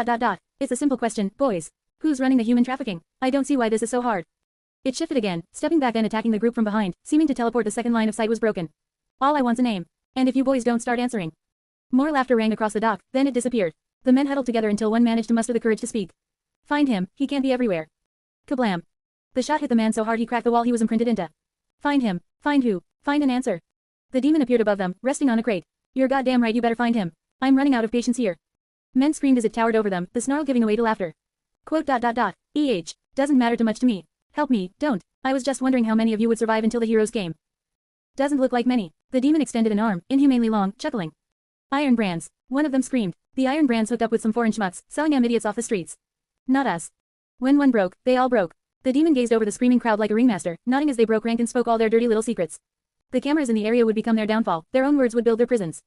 It's a simple question, boys. Who's running the human trafficking? I don't see why this is so hard. It shifted again, stepping back and attacking the group from behind, seeming to teleport. The second line of sight was broken. All I want's a name. And if you boys don't start answering. More laughter rang across the dock, then it disappeared. The men huddled together until one managed to muster the courage to speak. Find him, he can't be everywhere. Kablam. The shot hit the man so hard he cracked the wall he was imprinted into. Find him. Find who? Find an answer. The demon appeared above them, resting on a crate. You're goddamn right, you better find him. I'm running out of patience here. Men screamed as it towered over them, the snarl giving way to laughter. Quote ... Doesn't matter too much to me. Help me, don't. I was just wondering how many of you would survive until the heroes came. Doesn't look like many. The demon extended an arm, inhumanely long, chuckling. Iron brands. One of them screamed. The iron brands hooked up with some foreign schmucks, selling idiots off the streets. Not us. When one broke, they all broke. The demon gazed over the screaming crowd like a ringmaster, nodding as they broke rank and spoke all their dirty little secrets. The cameras in the area would become their downfall, their own words would build their prisons.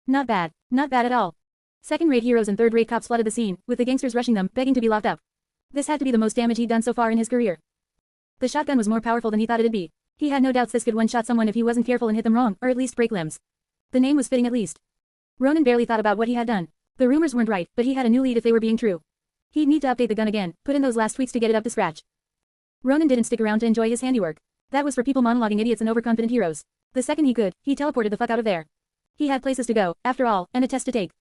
Not bad. Not bad at all. Second-rate heroes and third-rate cops flooded the scene, with the gangsters rushing them, begging to be locked up. This had to be the most damage he'd done so far in his career. The shotgun was more powerful than he thought it'd be. He had no doubts this could one-shot someone if he wasn't careful and hit them wrong, or at least break limbs. The name was fitting at least. Ronin barely thought about what he had done. The rumors weren't right, but he had a new lead if they were being true. He'd need to update the gun again, put in those last tweaks to get it up to scratch. Ronin didn't stick around to enjoy his handiwork. That was for people monologuing idiots and overconfident heroes. The second he could, he teleported the fuck out of there. He had places to go, after all, and a test to take.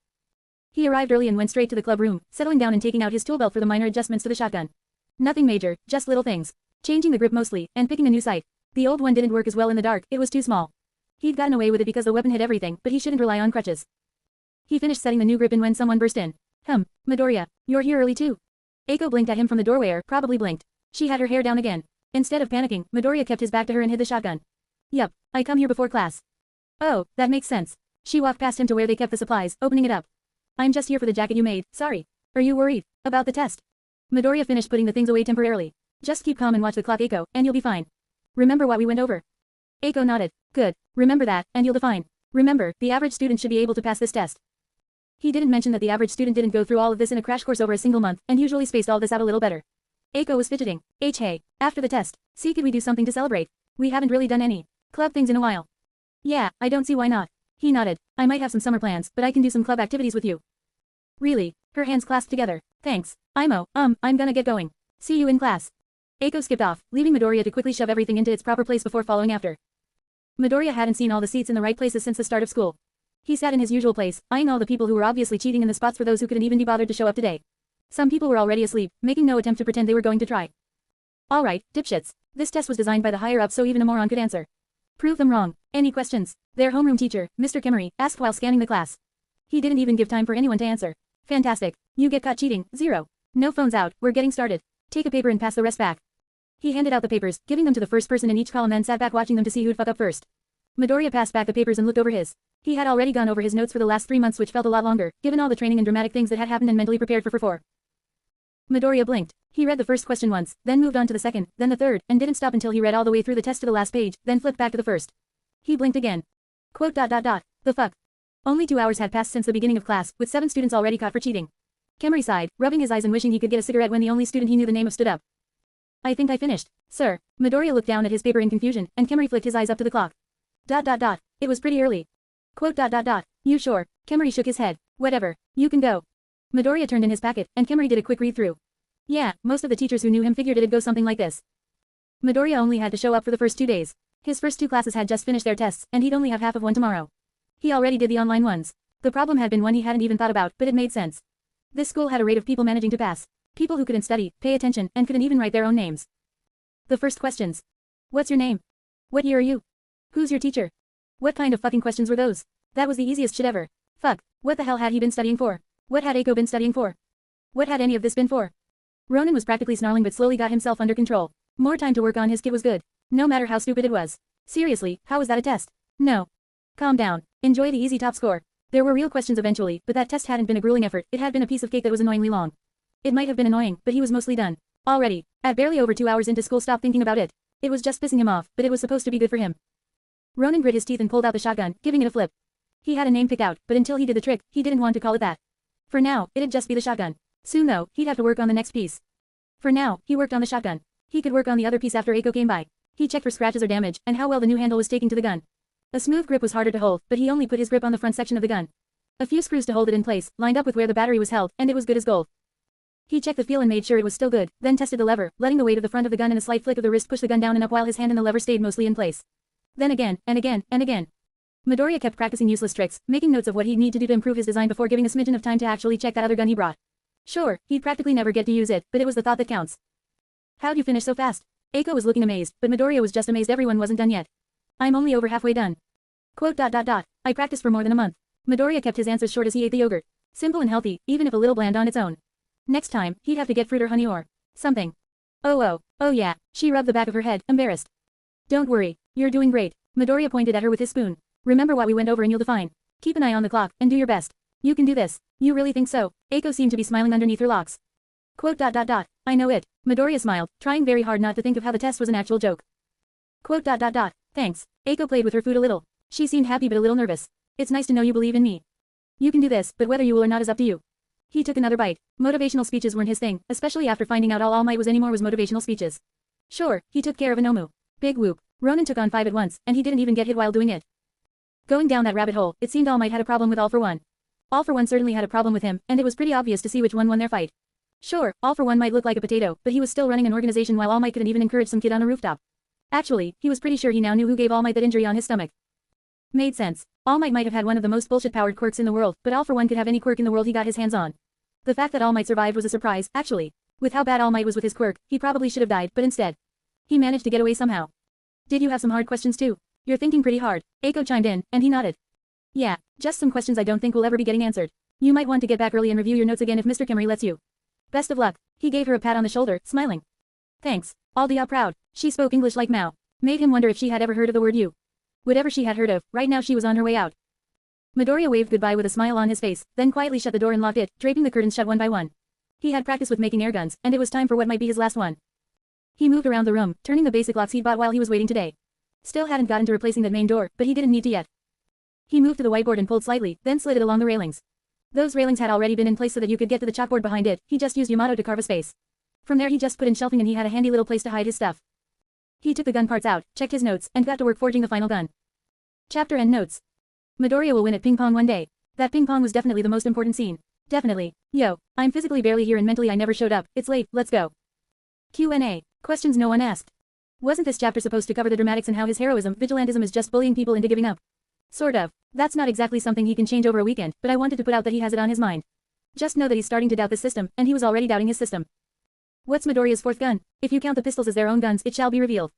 He arrived early and went straight to the club room, settling down and taking out his tool belt for the minor adjustments to the shotgun. Nothing major, just little things. Changing the grip mostly, and picking a new sight. The old one didn't work as well in the dark, it was too small. He'd gotten away with it because the weapon hit everything, but he shouldn't rely on crutches. He finished setting the new grip in when someone burst in. Midoriya, you're here early too. Eiko blinked at him from the doorway or probably blinked. She had her hair down again. Instead of panicking, Midoriya kept his back to her and hid the shotgun. Yup, I come here before class. Oh, that makes sense. She walked past him to where they kept the supplies, opening it up. I'm just here for the jacket you made, sorry. Are you worried about the test? Midoriya finished putting the things away temporarily. Just keep calm and watch the clock, Eiko, and you'll be fine. Remember what we went over? Eiko nodded. Good. Remember that, and you'll be fine. Remember, the average student should be able to pass this test. He didn't mention that the average student didn't go through all of this in a crash course over a single month, and usually spaced all this out a little better. Eiko was fidgeting. Hey, after the test, see, could we do something to celebrate? We haven't really done any club things in a while. Yeah, I don't see why not. He nodded. I might have some summer plans, but I can do some club activities with you. Really? Her hands clasped together. Thanks. I'm gonna get going. See you in class. Eiko skipped off, leaving Midoriya to quickly shove everything into its proper place before following after. Midoriya hadn't seen all the seats in the right places since the start of school. He sat in his usual place, eyeing all the people who were obviously cheating in the spots for those who couldn't even be bothered to show up today. Some people were already asleep, making no attempt to pretend they were going to try. Alright, dipshits. This test was designed by the higher-ups so even a moron could answer. Prove them wrong. Any questions? Their homeroom teacher, Mr. Kemery, asked while scanning the class. He didn't even give time for anyone to answer. Fantastic. You get caught cheating, 0. No phones out, we're getting started. Take a paper and pass the rest back. He handed out the papers, giving them to the first person in each column, then sat back watching them to see who'd fuck up first. Midoriya passed back the papers and looked over his. He had already gone over his notes for the last 3 months, which felt a lot longer, given all the training and dramatic things that had happened, and mentally prepared for 4. Midoriya blinked. He read the first question once, then moved on to the second, then the third, and didn't stop until he read all the way through the test to the last page, then flipped back to the first. He blinked again. Quote. The fuck? Only 2 hours had passed since the beginning of class, with 7 students already caught for cheating. Kemery sighed, rubbing his eyes and wishing he could get a cigarette when the only student he knew the name of stood up. I think I finished. Sir. Midoriya looked down at his paper in confusion, and Kemery flicked his eyes up to the clock. It was pretty early. Quote. You sure? Kemery shook his head. Whatever. You can go. Midoriya turned in his packet, and Kemery did a quick read-through. Yeah, most of the teachers who knew him figured it'd go something like this. Midoriya only had to show up for the first 2 days. His first 2 classes had just finished their tests, and he'd only have half of one tomorrow. He already did the online ones. The problem had been one he hadn't even thought about, but it made sense. This school had a rate of people managing to pass. People who couldn't study, pay attention, and couldn't even write their own names. The first questions. What's your name? What year are you? Who's your teacher? What kind of fucking questions were those? That was the easiest shit ever. Fuck, what the hell had he been studying for? What had Eiko been studying for? What had any of this been for? Ronin was practically snarling but slowly got himself under control. More time to work on his kid was good. No matter how stupid it was. Seriously, how was that a test? No. Calm down. Enjoy the easy top score. There were real questions eventually, but that test hadn't been a grueling effort, it had been a piece of cake that was annoyingly long. It might have been annoying, but he was mostly done. Already. At barely over 2 hours into school, stop thinking about it. It was just pissing him off, but it was supposed to be good for him. Ronin grit his teeth and pulled out the shotgun, giving it a flip. He had a name picked out, but until he did the trick, he didn't want to call it that. For now, it'd just be the shotgun. Soon though, he'd have to work on the next piece. For now, he worked on the shotgun. He could work on the other piece after Eiko came by. He checked for scratches or damage, and how well the new handle was taking to the gun. A smooth grip was harder to hold, but he only put his grip on the front section of the gun. A few screws to hold it in place, lined up with where the battery was held, and it was good as gold. He checked the feel and made sure it was still good, then tested the lever, letting the weight of the front of the gun and a slight flick of the wrist push the gun down and up while his hand and the lever stayed mostly in place. Then again, and again, and again. Midoriya kept practicing useless tricks, making notes of what he'd need to do to improve his design before giving a smidgen of time to actually check that other gun he brought. Sure, he'd practically never get to use it, but it was the thought that counts. How'd you finish so fast? Eiko was looking amazed, but Midoriya was just amazed everyone wasn't done yet. I'm only over halfway done. Quote. I practiced for more than a month. Midoriya kept his answers short as he ate the yogurt. Simple and healthy, even if a little bland on its own. Next time, he'd have to get fruit or honey or something. Oh yeah, she rubbed the back of her head, embarrassed. Don't worry, you're doing great. Midoriya pointed at her with his spoon. Remember what we went over and you'll define. Keep an eye on the clock, and do your best. You can do this. You really think so? Eiko seemed to be smiling underneath her locks. Quote. I know it. Midoriya smiled, trying very hard not to think of how the test was an actual joke. Quote. Thanks. Eiko played with her food a little. She seemed happy but a little nervous. It's nice to know you believe in me. You can do this, but whether you will or not is up to you. He took another bite. Motivational speeches weren't his thing, especially after finding out all Might was anymore was motivational speeches. Sure, he took care of Inomu. Big whoop. Ronin took on 5 at once, and he didn't even get hit while doing it. Going down that rabbit hole, it seemed All Might had a problem with All for One. All for One certainly had a problem with him, and it was pretty obvious to see which one won their fight. Sure, All for One might look like a potato, but he was still running an organization while All Might couldn't even encourage some kid on a rooftop. Actually, he was pretty sure he now knew who gave All Might that injury on his stomach. Made sense. All Might have had one of the most bullshit-powered quirks in the world, but All for One could have any quirk in the world he got his hands on. The fact that All Might survived was a surprise, actually. With how bad All Might was with his quirk, he probably should have died, but instead, he managed to get away somehow. Did you have some hard questions too? You're thinking pretty hard. Eiko chimed in, and he nodded. Yeah, just some questions I don't think will ever be getting answered. You might want to get back early and review your notes again if Mr. Kemery lets you. Best of luck. He gave her a pat on the shoulder, smiling. Thanks. Aldia proud. She spoke English like Mao. Made him wonder if she had ever heard of the word you. Whatever she had heard of, right now she was on her way out. Midoriya waved goodbye with a smile on his face, then quietly shut the door and locked it, draping the curtains shut one by one. He had practice with making air guns, and it was time for what might be his last one. He moved around the room, turning the basic locks he'd bought while he was waiting today. Still hadn't gotten to replacing that main door, but he didn't need to yet. He moved to the whiteboard and pulled slightly, then slid it along the railings. Those railings had already been in place so that you could get to the chalkboard behind it, he just used Yamato to carve a space. From there he just put in shelving and he had a handy little place to hide his stuff. He took the gun parts out, checked his notes, and got to work forging the final gun. Chapter and notes. Midoriya will win at ping pong one day. That ping pong was definitely the most important scene. Definitely. Yo, I'm physically barely here and mentally I never showed up, it's late, let's go. Q&A. Questions no one asked. Wasn't this chapter supposed to cover the dramatics and how his heroism, vigilantism is just bullying people into giving up? Sort of. That's not exactly something he can change over a weekend, but I wanted to put out that he has it on his mind. Just know that he's starting to doubt this system, and he was already doubting his system. What's Midoriya's 4th gun? If you count the pistols as their own guns, it shall be revealed.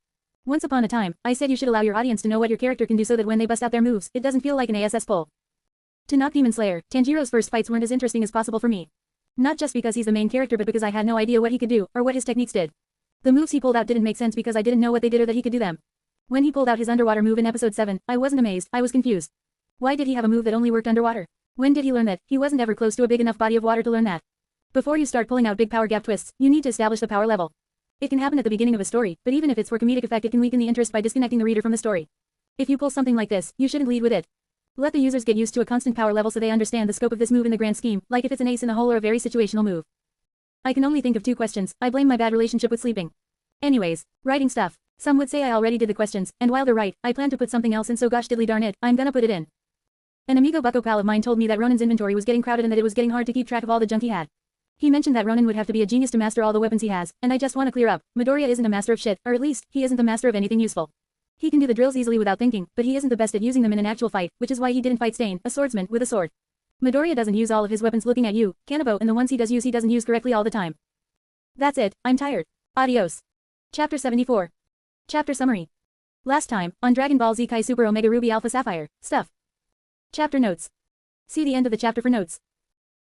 Once upon a time, I said you should allow your audience to know what your character can do so that when they bust out their moves, it doesn't feel like an ASS pull. To knock Demon Slayer, Tanjiro's first fights weren't as interesting as possible for me. Not just because he's the main character but because I had no idea what he could do, or what his techniques did. The moves he pulled out didn't make sense because I didn't know what they did or that he could do them. When he pulled out his underwater move in episode 7, I wasn't amazed, I was confused. Why did he have a move that only worked underwater? When did he learn that? He wasn't ever close to a big enough body of water to learn that. Before you start pulling out big power gap twists, you need to establish the power level. It can happen at the beginning of a story, but even if it's for comedic effect, it can weaken the interest by disconnecting the reader from the story. If you pull something like this, you shouldn't lead with it. Let the users get used to a constant power level so they understand the scope of this move in the grand scheme, like if it's an ace in the hole or a very situational move. I can only think of 2 questions. I blame my bad relationship with sleeping. Anyways, writing stuff. Some would say I already did the questions, and while they're right, I plan to put something else in, so gosh diddly darn it, I'm gonna put it in. An amigo bucko pal of mine told me that Ronin's inventory was getting crowded and that it was getting hard to keep track of all the junk he had. He mentioned that Ronin would have to be a genius to master all the weapons he has, and I just want to clear up, Midoriya isn't a master of shit, or at least, he isn't the master of anything useful. He can do the drills easily without thinking, but he isn't the best at using them in an actual fight, which is why he didn't fight Stain, a swordsman, with a sword. Midoriya doesn't use all of his weapons looking at you, Kanabo, and the ones he doesn't use correctly all the time. That's it, I'm tired. Adios. Chapter 74. Chapter Summary. Last time, on Dragon Ball Z Kai Super Omega Ruby Alpha Sapphire, stuff. Chapter Notes. See the end of the chapter for notes.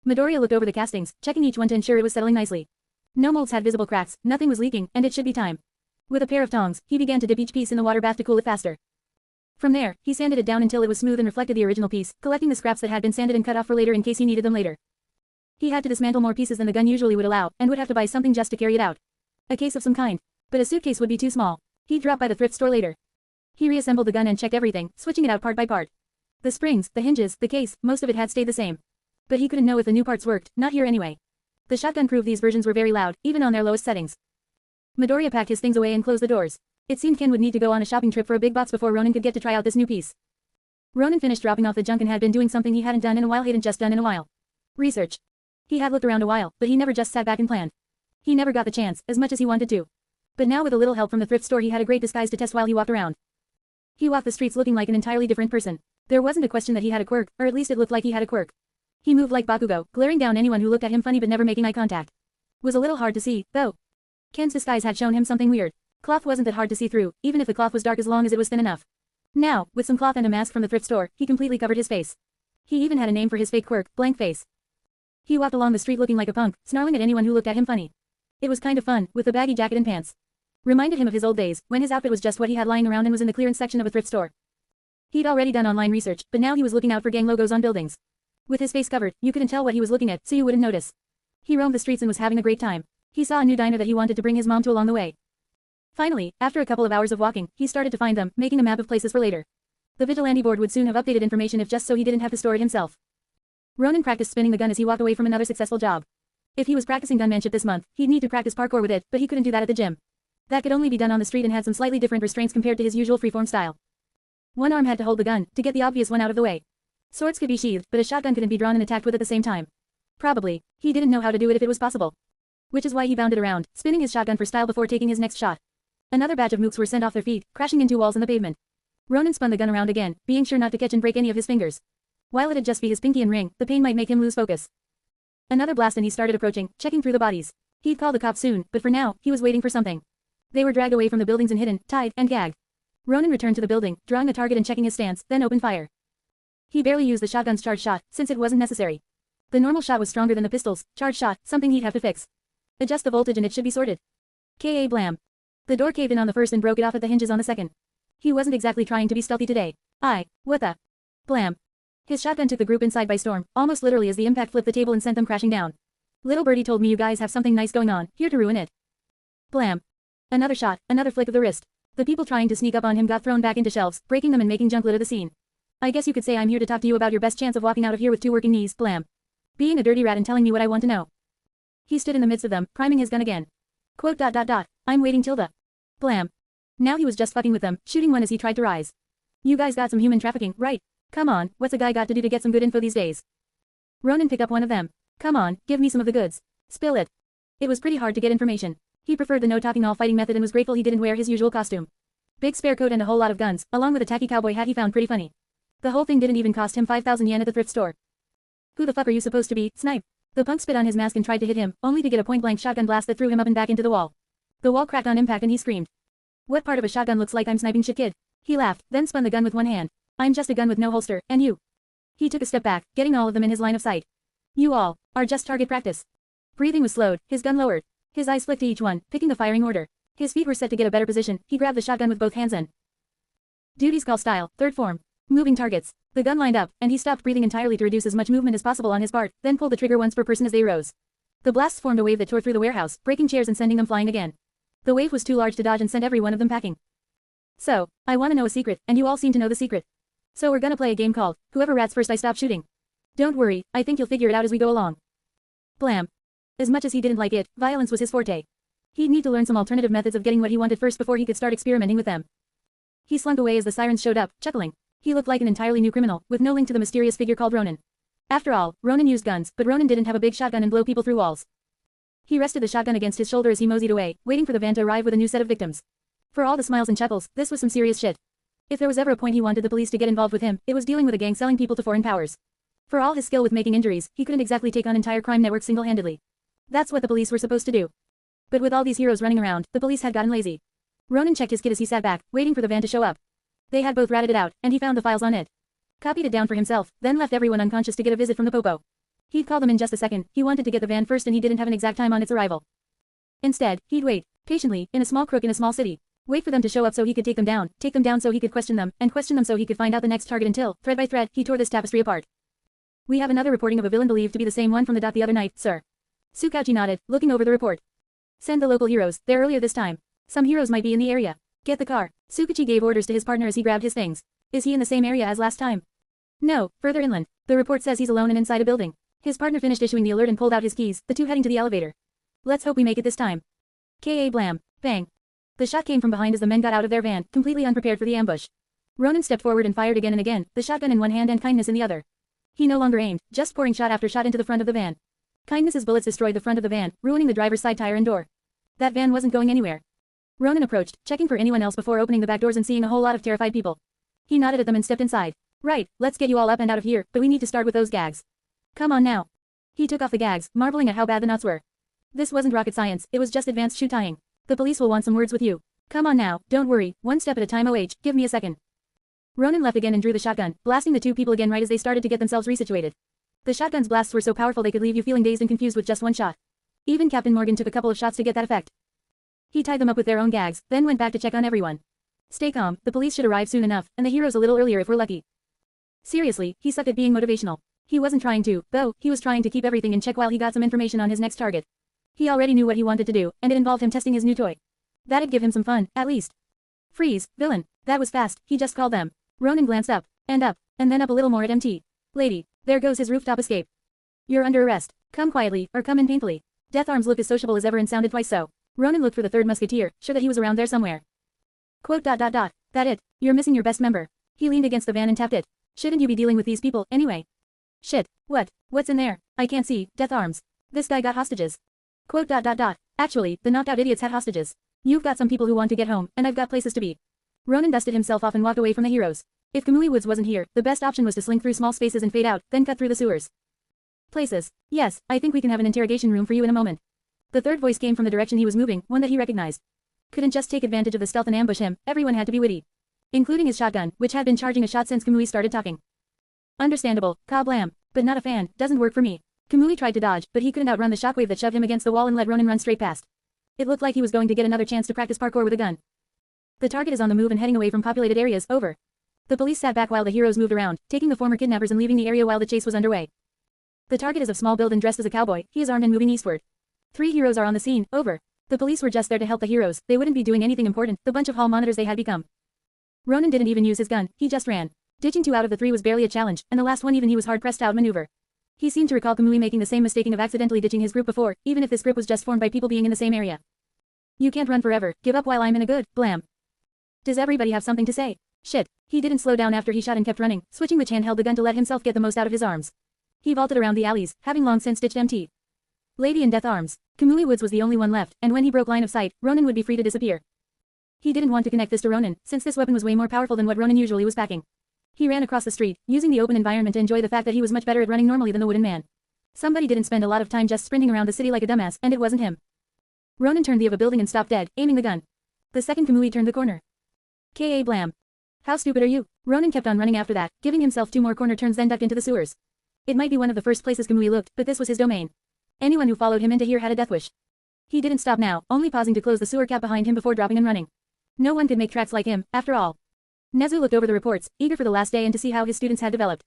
Midoriya looked over the castings, checking each one to ensure it was settling nicely. No molds had visible cracks, nothing was leaking, and it should be time. With a pair of tongs, he began to dip each piece in the water bath to cool it faster. From there, he sanded it down until it was smooth and reflected the original piece, collecting the scraps that had been sanded and cut off for later in case he needed them later. He had to dismantle more pieces than the gun usually would allow, and would have to buy something just to carry it out. A case of some kind. But a suitcase would be too small. He'd drop by the thrift store later. He reassembled the gun and checked everything, switching it out part by part. The springs, the hinges, the case, most of it had stayed the same. But he couldn't know if the new parts worked, not here anyway. The shotgun proved these versions were very loud, even on their lowest settings. Midoriya packed his things away and closed the doors. It seemed Ken would need to go on a shopping trip for a big box before Ronin could get to try out this new piece. Ronin finished dropping off the junk and had been doing something he hadn't done in a while, hadn't just done in a while. Research. He had looked around a while, but he never just sat back and planned. He never got the chance, as much as he wanted to. But now with a little help from the thrift store he had a great disguise to test while he walked around. He walked the streets looking like an entirely different person. There wasn't a question that he had a quirk, or at least it looked like he had a quirk. He moved like Bakugo, glaring down anyone who looked at him funny but never making eye contact. Was a little hard to see, though. Ken's disguise had shown him something weird. Cloth wasn't that hard to see through, even if the cloth was dark as long as it was thin enough. Now, with some cloth and a mask from the thrift store, he completely covered his face. He even had a name for his fake quirk, blank face. He walked along the street looking like a punk, snarling at anyone who looked at him funny. It was kind of fun, with the baggy jacket and pants. Reminded him of his old days, when his outfit was just what he had lying around and was in the clearance section of a thrift store. He'd already done online research, but now he was looking out for gang logos on buildings. With his face covered, you couldn't tell what he was looking at, so you wouldn't notice. He roamed the streets and was having a great time. He saw a new diner that he wanted to bring his mom to along the way. Finally, after a couple of hours of walking, he started to find them, making a map of places for later. The vigilante board would soon have updated information if just so he didn't have to store it himself. Ronin practiced spinning the gun as he walked away from another successful job. If he was practicing gunmanship this month, he'd need to practice parkour with it, but he couldn't do that at the gym. That could only be done on the street and had some slightly different restraints compared to his usual freeform style. One arm had to hold the gun, to get the obvious one out of the way. Swords could be sheathed, but a shotgun couldn't be drawn and attacked with at the same time. Probably, he didn't know how to do it if it was possible. Which is why he bounded around, spinning his shotgun for style before taking his next shot. Another batch of mooks were sent off their feet, crashing into walls and the pavement. Ronin spun the gun around again, being sure not to catch and break any of his fingers. While it'd just be his pinky and ring, the pain might make him lose focus. Another blast and he started approaching, checking through the bodies. He'd call the cops soon, but for now, he was waiting for something. They were dragged away from the buildings and hidden, tied, and gagged. Ronin returned to the building, drawing a target and checking his stance, then opened fire. He barely used the shotgun's charge shot, since it wasn't necessary. The normal shot was stronger than the pistol's charge shot, something he'd have to fix. Adjust the voltage and it should be sorted. K.A. blam. The door caved in on the first and broke it off at the hinges on the second. He wasn't exactly trying to be stealthy today. What the? Blam. His shotgun took the group inside by storm, almost literally as the impact flipped the table and sent them crashing down. Little birdie told me you guys have something nice going on, here to ruin it. Blam. Another shot, another flick of the wrist. The people trying to sneak up on him got thrown back into shelves, breaking them and making junk litter the scene. I guess you could say I'm here to talk to you about your best chance of walking out of here with 2 working knees, blam. Being a dirty rat and telling me what I want to know. He stood in the midst of them, priming his gun again. Quote ... I'm waiting till the... Blam. Now he was just fucking with them, shooting one as he tried to rise. You guys got some human trafficking, right? Come on, what's a guy got to do to get some good info these days? Ronin picked up one of them. Come on, give me some of the goods. Spill it. It was pretty hard to get information. He preferred the no-talking all-fighting method and was grateful he didn't wear his usual costume. Big spare coat and a whole lot of guns, along with a tacky cowboy hat he found pretty funny. The whole thing didn't even cost him 5,000 yen at the thrift store. Who the fuck are you supposed to be, snipe? The punk spit on his mask and tried to hit him, only to get a point-blank shotgun blast that threw him up and back into the wall. The wall cracked on impact and he screamed. What part of a shotgun looks like I'm sniping shit, kid? He laughed, then spun the gun with one hand. I'm just a gun with no holster, and you. He took a step back, getting all of them in his line of sight. You all are just target practice. Breathing was slowed, his gun lowered. His eyes flicked to each one, picking the firing order. His feet were set to get a better position, he grabbed the shotgun with both hands and... Duty's call style, third form. Moving targets. The gun lined up, and he stopped breathing entirely to reduce as much movement as possible on his part, then pulled the trigger once per person as they rose. The blasts formed a wave that tore through the warehouse, breaking chairs and sending them flying again. The wave was too large to dodge and sent every one of them packing. So, I want to know a secret, and you all seem to know the secret. So we're gonna play a game called, whoever rats first I stop shooting. Don't worry, I think you'll figure it out as we go along. Blam. As much as he didn't like it, violence was his forte. He'd need to learn some alternative methods of getting what he wanted first before he could start experimenting with them. He slunk away as the sirens showed up, chuckling. He looked like an entirely new criminal, with no link to the mysterious figure called Ronin. After all, Ronin used guns, but Ronin didn't have a big shotgun and blow people through walls. He rested the shotgun against his shoulder as he moseyed away, waiting for the van to arrive with a new set of victims. For all the smiles and chuckles, this was some serious shit. If there was ever a point he wanted the police to get involved with him, it was dealing with a gang selling people to foreign powers. For all his skill with making injuries, he couldn't exactly take on entire crime networks single-handedly. That's what the police were supposed to do. But with all these heroes running around, the police had gotten lazy. Ronin checked his kit as he sat back, waiting for the van to show up. They had both ratted it out, and he found the files on it. Copied it down for himself, then left everyone unconscious to get a visit from the popo. He'd call them in just a second, he wanted to get the van first and he didn't have an exact time on its arrival. Instead, he'd wait, patiently, in a small crook in a small city. Wait for them to show up so he could take them down so he could question them, and question them so he could find out the next target until, thread by thread, he tore this tapestry apart. We have another reporting of a villain believed to be the same one from the other night, sir. Tsukauchi nodded, looking over the report. Send the local heroes, they're earlier this time. Some heroes might be in the area. Get the car. Tsukuchi gave orders to his partner as he grabbed his things. Is he in the same area as last time? No, further inland. The report says he's alone and inside a building. His partner finished issuing the alert and pulled out his keys, the two heading to the elevator. Let's hope we make it this time. K.A. blam. Bang. The shot came from behind as the men got out of their van, completely unprepared for the ambush. Ronin stepped forward and fired again and again, the shotgun in one hand and kindness in the other. He no longer aimed, just pouring shot after shot into the front of the van. Kindness's bullets destroyed the front of the van, ruining the driver's side tire and door. That van wasn't going anywhere. Ronin approached, checking for anyone else before opening the back doors and seeing a whole lot of terrified people. He nodded at them and stepped inside. Right, let's get you all up and out of here, but we need to start with those gags. Come on now. He took off the gags, marveling at how bad the knots were. This wasn't rocket science, it was just advanced shoe tying. The police will want some words with you. Come on now, don't worry, one step at a time. Give me a second. Ronin left again and drew the shotgun, blasting the two people again right as they started to get themselves resituated. The shotgun's blasts were so powerful they could leave you feeling dazed and confused with just one shot. Even Captain Morgan took a couple of shots to get that effect. He tied them up with their own gags, then went back to check on everyone. Stay calm, the police should arrive soon enough, and the heroes a little earlier if we're lucky. Seriously, he sucked at being motivational. He wasn't trying to, though, he was trying to keep everything in check while he got some information on his next target. He already knew what he wanted to do, and it involved him testing his new toy. That'd give him some fun, at least. Freeze, villain. That was fast, he just called them. Ronin glanced up, and then up a little more at MT. Lady, there goes his rooftop escape. You're under arrest. Come quietly, or come in painfully. Death Arms looked as sociable as ever and sounded twice so. Ronin looked for the third musketeer, sure that he was around there somewhere. Quote. That it. You're missing your best member. He leaned against the van and tapped it. Shouldn't you be dealing with these people, anyway? Shit. What's in there? I can't see. Death Arms. This guy got hostages. Quote. Actually, the knocked out idiots had hostages. You've got some people who want to get home, and I've got places to be. Ronin dusted himself off and walked away from the heroes. If Kamui Woods wasn't here, the best option was to slink through small spaces and fade out, then cut through the sewers. Places. Yes, I think we can have an interrogation room for you in a moment. The third voice came from the direction he was moving, one that he recognized. Couldn't just take advantage of the stealth and ambush him, everyone had to be witty. Including his shotgun, which had been charging a shot since Kamui started talking. Understandable, kablam. But not a fan, doesn't work for me. Kamui tried to dodge, but he couldn't outrun the shockwave that shoved him against the wall and let Ronin run straight past. It looked like he was going to get another chance to practice parkour with a gun. The target is on the move and heading away from populated areas, over. The police sat back while the heroes moved around, taking the former kidnappers and leaving the area while the chase was underway. The target is of small build and dressed as a cowboy, he is armed and moving eastward. 3 heroes are on the scene, over. The police were just there to help the heroes, they wouldn't be doing anything important, the bunch of hall monitors they had become. Ronin didn't even use his gun, he just ran. Ditching 2 out of the 3 was barely a challenge, and the last one even he was hard-pressed to outmaneuver. He seemed to recall Kamui making the same mistake of accidentally ditching his group before, even if this group was just formed by people being in the same area. You can't run forever, give up while I'm in a good, blam. Does everybody have something to say? Shit. He didn't slow down after he shot and kept running, switching which hand held the gun to let himself get the most out of his arms. He vaulted around the alleys, having long since ditched MT. Lady in Death Arms. Kamui Woods was the only one left, and when he broke line of sight, Ronin would be free to disappear. He didn't want to connect this to Ronin, since this weapon was way more powerful than what Ronin usually was packing. He ran across the street, using the open environment to enjoy the fact that he was much better at running normally than the wooden man. Somebody didn't spend a lot of time just sprinting around the city like a dumbass, and it wasn't him. Ronin turned the of a building and stopped dead, aiming the gun. The second Kamui turned the corner. K.A. blam. How stupid are you? Ronin kept on running after that, giving himself 2 more corner turns then ducked into the sewers. It might be one of the first places Kamui looked, but this was his domain. Anyone who followed him into here had a death wish. He didn't stop now, only pausing to close the sewer cap behind him before dropping and running. No one could make tracks like him, after all. Nezu looked over the reports, eager for the last day and to see how his students had developed.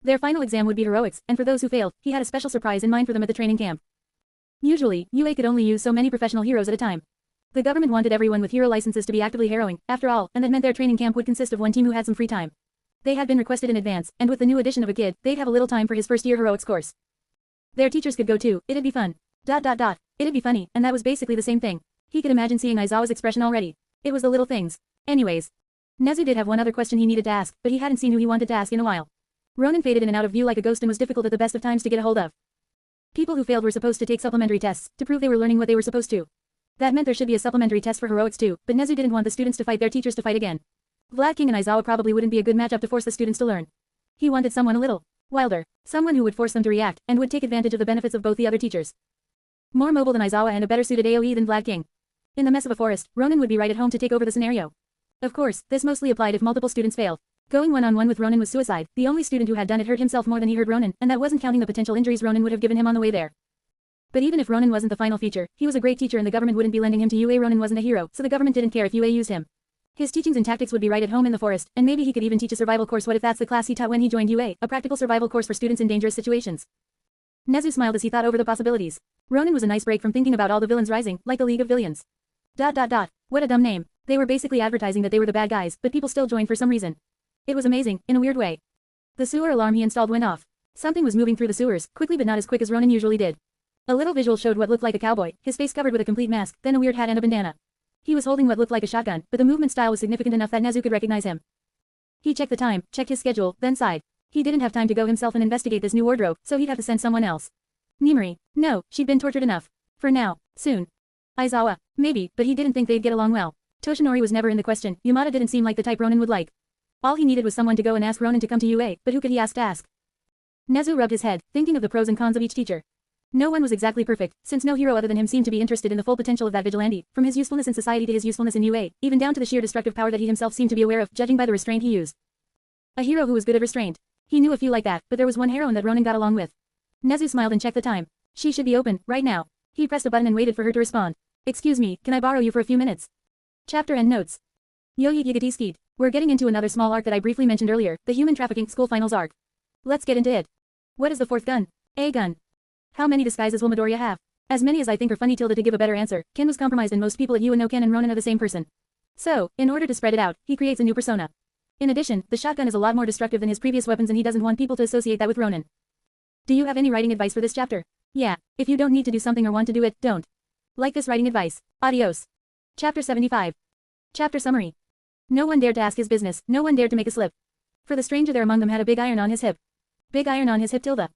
Their final exam would be heroics, and for those who failed, he had a special surprise in mind for them at the training camp. Usually, UA could only use so many professional heroes at a time. The government wanted everyone with hero licenses to be actively heroing, after all, and that meant their training camp would consist of one team who had some free time. They had been requested in advance, and with the new addition of a kid, they'd have a little time for his first-year heroics course. Their teachers could go too, it'd be fun. It'd be funny, and that was basically the same thing. He could imagine seeing Aizawa's expression already. It was the little things. Anyways. Nezu did have one other question he needed to ask, but he hadn't seen who he wanted to ask in a while. Ronin faded in and out of view like a ghost and was difficult at the best of times to get a hold of. People who failed were supposed to take supplementary tests, to prove they were learning what they were supposed to. That meant there should be a supplementary test for heroics too, but Nezu didn't want the students to fight their teachers to fight again. Vlad King and Aizawa probably wouldn't be a good matchup to force the students to learn. He wanted someone a little wilder, someone who would force them to react, and would take advantage of the benefits of both the other teachers. More mobile than Aizawa and a better suited AoE than Vlad King. In the mess of a forest, Ronin would be right at home to take over the scenario. Of course, this mostly applied if multiple students failed. Going one-on-one with Ronin was suicide. The only student who had done it hurt himself more than he hurt Ronin, and that wasn't counting the potential injuries Ronin would have given him on the way there. But even if Ronin wasn't the final feature, he was a great teacher and the government wouldn't be lending him to UA. Ronin wasn't a hero, so the government didn't care if UA used him. His teachings and tactics would be right at home in the forest, and maybe he could even teach a survival course. What if that's the class he taught when he joined UA, a practical survival course for students in dangerous situations? Nezu smiled as he thought over the possibilities. Ronin was a nice break from thinking about all the villains rising, like the League of Villains. What a dumb name. They were basically advertising that they were the bad guys, but people still joined for some reason. It was amazing, in a weird way. The sewer alarm he installed went off. Something was moving through the sewers, quickly but not as quick as Ronin usually did. A little visual showed what looked like a cowboy, his face covered with a complete mask, then a weird hat and a bandana. He was holding what looked like a shotgun, but the movement style was significant enough that Nezu could recognize him. He checked the time, checked his schedule, then sighed. He didn't have time to go himself and investigate this new wardrobe, so he'd have to send someone else. Nimori. No, she'd been tortured enough. For now. Soon. Aizawa. Maybe, but he didn't think they'd get along well. Toshinori was never in the question. Yamada didn't seem like the type Ronin would like. All he needed was someone to go and ask Ronin to come to UA, but who could he ask to ask? Nezu rubbed his head, thinking of the pros and cons of each teacher. No one was exactly perfect, since no hero other than him seemed to be interested in the full potential of that vigilante, from his usefulness in society to his usefulness in UA, even down to the sheer destructive power that he himself seemed to be aware of, judging by the restraint he used. A hero who was good at restraint. He knew a few like that, but there was one heroine that Ronin got along with. Nezu smiled and checked the time. She should be open, right now. He pressed a button and waited for her to respond. Excuse me, can I borrow you for a few minutes? Chapter and notes. Yo-yi-yigati-skeet. We're getting into another small arc that I briefly mentioned earlier, the human trafficking school finals arc. Let's get into it. What is the fourth gun? A gun. How many disguises will Midoriya have? As many as I think are funny. To give a better answer, Ken was compromised and most people at UA know Ken and Ronin are the same person. So, in order to spread it out, he creates a new persona. In addition, the shotgun is a lot more destructive than his previous weapons and he doesn't want people to associate that with Ronin. Do you have any writing advice for this chapter? Yeah, if you don't need to do something or want to do it, don't. Like this writing advice. Adios. Chapter 75. Chapter summary. No one dared to ask his business, no one dared to make a slip. For the stranger there among them had a big iron on his hip. Big iron on his hip tilde.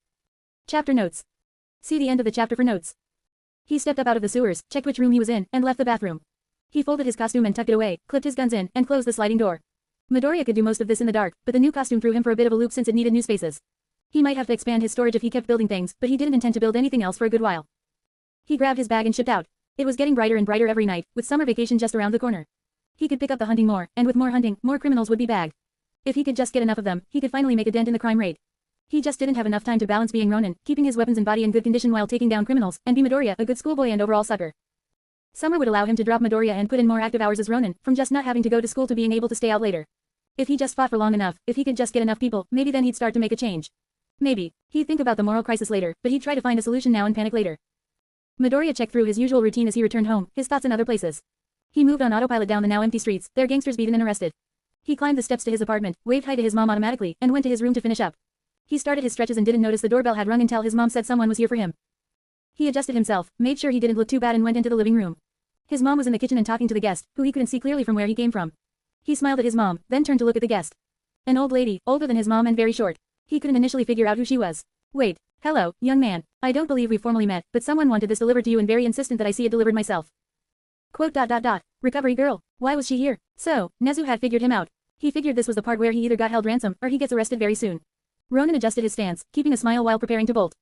Chapter notes. See the end of the chapter for notes. He stepped up out of the sewers, checked which room he was in, and left the bathroom. He folded his costume and tucked it away, clipped his guns in, and closed the sliding door. Midoriya could do most of this in the dark, but the new costume threw him for a bit of a loop since it needed new spaces. He might have to expand his storage if he kept building things, but he didn't intend to build anything else for a good while. He grabbed his bag and shipped out. It was getting brighter and brighter every night, with summer vacation just around the corner. He could pick up the hunting more, and with more hunting, more criminals would be bagged. If he could just get enough of them, he could finally make a dent in the crime rate. He just didn't have enough time to balance being Ronin, keeping his weapons and body in good condition while taking down criminals, and be Midoriya, a good schoolboy and overall sucker. Summer would allow him to drop Midoriya and put in more active hours as Ronin, from just not having to go to school to being able to stay out later. If he just fought for long enough, if he could just get enough people, maybe then he'd start to make a change. Maybe. He'd think about the moral crisis later, but he'd try to find a solution now and panic later. Midoriya checked through his usual routine as he returned home, his thoughts in other places. He moved on autopilot down the now empty streets, their gangsters beaten and arrested. He climbed the steps to his apartment, waved hi to his mom automatically, and went to his room to finish up. He started his stretches and didn't notice the doorbell had rung until his mom said someone was here for him. He adjusted himself, made sure he didn't look too bad and went into the living room. His mom was in the kitchen and talking to the guest, who he couldn't see clearly from where he came from. He smiled at his mom, then turned to look at the guest. An old lady, older than his mom and very short. He couldn't initially figure out who she was. Wait. Hello, young man. I don't believe we formally met, but someone wanted this delivered to you and very insistent that I see it delivered myself. Quote. Recovery girl. Why was she here? So, Nezu had figured him out. He figured this was the part where he either got held ransom, or he gets arrested very soon. Ronin adjusted his stance, keeping a smile while preparing to bolt.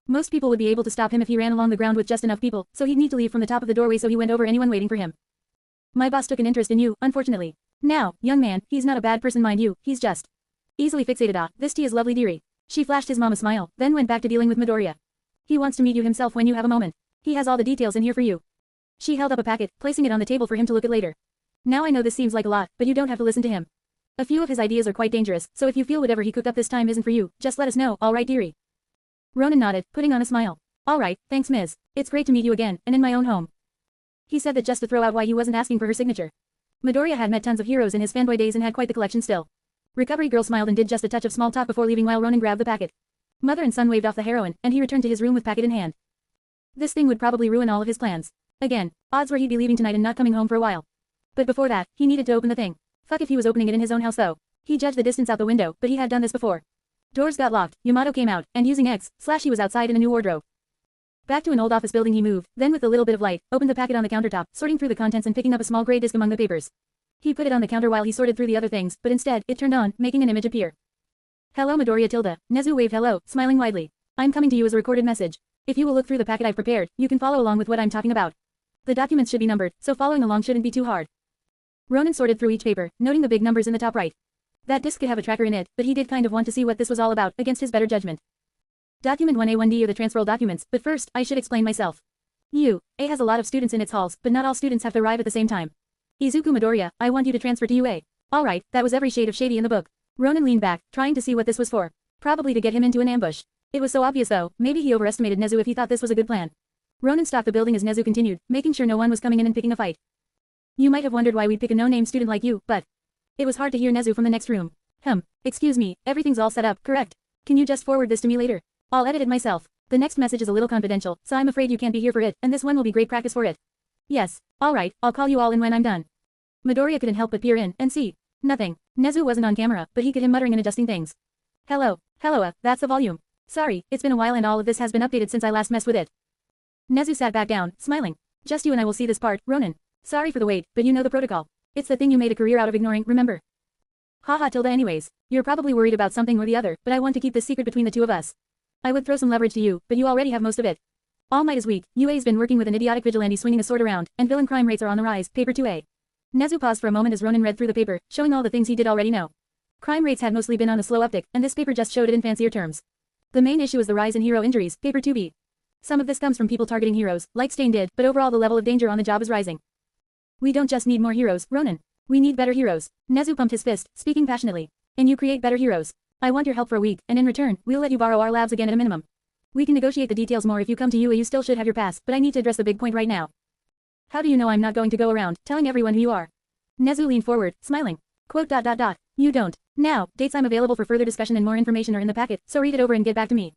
Most people would be able to stop him if he ran along the ground with just enough people, so he'd need to leave from the top of the doorway, so he went over anyone waiting for him. My boss took an interest in you, unfortunately. Now, young man, he's not a bad person mind you, he's just easily fixated. This tea is lovely dearie. She flashed his mom a smile, then went back to dealing with Midoriya. He wants to meet you himself when you have a moment. He has all the details in here for you. She held up a packet, placing it on the table for him to look at later. Now I know this seems like a lot, but you don't have to listen to him. A few of his ideas are quite dangerous, so if you feel whatever he cooked up this time isn't for you, just let us know, alright dearie? Ronin nodded, putting on a smile. Alright, thanks Ms. It's great to meet you again, and in my own home. He said that just to throw out why he wasn't asking for her signature. Midoriya had met tons of heroes in his fanboy days and had quite the collection still. Recovery Girl smiled and did just a touch of small talk before leaving while Ronin grabbed the packet. Mother and son waved off the heroine, and he returned to his room with packet in hand. This thing would probably ruin all of his plans. Again, odds were he'd be leaving tonight and not coming home for a while. But before that, he needed to open the thing. Fuck if he was opening it in his own house though. He judged the distance out the window, but he had done this before. Doors got locked, Yamato came out, and using he was outside in a new wardrobe. Back to an old office building he moved, then with a little bit of light, opened the packet on the countertop, sorting through the contents and picking up a small gray disc among the papers. He put it on the counter while he sorted through the other things, but instead, it turned on, making an image appear. Hello Midoriya Tilda. Nezu waved hello, smiling widely. I'm coming to you as a recorded message. If you will look through the packet I've prepared, you can follow along with what I'm talking about. The documents should be numbered, so following along shouldn't be too hard. Ronin sorted through each paper, noting the big numbers in the top right. That disc could have a tracker in it, but he did kind of want to see what this was all about, against his better judgment. Document 1A1D are the transferal documents, but first, I should explain myself. A has a lot of students in its halls, but not all students have to arrive at the same time. Izuku Midoriya, I want you to transfer to UA. Alright, that was every shade of shady in the book. Ronin leaned back, trying to see what this was for. Probably to get him into an ambush. It was so obvious though, maybe he overestimated Nezu if he thought this was a good plan. Ronin stalked the building as Nezu continued, making sure no one was coming in and picking a fight. You might have wondered why we'd pick a no-name student like you, but it was hard to hear Nezu from the next room. Excuse me, everything's all set up, correct? Can you just forward this to me later? I'll edit it myself. The next message is a little confidential, so I'm afraid you can't be here for it, and this one will be great practice for it. Yes, alright, I'll call you all in when I'm done. Midoriya couldn't help but peer in, and see. Nothing. Nezu wasn't on camera, but he could hear muttering and adjusting things. Hello, that's the volume. Sorry, it's been a while and all of this has been updated since I last messed with it. Nezu sat back down, smiling. Just you and I will see this part, Ronin. Sorry for the wait, but you know the protocol. It's the thing you made a career out of ignoring, remember? Haha Tilda anyways. You're probably worried about something or the other, but I want to keep this secret between the two of us. I would throw some leverage to you, but you already have most of it. All Might is weak, UA's been working with an idiotic vigilante swinging a sword around, and villain crime rates are on the rise, paper 2A. Nezu paused for a moment as Ronin read through the paper, showing all the things he did already know. Crime rates had mostly been on a slow uptick, and this paper just showed it in fancier terms. The main issue is the rise in hero injuries, paper 2B. Some of this comes from people targeting heroes, like Stain did, but overall the level of danger on the job is rising. We don't just need more heroes, Ronin. We need better heroes. Nezu pumped his fist, speaking passionately. And you create better heroes. I want your help for a week, and in return, we'll let you borrow our labs again at a minimum. We can negotiate the details more if you come to UA. You still should have your pass, but I need to address the big point right now. How do you know I'm not going to go around, telling everyone who you are? Nezu leaned forward, smiling. Quote. You don't. Now, dates I'm available for further discussion and more information are in the packet, so read it over and get back to me.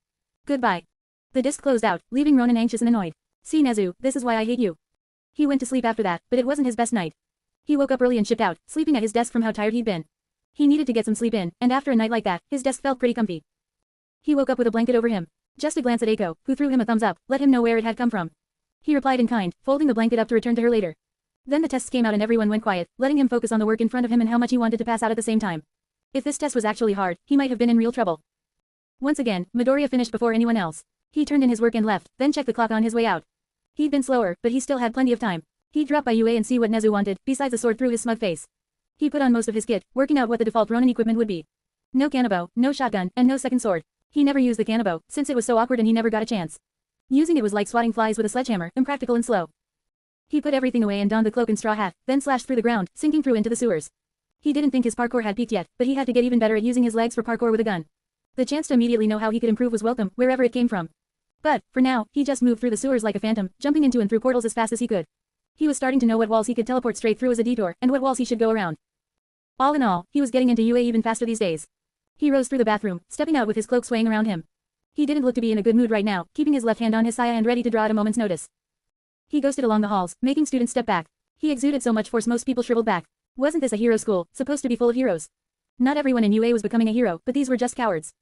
Goodbye. The disc closed out, leaving Ronin anxious and annoyed. See Nezu, this is why I hate you. He went to sleep after that, but it wasn't his best night. He woke up early and shipped out, sleeping at his desk from how tired he'd been. He needed to get some sleep in, and after a night like that, his desk felt pretty comfy. He woke up with a blanket over him. Just a glance at Eiko, who threw him a thumbs up, let him know where it had come from. He replied in kind, folding the blanket up to return to her later. Then the tests came out and everyone went quiet, letting him focus on the work in front of him and how much he wanted to pass out at the same time. If this test was actually hard, he might have been in real trouble. Once again, Midoriya finished before anyone else. He turned in his work and left, then checked the clock on his way out. He'd been slower, but he still had plenty of time. He'd drop by UA and see what Nezu wanted, besides a sword through his smug face. He put on most of his kit, working out what the default Ronin equipment would be. No kanabo, no shotgun, and no second sword. He never used the kanabo, since it was so awkward and he never got a chance. Using it was like swatting flies with a sledgehammer, impractical and slow. He put everything away and donned the cloak and straw hat, then slashed through the ground, sinking through into the sewers. He didn't think his parkour had peaked yet, but he had to get even better at using his legs for parkour with a gun. The chance to immediately know how he could improve was welcome, wherever it came from. But, for now, he just moved through the sewers like a phantom, jumping into and through portals as fast as he could. He was starting to know what walls he could teleport straight through as a detour, and what walls he should go around. All in all, he was getting into UA even faster these days. He rose through the bathroom, stepping out with his cloak swaying around him. He didn't look to be in a good mood right now, keeping his left hand on his saya and ready to draw at a moment's notice. He ghosted along the halls, making students step back. He exuded so much force most people shriveled back. Wasn't this a hero school, supposed to be full of heroes? Not everyone in UA was becoming a hero, but these were just cowards.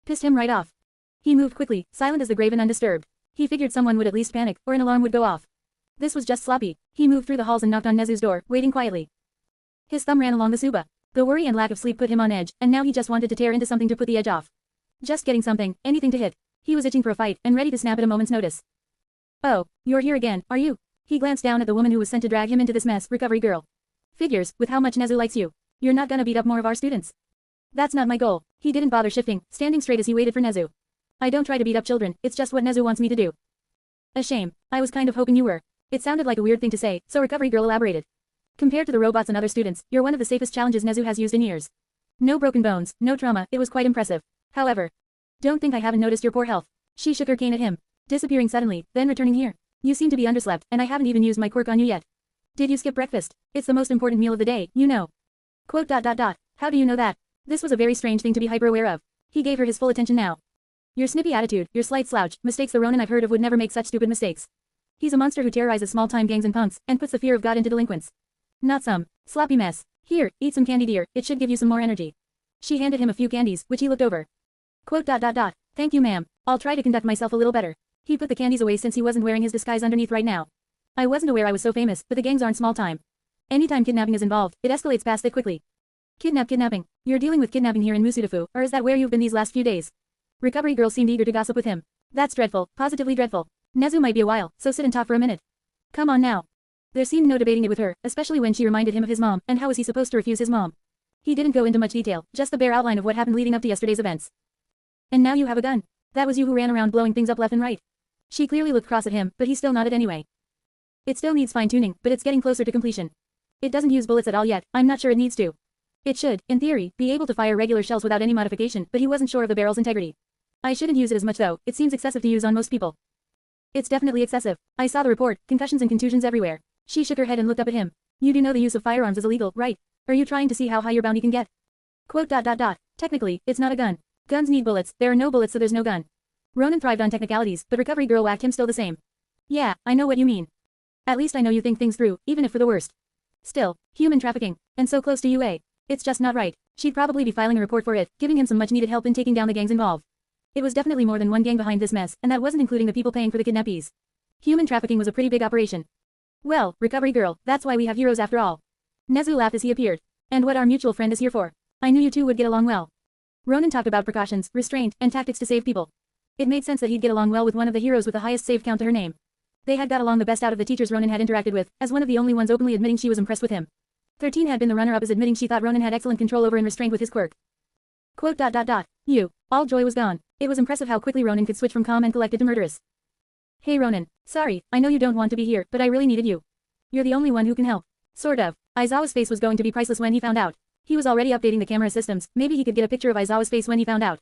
Pissed him right off. He moved quickly, silent as the grave and undisturbed. He figured someone would at least panic, or an alarm would go off. This was just sloppy. He moved through the halls and knocked on Nezu's door, waiting quietly. His thumb ran along the tsuba. The worry and lack of sleep put him on edge, and now he just wanted to tear into something to put the edge off. Just getting something, anything to hit. He was itching for a fight, and ready to snap at a moment's notice. Oh, you're here again, are you? He glanced down at the woman who was sent to drag him into this mess, recovery girl. Figures, with how much Nezu likes you. You're not gonna beat up more of our students. That's not my goal. He didn't bother shifting, standing straight as he waited for Nezu. I don't try to beat up children, it's just what Nezu wants me to do. A shame. I was kind of hoping you were. It sounded like a weird thing to say, so recovery girl elaborated. Compared to the robots and other students, you're one of the safest challenges Nezu has used in years. No broken bones, no trauma, it was quite impressive. However, don't think I haven't noticed your poor health. She shook her cane at him, disappearing suddenly, then returning here. You seem to be underslept, and I haven't even used my quirk on you yet. Did you skip breakfast? It's the most important meal of the day, you know. Quote. How do you know that? This was a very strange thing to be hyper-aware of. He gave her his full attention now. Your snippy attitude, your slight slouch, mistakes the Ronin I've heard of would never make such stupid mistakes. He's a monster who terrorizes small-time gangs and punks, and puts the fear of God into delinquents. Not some sloppy mess. Here, eat some candy dear, it should give you some more energy. She handed him a few candies, which he looked over. Quote. Thank you ma'am, I'll try to conduct myself a little better. He put the candies away since he wasn't wearing his disguise underneath right now. I wasn't aware I was so famous, but the gangs aren't small time. Anytime kidnapping is involved, it escalates past it quickly. Kidnapping. You're dealing with kidnapping here in Musudafu, or is that where you've been these last few days? Recovery girl seemed eager to gossip with him. That's dreadful, positively dreadful. Nezu might be a while, so sit and talk for a minute. Come on now. There seemed no debating it with her, especially when she reminded him of his mom, and how was he supposed to refuse his mom? He didn't go into much detail, just the bare outline of what happened leading up to yesterday's events. And now you have a gun. That was you who ran around blowing things up left and right. She clearly looked cross at him, but he still nodded anyway. It still needs fine-tuning, but it's getting closer to completion. It doesn't use bullets at all yet, I'm not sure it needs to. It should, in theory, be able to fire regular shells without any modification, but he wasn't sure of the barrel's integrity. I shouldn't use it as much though, it seems excessive to use on most people. It's definitely excessive. I saw the report, concussions and contusions everywhere. She shook her head and looked up at him. You do know the use of firearms is illegal, right? Are you trying to see how high your bounty can get? Quote. Technically, it's not a gun. Guns need bullets, there are no bullets so there's no gun. Ronin thrived on technicalities, but recovery girl whacked him still the same. Yeah, I know what you mean. At least I know you think things through, even if for the worst. Still, human trafficking, and so close to UA. It's just not right. She'd probably be filing a report for it, giving him some much-needed help in taking down the gangs involved. It was definitely more than one gang behind this mess, and that wasn't including the people paying for the kidnappees. Human trafficking was a pretty big operation. Well, recovery girl, that's why we have heroes after all. Nezu laughed as he appeared. And what our mutual friend is here for. I knew you two would get along well. Ronin talked about precautions, restraint, and tactics to save people. It made sense that he'd get along well with one of the heroes with the highest save count to her name. They had got along the best out of the teachers Ronin had interacted with, as one of the only ones openly admitting she was impressed with him. 13 had been the runner-up as admitting she thought Ronin had excellent control over and restraint with his quirk. Quote. You. All joy was gone. It was impressive how quickly Ronin could switch from calm and collected to murderous. Hey Ronin. Sorry, I know you don't want to be here, but I really needed you. You're the only one who can help. Sort of. Aizawa's face was going to be priceless when he found out. He was already updating the camera systems, maybe he could get a picture of Aizawa's face when he found out.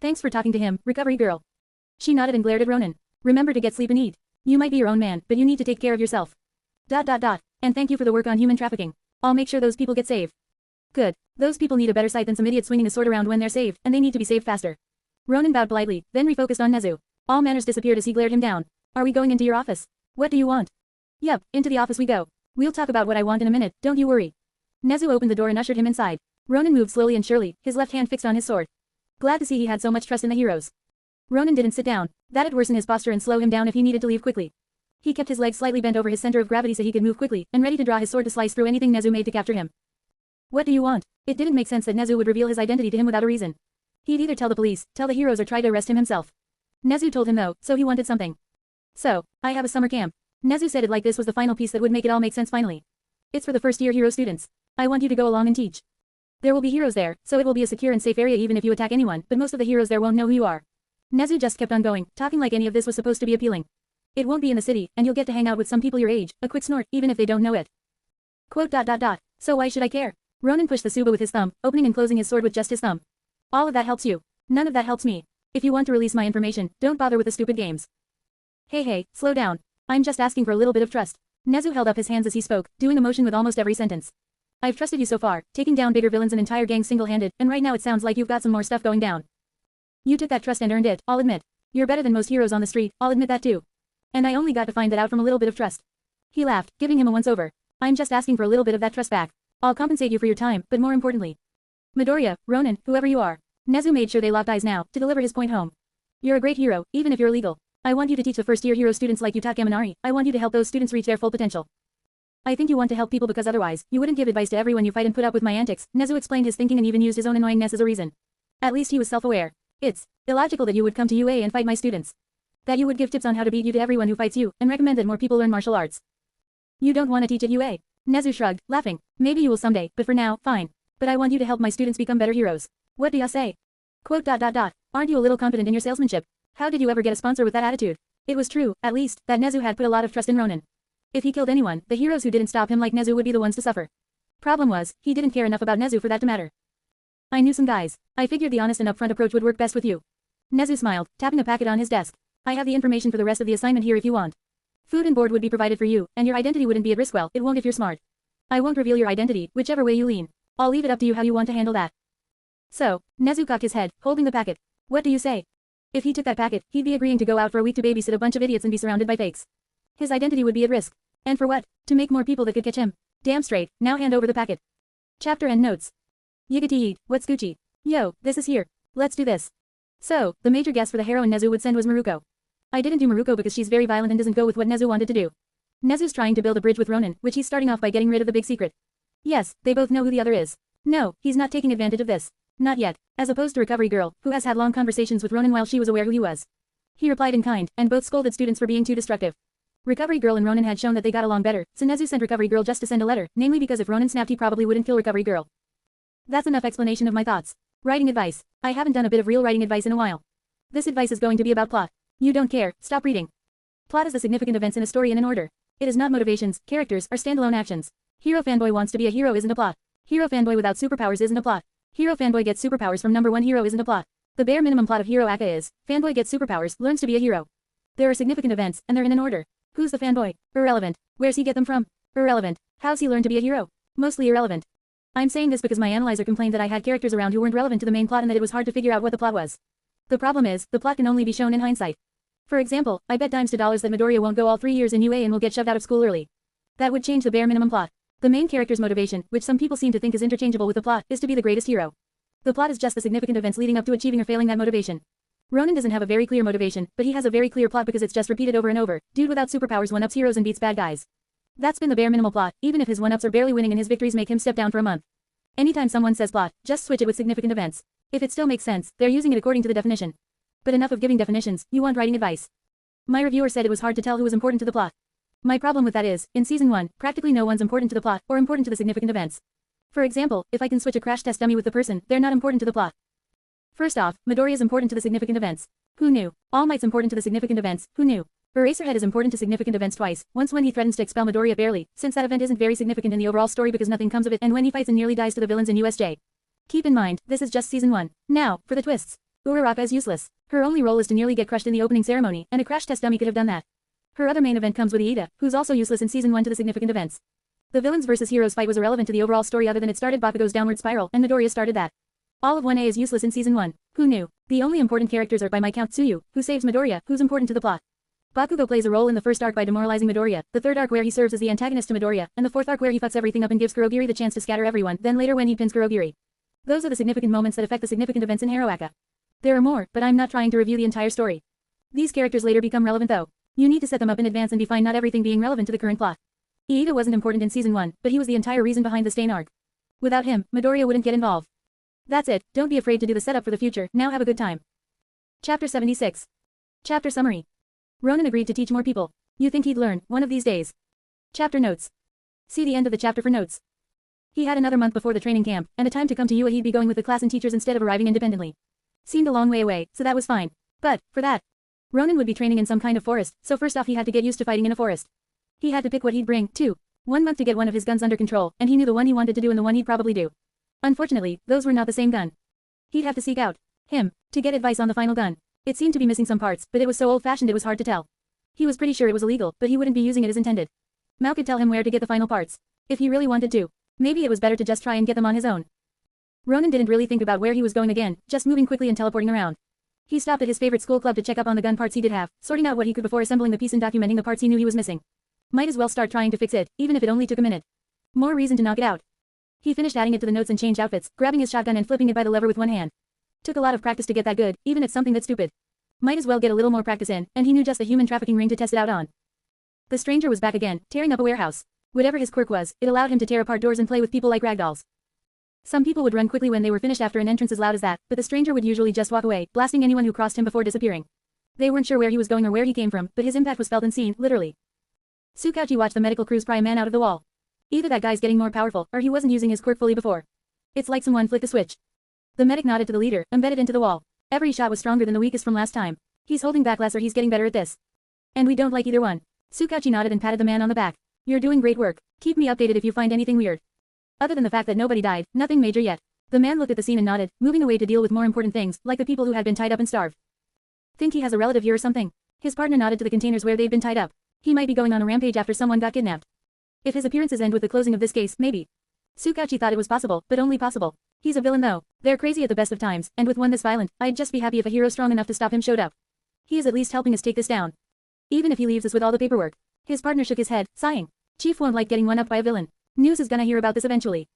Thanks for talking to him, recovery girl. She nodded and glared at Ronin. Remember to get sleep and eat. You might be your own man, but you need to take care of yourself. And thank you for the work on human trafficking. I'll make sure those people get saved. Good. Those people need a better sight than some idiot swinging a sword around when they're saved, and they need to be saved faster. Ronin bowed politely, then refocused on Nezu. All manners disappeared as he glared him down. Are we going into your office? What do you want? Yep, into the office we go. We'll talk about what I want in a minute, don't you worry. Nezu opened the door and ushered him inside. Ronin moved slowly and surely, his left hand fixed on his sword. Glad to see he had so much trust in the heroes. Ronin didn't sit down. That'd worsen his posture and slow him down if he needed to leave quickly. He kept his legs slightly bent over his center of gravity so he could move quickly, and ready to draw his sword to slice through anything Nezu made to capture him. What do you want? It didn't make sense that Nezu would reveal his identity to him without a reason. He'd either tell the police, tell the heroes or try to arrest him himself. Nezu told him though, so he wanted something. So, I have a summer camp. Nezu said it like this was the final piece that would make it all make sense finally. It's for the first-year hero students. I want you to go along and teach. There will be heroes there, so it will be a secure and safe area even if you attack anyone, but most of the heroes there won't know who you are. Nezu just kept on going, talking like any of this was supposed to be appealing. It won't be in the city, and you'll get to hang out with some people your age, a quick snort, even if they don't know it. Quote. So why should I care? Ronin pushed the Suba with his thumb, opening and closing his sword with just his thumb. All of that helps you. None of that helps me. If you want to release my information, don't bother with the stupid games. Hey, slow down. I'm just asking for a little bit of trust. Nezu held up his hands as he spoke, doing a motion with almost every sentence. I've trusted you so far, taking down bigger villains and entire gangs single-handed, and right now it sounds like you've got some more stuff going down. You took that trust and earned it, I'll admit. You're better than most heroes on the street, I'll admit that too. And I only got to find that out from a little bit of trust. He laughed, giving him a once-over. I'm just asking for a little bit of that trust back. I'll compensate you for your time, but more importantly. Midoriya, Ronin, whoever you are. Nezu made sure they locked eyes now, to deliver his point home. You're a great hero, even if you're illegal. I want you to teach the first-year hero students like you taught Gaminari. I want you to help those students reach their full potential. I think you want to help people because otherwise, you wouldn't give advice to everyone you fight and put up with my antics. Nezu explained his thinking and even used his own annoyingness as a reason. At least he was self-aware. It's illogical that you would come to UA and fight my students. That you would give tips on how to beat you to everyone who fights you, and recommend that more people learn martial arts. You don't want to teach at UA. Nezu shrugged, laughing. Maybe you will someday, but for now, fine. But I want you to help my students become better heroes. What do ya say? Quote. Aren't you a little confident in your salesmanship? How did you ever get a sponsor with that attitude? It was true, at least, that Nezu had put a lot of trust in Ronin. If he killed anyone, the heroes who didn't stop him like Nezu would be the ones to suffer. Problem was, he didn't care enough about Nezu for that to matter. I knew some guys. I figured the honest and upfront approach would work best with you. Nezu smiled, tapping a packet on his desk. I have the information for the rest of the assignment here if you want. Food and board would be provided for you, and your identity wouldn't be at risk. Well, it won't if you're smart. I won't reveal your identity, whichever way you lean. I'll leave it up to you how you want to handle that. So, Nezu cocked his head, holding the packet. What do you say? If he took that packet, he'd be agreeing to go out for a week to babysit a bunch of idiots and be surrounded by fakes. His identity would be at risk. And for what? To make more people that could catch him. Damn straight, now hand over the packet. Chapter and notes. Yigati, what's Gucci? Yo, this is here. Let's do this. So, the major guess for the heroine Nezu would send was Maruko. I didn't do Maruko because she's very violent and doesn't go with what Nezu wanted to do. Nezu's trying to build a bridge with Ronin, which he's starting off by getting rid of the big secret. Yes, they both know who the other is. No, he's not taking advantage of this. Not yet, as opposed to Recovery Girl, who has had long conversations with Ronin while she was aware who he was. He replied in kind, and both scolded students for being too destructive. Recovery Girl and Ronin had shown that they got along better, so Nezu sent Recovery Girl just to send a letter, namely because if Ronin snapped he probably wouldn't kill Recovery Girl. That's enough explanation of my thoughts. Writing advice. I haven't done a bit of real writing advice in a while. This advice is going to be about plot. You don't care, stop reading. Plot is the significant events in a story in an order. It is not motivations, characters, or standalone actions. Hero fanboy wants to be a hero isn't a plot. Hero fanboy without superpowers isn't a plot. Hero fanboy gets superpowers from number one hero isn't a plot. The bare minimum plot of Hero Aka is, fanboy gets superpowers, learns to be a hero. There are significant events, and they're in an order. Who's the fanboy? Irrelevant. Where's he get them from? Irrelevant. How's he learn to be a hero? Mostly irrelevant. I'm saying this because my analyzer complained that I had characters around who weren't relevant to the main plot and that it was hard to figure out what the plot was. The problem is, the plot can only be shown in hindsight. For example, I bet dimes to dollars that Midoriya won't go all 3 years in UA and will get shoved out of school early. That would change the bare minimum plot. The main character's motivation, which some people seem to think is interchangeable with the plot, is to be the greatest hero. The plot is just the significant events leading up to achieving or failing that motivation. Ronin doesn't have a very clear motivation, but he has a very clear plot because it's just repeated over and over. Dude without superpowers one-ups heroes and beats bad guys. That's been the bare minimal plot, even if his one-ups are barely winning and his victories make him step down for a month. Anytime someone says plot, just switch it with significant events. If it still makes sense, they're using it according to the definition. But enough of giving definitions, you want writing advice. My reviewer said it was hard to tell who was important to the plot. My problem with that is, in Season 1, practically no one's important to the plot, or important to the significant events. For example, if I can switch a crash test dummy with the person, they're not important to the plot. First off, Midoriya is important to the significant events. Who knew? All Might's important to the significant events. Who knew? Eraserhead is important to significant events twice, once when he threatens to expel Midoriya barely, since that event isn't very significant in the overall story because nothing comes of it, and when he fights and nearly dies to the villains in USJ. Keep in mind, this is just Season 1. Now, for the twists. Uraraka is useless. Her only role is to nearly get crushed in the opening ceremony, and a crash test dummy could have done that. Her other main event comes with Iida, who's also useless in Season 1 to the significant events. The villains versus heroes fight was irrelevant to the overall story other than it started Bakugo's downward spiral, and Midoriya started that. All of 1A is useless in Season 1. Who knew? The only important characters are by my count Tsuyu, who saves Midoriya, who's important to the plot. Bakugo plays a role in the first arc by demoralizing Midoriya, the third arc where he serves as the antagonist to Midoriya, and the fourth arc where he fucks everything up and gives Kurogiri the chance to scatter everyone, then later when he pins Kurogiri. Those are the significant moments that affect the significant events in Hero Aka. There are more, but I'm not trying to review the entire story. These characters later become relevant though. You need to set them up in advance and define not everything being relevant to the current plot. Iida wasn't important in Season 1, but he was the entire reason behind the Stain arc. Without him, Midoriya wouldn't get involved. That's it, don't be afraid to do the setup for the future, now have a good time. Chapter 76. Chapter Summary. Ronin agreed to teach more people. You think he'd learn, one of these days. Chapter Notes. See the end of the chapter for notes. He had another month before the training camp, and a time to come to UA he'd be going with the class and teachers instead of arriving independently. Seemed a long way away, so that was fine. But, for that, Ronin would be training in some kind of forest, so first off he had to get used to fighting in a forest. He had to pick what he'd bring, too. 1 month to get one of his guns under control, and he knew the one he wanted to do and the one he'd probably do. Unfortunately, those were not the same gun. He'd have to seek out him to get advice on the final gun. It seemed to be missing some parts, but it was so old-fashioned it was hard to tell. He was pretty sure it was illegal, but he wouldn't be using it as intended. Mao could tell him where to get the final parts. If he really wanted to. Maybe it was better to just try and get them on his own. Ronin didn't really think about where he was going again, just moving quickly and teleporting around. He stopped at his favorite school club to check up on the gun parts he did have, sorting out what he could before assembling the piece and documenting the parts he knew he was missing. Might as well start trying to fix it, even if it only took a minute. More reason to knock it out. He finished adding it to the notes and changed outfits, grabbing his shotgun and flipping it by the lever with one hand. Took a lot of practice to get that good, even at something that's stupid. Might as well get a little more practice in, and he knew just the human trafficking ring to test it out on. The stranger was back again, tearing up a warehouse. Whatever his quirk was, it allowed him to tear apart doors and play with people like ragdolls. Some people would run quickly when they were finished after an entrance as loud as that, but the stranger would usually just walk away, blasting anyone who crossed him before disappearing. They weren't sure where he was going or where he came from, but his impact was felt and seen, literally. Tsukauchi watched the medical crews pry a man out of the wall. Either that guy's getting more powerful, or he wasn't using his quirk fully before. It's like someone flicked a switch. The medic nodded to the leader, embedded into the wall. Every shot was stronger than the weakest from last time. He's holding back less or he's getting better at this. And we don't like either one. Tsukauchi nodded and patted the man on the back. You're doing great work. Keep me updated if you find anything weird. Other than the fact that nobody died, nothing major yet. The man looked at the scene and nodded, moving away to deal with more important things, like the people who had been tied up and starved. Think he has a relative here or something? His partner nodded to the containers where they'd been tied up. He might be going on a rampage after someone got kidnapped. If his appearances end with the closing of this case, maybe. Tsukauchi thought it was possible, but only possible. He's a villain though. They're crazy at the best of times, and with one this violent, I'd just be happy if a hero strong enough to stop him showed up. He is at least helping us take this down. Even if he leaves us with all the paperwork. His partner shook his head, sighing. Chief won't like getting one up by a villain. News is gonna hear about this eventually.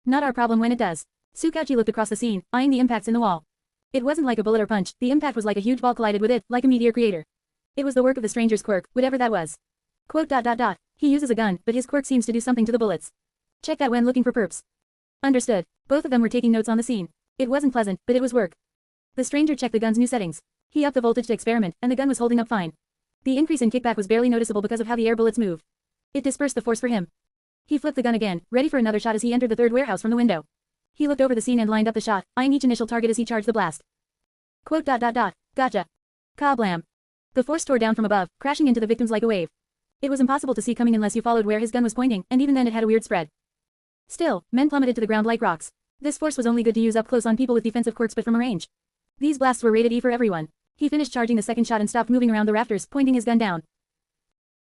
Not our problem when it does. Tsukauchi looked across the scene, eyeing the impacts in the wall. It wasn't like a bullet or punch, the impact was like a huge ball collided with it, like a meteor creator. It was the work of the stranger's quirk, whatever that was. Quote. He uses a gun, but his quirk seems to do something to the bullets. Check that when looking for perps. Understood. Both of them were taking notes on the scene. It wasn't pleasant, but it was work. The stranger checked the gun's new settings. He upped the voltage to experiment, and the gun was holding up fine. The increase in kickback was barely noticeable because of how the air bullets moved. It dispersed the force for him. He flipped the gun again, ready for another shot as he entered the third warehouse from the window. He looked over the scene and lined up the shot, eyeing each initial target as he charged the blast. Quote. Gotcha. Kablam. The force tore down from above, crashing into the victims like a wave. It was impossible to see coming unless you followed where his gun was pointing, and even then it had a weird spread. Still, men plummeted to the ground like rocks. This force was only good to use up close on people with defensive quirks but from a range. These blasts were rated E for everyone. He finished charging the second shot and stopped moving around the rafters, pointing his gun down.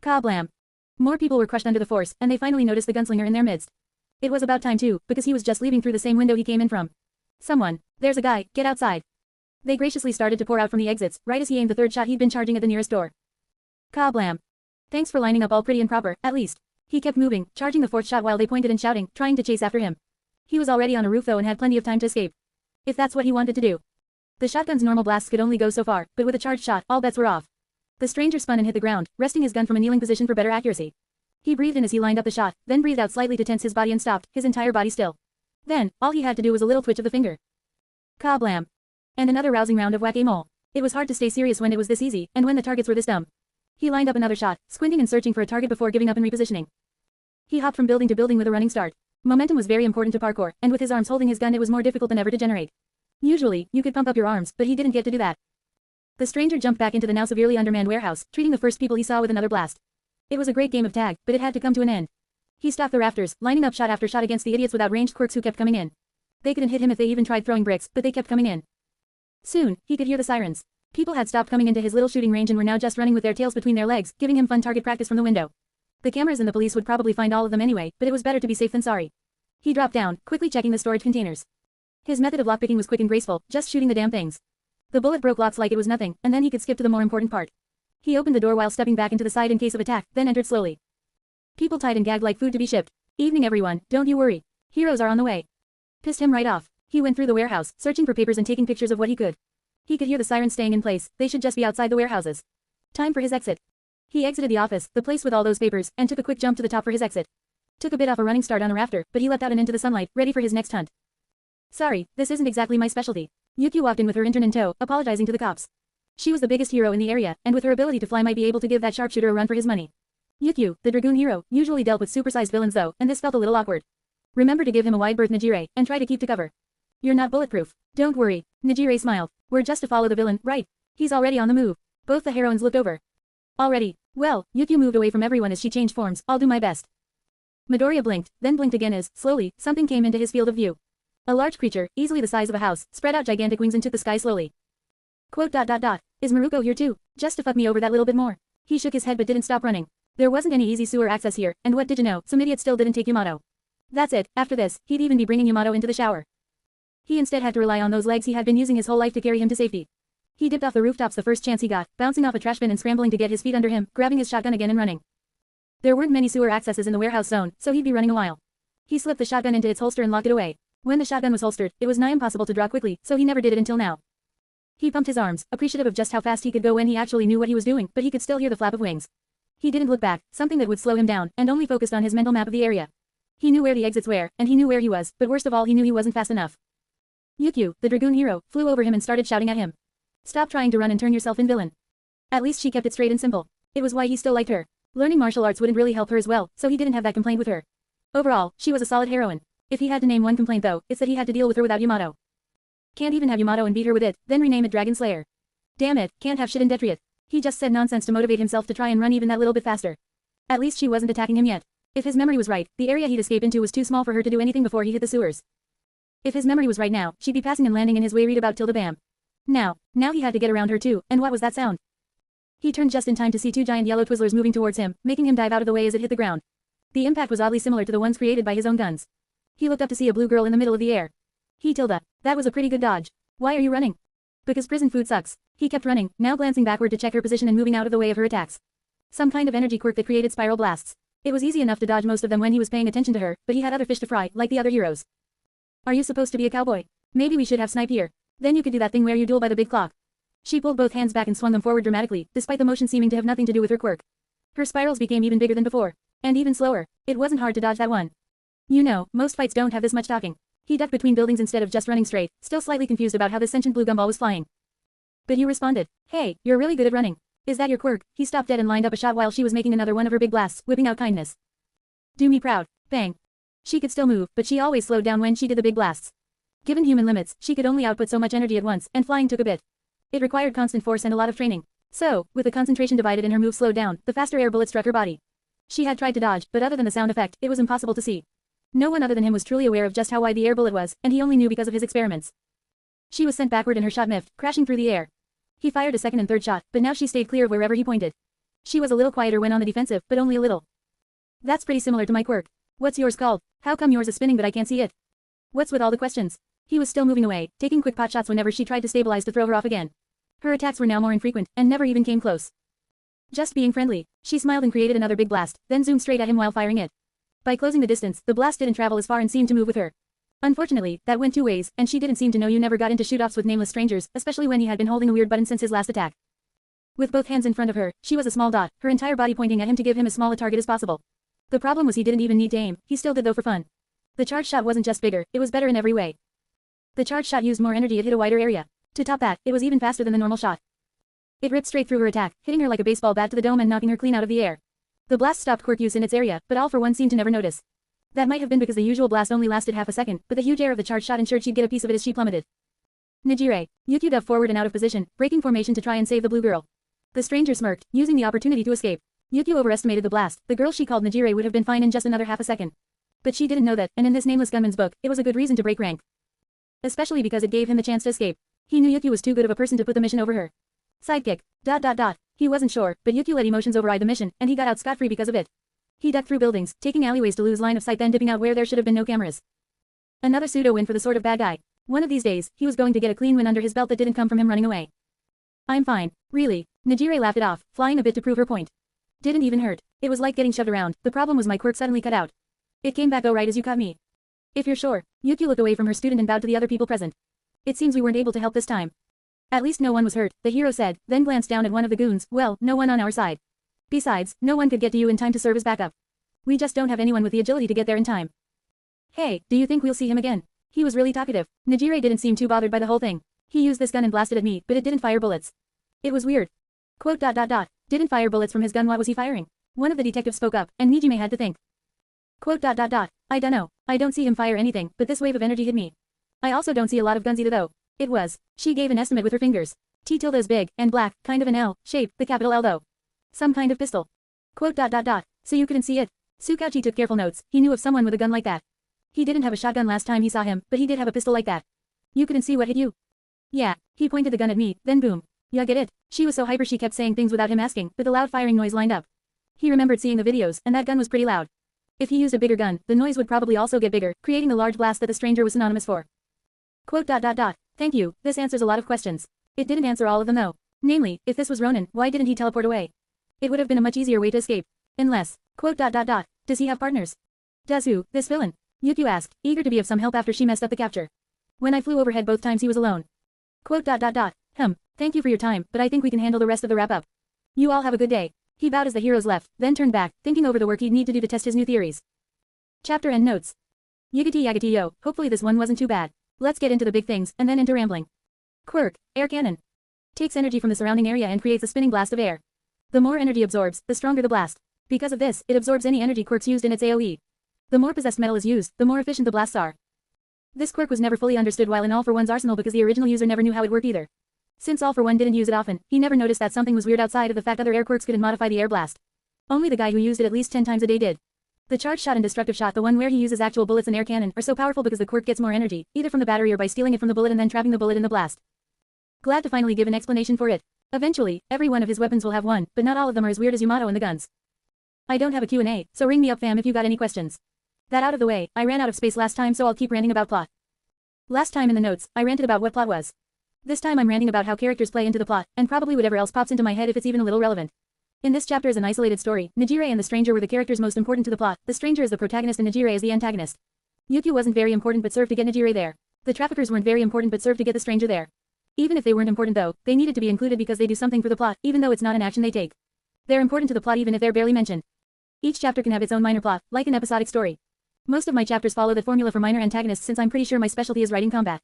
Kablam. More people were crushed under the force, and they finally noticed the gunslinger in their midst. It was about time too, because he was just leaving through the same window he came in from. Someone. There's a guy, get outside. They graciously started to pour out from the exits, right as he aimed the third shot he'd been charging at the nearest door. Kablam. Thanks for lining up all pretty and proper, at least. He kept moving, charging the fourth shot while they pointed and shouting, trying to chase after him. He was already on a roof though and had plenty of time to escape. If that's what he wanted to do. The shotgun's normal blasts could only go so far, but with a charged shot, all bets were off. The stranger spun and hit the ground, resting his gun from a kneeling position for better accuracy. He breathed in as he lined up the shot, then breathed out slightly to tense his body and stopped, his entire body still. Then, all he had to do was a little twitch of the finger. Kablam. And another rousing round of whack-a-mole. It was hard to stay serious when it was this easy, and when the targets were this dumb. He lined up another shot, squinting and searching for a target before giving up and repositioning. He hopped from building to building with a running start. Momentum was very important to parkour, and with his arms holding his gun it was more difficult than ever to generate. Usually, you could pump up your arms, but he didn't get to do that. The stranger jumped back into the now severely undermanned warehouse, treating the first people he saw with another blast. It was a great game of tag, but it had to come to an end. He stopped the rafters, lining up shot after shot against the idiots without ranged quirks who kept coming in. They couldn't hit him if they even tried throwing bricks, but they kept coming in. Soon, he could hear the sirens. People had stopped coming into his little shooting range and were now just running with their tails between their legs, giving him fun target practice from the window. The cameras and the police would probably find all of them anyway, but it was better to be safe than sorry. He dropped down, quickly checking the storage containers. His method of lockpicking was quick and graceful, just shooting the damn things. The bullet broke locks like it was nothing, and then he could skip to the more important part. He opened the door while stepping back into the side in case of attack, then entered slowly. People tied and gagged like food to be shipped. Evening everyone, don't you worry. Heroes are on the way. Pissed him right off. He went through the warehouse, searching for papers and taking pictures of what he could. He could hear the sirens staying in place, they should just be outside the warehouses. Time for his exit. He exited the office, the place with all those papers, and took a quick jump to the top for his exit. Took a bit off a running start on a rafter, but he leapt out and into the sunlight, ready for his next hunt. Sorry, this isn't exactly my specialty. Yuki walked in with her intern in tow, apologizing to the cops. She was the biggest hero in the area, and with her ability to fly might be able to give that sharpshooter a run for his money. Yuki, the dragoon hero, usually dealt with supersized villains though, and this felt a little awkward. Remember to give him a wide berth, Najire, and try to keep to cover. You're not bulletproof. Don't worry. Najire smiled. We're just to follow the villain, right? He's already on the move. Both the heroines looked over. Already. Well, Yuki moved away from everyone as she changed forms. I'll do my best. Midoriya blinked, then blinked again as, slowly, something came into his field of view. A large creature, easily the size of a house, spread out gigantic wings and took the sky slowly. Quote. Is Maruko here too? Just to fuck me over that little bit more. He shook his head but didn't stop running. There wasn't any easy sewer access here, and what did you know, some idiot still didn't take Yamato. That's it, after this, he'd even be bringing Yamato into the shower. He instead had to rely on those legs he had been using his whole life to carry him to safety. He dipped off the rooftops the first chance he got, bouncing off a trash bin and scrambling to get his feet under him, grabbing his shotgun again and running. There weren't many sewer accesses in the warehouse zone, so he'd be running a while. He slipped the shotgun into its holster and locked it away. When the shotgun was holstered, it was nigh impossible to draw quickly, so he never did it until now. He pumped his arms, appreciative of just how fast he could go when he actually knew what he was doing, but he could still hear the flap of wings. He didn't look back, something that would slow him down, and only focused on his mental map of the area. He knew where the exits were, and he knew where he was, but worst of all he knew he wasn't fast enough. Yuki, the dragoon hero, flew over him and started shouting at him. Stop trying to run and turn yourself in villain. At least she kept it straight and simple. It was why he still liked her. Learning martial arts wouldn't really help her as well, so he didn't have that complaint with her. Overall, she was a solid heroine. If he had to name one complaint though, it's that he had to deal with her without Yamato. Can't even have Yamato and beat her with it, then rename it Dragon Slayer. Damn it, can't have shit in Detriot. He just said nonsense to motivate himself to try and run even that little bit faster. At least she wasn't attacking him yet. If his memory was right, the area he'd escape into was too small for her to do anything before he hit the sewers. If his memory was right now, she'd be passing and landing in his way read about Tilda Bam. Now he had to get around her too, and what was that sound? He turned just in time to see two giant yellow Twizzlers moving towards him, making him dive out of the way as it hit the ground. The impact was oddly similar to the ones created by his own guns. He looked up to see a blue girl in the middle of the air. Tilda, that was a pretty good dodge. Why are you running? Because prison food sucks. He kept running, now glancing backward to check her position and moving out of the way of her attacks. Some kind of energy quirk that created spiral blasts. It was easy enough to dodge most of them when he was paying attention to her, but he had other fish to fry, like the other heroes. Are you supposed to be a cowboy? Maybe we should have Snipe here. Then you could do that thing where you duel by the big clock. She pulled both hands back and swung them forward dramatically, despite the motion seeming to have nothing to do with her quirk. Her spirals became even bigger than before. And even slower. It wasn't hard to dodge that one. You know, most fights don't have this much talking. He ducked between buildings instead of just running straight, still slightly confused about how this sentient blue gumball was flying. But you responded. Hey, you're really good at running. Is that your quirk? He stopped dead and lined up a shot while she was making another one of her big blasts, whipping out kindness. Do me proud. Bang. She could still move, but she always slowed down when she did the big blasts. Given human limits, she could only output so much energy at once, and flying took a bit. It required constant force and a lot of training. So, with the concentration divided and her move slowed down, the faster air bullet struck her body. She had tried to dodge, but other than the sound effect, it was impossible to see. No one other than him was truly aware of just how wide the air bullet was, and he only knew because of his experiments. She was sent backward and her shot miffed, crashing through the air. He fired a second and third shot, but now she stayed clear of wherever he pointed. She was a little quieter when on the defensive, but only a little. That's pretty similar to my quirk. What's yours called? How come yours is spinning but I can't see it? What's with all the questions? He was still moving away, taking quick pot shots whenever she tried to stabilize to throw her off again. Her attacks were now more infrequent, and never even came close. Just being friendly. She smiled and created another big blast, then zoomed straight at him while firing it. By closing the distance, the blast didn't travel as far and seemed to move with her. Unfortunately, that went two ways, and she didn't seem to know you never got into shoot-offs with nameless strangers, especially when he had been holding a weird button since his last attack. With both hands in front of her, she was a small dot, her entire body pointing at him to give him as small a target as possible. The problem was he didn't even need to aim, he still did though for fun. The charge shot wasn't just bigger, it was better in every way. The charge shot used more energy, it hit a wider area. To top that, it was even faster than the normal shot. It ripped straight through her attack, hitting her like a baseball bat to the dome and knocking her clean out of the air. The blast stopped quirk use in its area, but all for one seemed to never notice. That might have been because the usual blast only lasted half a second, but the huge air of the charge shot ensured she'd get a piece of it as she plummeted. Nijire. Yukio dove forward and out of position, breaking formation to try and save the blue girl. The stranger smirked, using the opportunity to escape. Yukio overestimated the blast. The girl she called Nijire would have been fine in just another half a second. But she didn't know that, and in this nameless gunman's book, it was a good reason to break rank. Especially because it gave him the chance to escape. He knew Yukio was too good of a person to put the mission over her. Sidekick. ... He wasn't sure, but Yukio let emotions override the mission, and he got out scot-free because of it. He ducked through buildings, taking alleyways to lose line of sight then dipping out where there should have been no cameras. Another pseudo-win for the sort of bad guy. One of these days, he was going to get a clean win under his belt that didn't come from him running away. I'm fine. Really. Nijire laughed it off, flying a bit to prove her point. Didn't even hurt. It was like getting shoved around, the problem was my quirk suddenly cut out. It came back right as you caught me. If you're sure. Yukio looked away from her student and bowed to the other people present. It seems we weren't able to help this time. At least no one was hurt, the hero said, then glanced down at one of the goons. Well, no one on our side. Besides, no one could get to you in time to serve as backup. We just don't have anyone with the agility to get there in time. Hey, do you think we'll see him again? He was really talkative. Nijire didn't seem too bothered by the whole thing. He used this gun and blasted at me, but it didn't fire bullets. It was weird. Quote ... Didn't fire bullets from his gun, what was he firing? One of the detectives spoke up, and Nijime had to think. Quote ... I dunno. I don't see him fire anything, but this wave of energy hit me. I also don't see a lot of guns either though. It was. She gave an estimate with her fingers. Tilde is big, and black, kind of an L, shape, the capital L though. Some kind of pistol. Quote ... So you couldn't see it? Tsukauchi took careful notes, he knew of someone with a gun like that. He didn't have a shotgun last time he saw him, but he did have a pistol like that. You couldn't see what hit you? Yeah, he pointed the gun at me, then boom. Ya get it? She was so hyper she kept saying things without him asking, but the loud firing noise lined up. He remembered seeing the videos, and that gun was pretty loud. If he used a bigger gun, the noise would probably also get bigger, creating the large blast that the stranger was synonymous for. Quote ... Thank you, this answers a lot of questions. It didn't answer all of them though. Namely, if this was Ronin, why didn't he teleport away? It would have been a much easier way to escape. Unless, quote ... Does he have partners? Does who, this villain? Yukio asked, eager to be of some help after she messed up the capture. When I flew overhead both times he was alone. Quote ... Thank you for your time, but I think we can handle the rest of the wrap-up. You all have a good day. He bowed as the heroes left, then turned back, thinking over the work he'd need to do to test his new theories. Chapter and notes. Yagati yo, hopefully this one wasn't too bad. Let's get into the big things, and then into rambling. Quirk, air cannon. Takes energy from the surrounding area and creates a spinning blast of air. The more energy absorbs, the stronger the blast. Because of this, it absorbs any energy quirks used in its AoE. The more possessed metal is used, the more efficient the blasts are. This quirk was never fully understood while in All for One's arsenal because the original user never knew how it worked either. Since All for One didn't use it often, he never noticed that something was weird outside of the fact other air quirks couldn't modify the air blast. Only the guy who used it at least 10 times a day did. The charged shot and destructive shot, the one where he uses actual bullets and air cannon, are so powerful because the quirk gets more energy, either from the battery or by stealing it from the bullet and then trapping the bullet in the blast. Glad to finally give an explanation for it. Eventually, every one of his weapons will have one, but not all of them are as weird as Yamato and the guns. I don't have a Q&A, so ring me up fam if you got any questions. That out of the way, I ran out of space last time so I'll keep ranting about plot. Last time in the notes, I ranted about what plot was. This time I'm ranting about how characters play into the plot, and probably whatever else pops into my head if it's even a little relevant. In this chapter is an isolated story. Nejire and the stranger were the characters most important to the plot. The stranger is the protagonist and Nejire is the antagonist. Yukio wasn't very important but served to get Nejire there. The traffickers weren't very important but served to get the stranger there. Even if they weren't important though, they needed to be included because they do something for the plot, even though it's not an action they take. They're important to the plot even if they're barely mentioned. Each chapter can have its own minor plot, like an episodic story. Most of my chapters follow the formula for minor antagonists since I'm pretty sure my specialty is writing combat.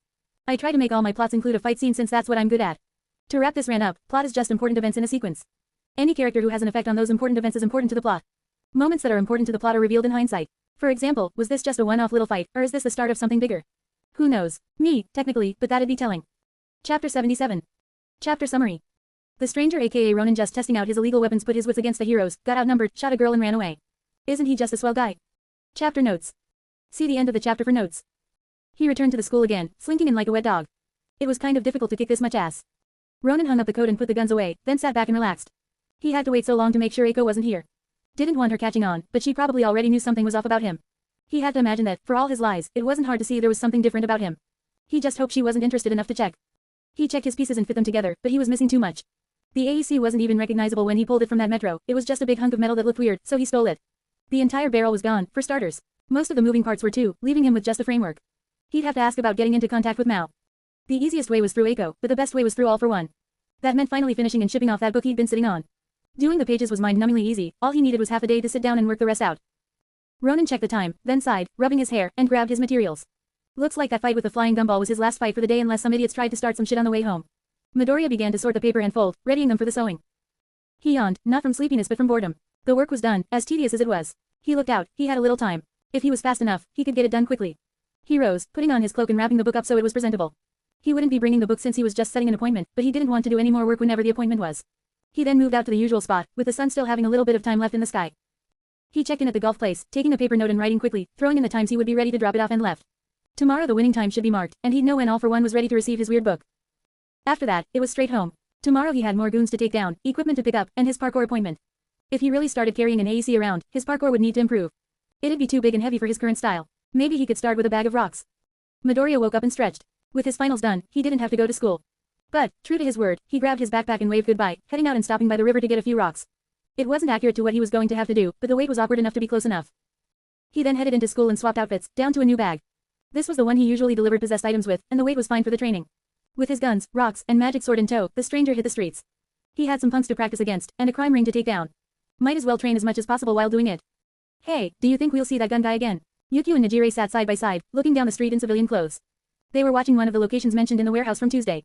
I try to make all my plots include a fight scene since that's what I'm good at. To wrap this rant up, plot is just important events in a sequence. Any character who has an effect on those important events is important to the plot. Moments that are important to the plot are revealed in hindsight. For example, was this just a one-off little fight, or is this the start of something bigger? Who knows? Me, technically, but that'd be telling. Chapter 77. Chapter Summary. The stranger aka Ronin just testing out his illegal weapons put his wits against the heroes, got outnumbered, shot a girl and ran away. Isn't he just a swell guy? Chapter Notes. See the end of the chapter for notes. He returned to the school again, slinking in like a wet dog. It was kind of difficult to kick this much ass. Ronin hung up the coat and put the guns away, then sat back and relaxed. He had to wait so long to make sure Eiko wasn't here. Didn't want her catching on, but she probably already knew something was off about him. He had to imagine that, for all his lies, it wasn't hard to see there was something different about him. He just hoped she wasn't interested enough to check. He checked his pieces and fit them together, but he was missing too much. The AEC wasn't even recognizable when he pulled it from that metro, it was just a big hunk of metal that looked weird, so he stole it. The entire barrel was gone, for starters. Most of the moving parts were too, leaving him with just a framework. He'd have to ask about getting into contact with Mao. The easiest way was through Eiko, but the best way was through All for One. That meant finally finishing and shipping off that book he'd been sitting on. Doing the pages was mind-numbingly easy, all he needed was half a day to sit down and work the rest out. Ronin checked the time, then sighed, rubbing his hair, and grabbed his materials. Looks like that fight with the flying gumball was his last fight for the day unless some idiots tried to start some shit on the way home. Midoriya began to sort the paper and fold, readying them for the sewing. He yawned, not from sleepiness but from boredom. The work was done, as tedious as it was. He looked out, he had a little time. If he was fast enough, he could get it done quickly. He rose, putting on his cloak and wrapping the book up so it was presentable. He wouldn't be bringing the book since he was just setting an appointment, but he didn't want to do any more work whenever the appointment was. He then moved out to the usual spot, with the sun still having a little bit of time left in the sky. He checked in at the golf place, taking a paper note and writing quickly, throwing in the times he would be ready to drop it off and left. Tomorrow the winning time should be marked, and he'd know when All for One was ready to receive his weird book. After that, it was straight home. Tomorrow he had more goons to take down, equipment to pick up, and his parkour appointment. If he really started carrying an AEC around, his parkour would need to improve. It'd be too big and heavy for his current style. Maybe he could start with a bag of rocks. Midoriya woke up and stretched. With his finals done, he didn't have to go to school. But, true to his word, he grabbed his backpack and waved goodbye, heading out and stopping by the river to get a few rocks. It wasn't accurate to what he was going to have to do, but the wait was awkward enough to be close enough. He then headed into school and swapped outfits, down to a new bag. This was the one he usually delivered possessed items with, and the weight was fine for the training. With his guns, rocks, and magic sword in tow, the stranger hit the streets. He had some punks to practice against, and a crime ring to take down. Might as well train as much as possible while doing it. Hey, do you think we'll see that gun guy again? Yukio and Nejire sat side by side, looking down the street in civilian clothes. They were watching one of the locations mentioned in the warehouse from Tuesday.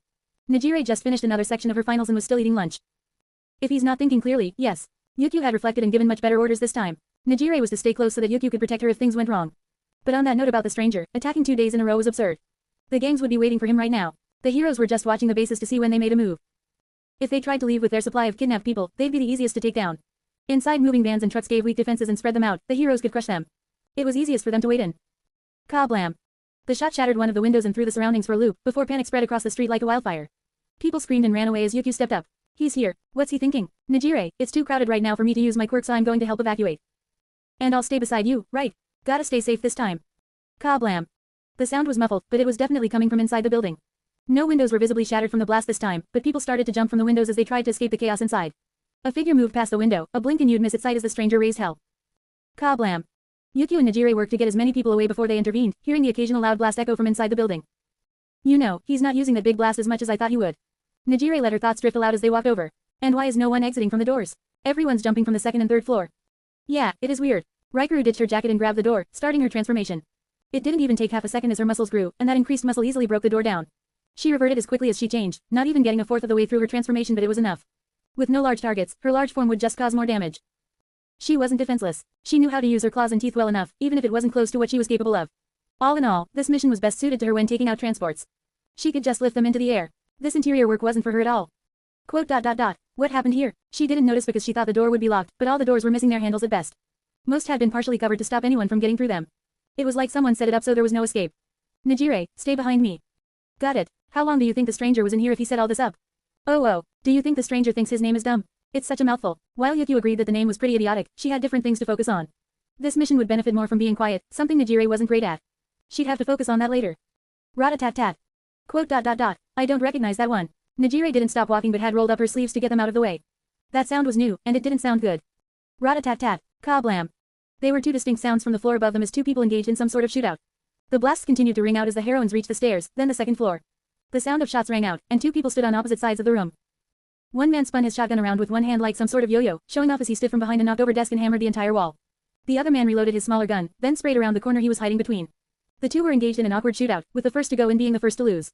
Nejire just finished another section of her finals and was still eating lunch. If he's not thinking clearly, yes. Yukio had reflected and given much better orders this time. Nejire was to stay close so that Yukio could protect her if things went wrong. But on that note about the stranger, attacking 2 days in a row was absurd. The gangs would be waiting for him right now. The heroes were just watching the bases to see when they made a move. If they tried to leave with their supply of kidnapped people, they'd be the easiest to take down. Inside moving vans and trucks gave weak defenses and spread them out, the heroes could crush them. It was easiest for them to wait in. Kablam. The shot shattered one of the windows and threw the surroundings for a loop, before panic spread across the street like a wildfire. People screamed and ran away as Yukio stepped up. He's here. What's he thinking? Nejire, it's too crowded right now for me to use my quirk so I'm going to help evacuate. And I'll stay beside you, right? Gotta stay safe this time. Kablam. The sound was muffled, but it was definitely coming from inside the building. No windows were visibly shattered from the blast this time, but people started to jump from the windows as they tried to escape the chaos inside. A figure moved past the window, a blink and you'd miss its sight as the stranger raised hell. Kablam. Yukio and Nejire worked to get as many people away before they intervened, hearing the occasional loud blast echo from inside the building. You know, he's not using that big blast as much as I thought he would. Nejire let her thoughts drift aloud as they walked over. And why is no one exiting from the doors? Everyone's jumping from the second and third floor. Yeah, it is weird. Raikuru ditched her jacket and grabbed the door, starting her transformation. It didn't even take half a second as her muscles grew, and that increased muscle easily broke the door down. She reverted as quickly as she changed, not even getting a fourth of the way through her transformation, but it was enough. With no large targets, her large form would just cause more damage. She wasn't defenseless. She knew how to use her claws and teeth well enough, even if it wasn't close to what she was capable of. All in all, this mission was best suited to her when taking out transports. She could just lift them into the air. This interior work wasn't for her at all. Quote. What happened here? She didn't notice because she thought the door would be locked, but all the doors were missing their handles at best. Most had been partially covered to stop anyone from getting through them. It was like someone set it up so there was no escape. Najire, stay behind me. Got it. How long do you think the stranger was in here if he set all this up? Oh, do you think the stranger thinks his name is dumb? It's such a mouthful. While Yukio agreed that the name was pretty idiotic, she had different things to focus on. This mission would benefit more from being quiet, something Najire wasn't great at. She'd have to focus on that later. Rat-a-tat-tat. Quote ... I don't recognize that one. Najire didn't stop walking but had rolled up her sleeves to get them out of the way. That sound was new, and it didn't sound good. Rat-a-tat-tat. Kablam. They were two distinct sounds from the floor above them as two people engaged in some sort of shootout. The blasts continued to ring out as the heroines reached the stairs, then the second floor. The sound of shots rang out, and two people stood on opposite sides of the room. One man spun his shotgun around with one hand like some sort of yo-yo, showing off as he stood from behind a knocked-over desk and hammered the entire wall. The other man reloaded his smaller gun, then sprayed around the corner he was hiding between. The two were engaged in an awkward shootout, with the first to go in being the first to lose.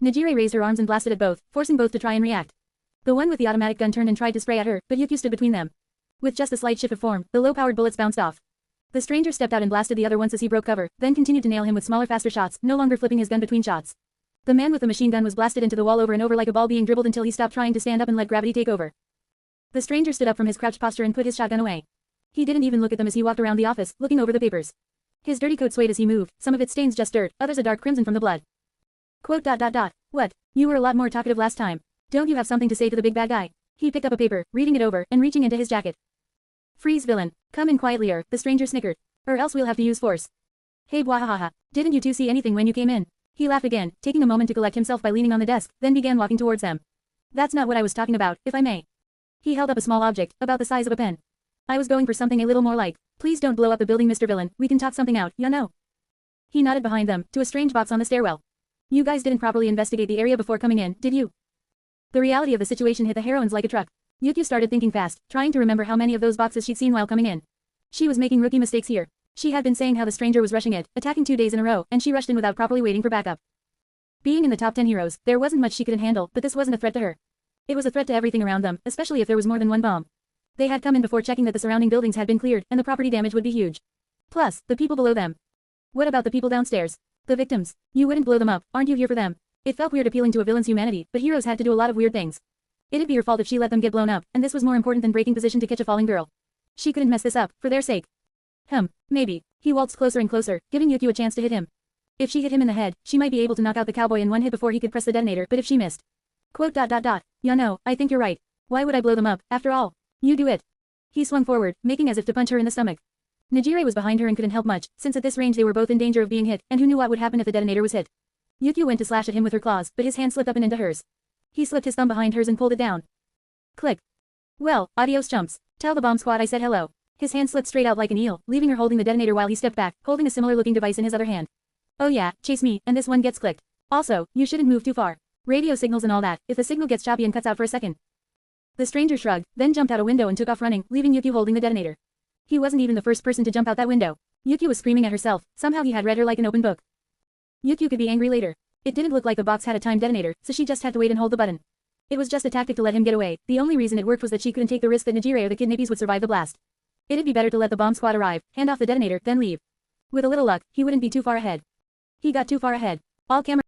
Najire raised her arms and blasted at both, forcing both to try and react. The one with the automatic gun turned and tried to spray at her, but Yukio stood between them. With just a slight shift of form, the low-powered bullets bounced off. The stranger stepped out and blasted the other once as he broke cover, then continued to nail him with smaller faster shots, no longer flipping his gun between shots. The man with the machine gun was blasted into the wall over and over like a ball being dribbled until he stopped trying to stand up and let gravity take over. The stranger stood up from his crouched posture and put his shotgun away. He didn't even look at them as he walked around the office, looking over the papers. His dirty coat swayed as he moved, some of its stains just dirt, others a dark crimson from the blood. Quote ... What? You were a lot more talkative last time. Don't you have something to say to the big bad guy? He picked up a paper, reading it over, and reaching into his jacket. Freeze, villain. Come in quietly, the stranger snickered. Or else we'll have to use force. Hey bwahahaha. Didn't you two see anything when you came in? He laughed again, taking a moment to collect himself by leaning on the desk, then began walking towards them. That's not what I was talking about, if I may. He held up a small object, about the size of a pen. I was going for something a little more like, please don't blow up the building, Mr. Villain, we can talk something out, you know. He nodded behind them, to a strange box on the stairwell. You guys didn't properly investigate the area before coming in, did you? The reality of the situation hit the heroines like a truck. Yukio started thinking fast, trying to remember how many of those boxes she'd seen while coming in. She was making rookie mistakes here. She had been saying how the stranger was rushing it, attacking 2 days in a row, and she rushed in without properly waiting for backup. Being in the top 10 heroes, there wasn't much she couldn't handle, but this wasn't a threat to her. It was a threat to everything around them, especially if there was more than one bomb. They had come in before checking that the surrounding buildings had been cleared, and the property damage would be huge. Plus, the people below them. What about the people downstairs? The victims. You wouldn't blow them up, aren't you here for them? It felt weird appealing to a villain's humanity, but heroes had to do a lot of weird things. It'd be her fault if she let them get blown up, and this was more important than breaking position to catch a falling girl. She couldn't mess this up, for their sake. Maybe. He waltzed closer and closer, giving Yukio a chance to hit him. If she hit him in the head, she might be able to knock out the cowboy in one hit before he could press the detonator, but if she missed. Quote ... Yeah no, I think you're right. Why would I blow them up, after all? You do it. He swung forward, making as if to punch her in the stomach. Najire was behind her and couldn't help much, since at this range they were both in danger of being hit, and who knew what would happen if the detonator was hit. Yukio went to slash at him with her claws, but his hand slipped up and into hers. He slipped his thumb behind hers and pulled it down. Click. Well, adios chumps. Tell the bomb squad I said hello. His hand slipped straight out like an eel, leaving her holding the detonator while he stepped back, holding a similar-looking device in his other hand. Oh yeah, chase me, and this one gets clicked. Also, you shouldn't move too far. Radio signals and all that, if the signal gets choppy and cuts out for a second. The stranger shrugged, then jumped out a window and took off running, leaving Yukio holding the detonator. He wasn't even the first person to jump out that window. Yukio was screaming at herself, somehow he had read her like an open book. Yukio could be angry later. It didn't look like the box had a timed detonator, so she just had to wait and hold the button. It was just a tactic to let him get away, the only reason it worked was that she couldn't take the risk that Najire or the kidnappies would survive the blast. It'd be better to let the bomb squad arrive, hand off the detonator, then leave. With a little luck, he wouldn't be too far ahead. He got too far ahead. All camera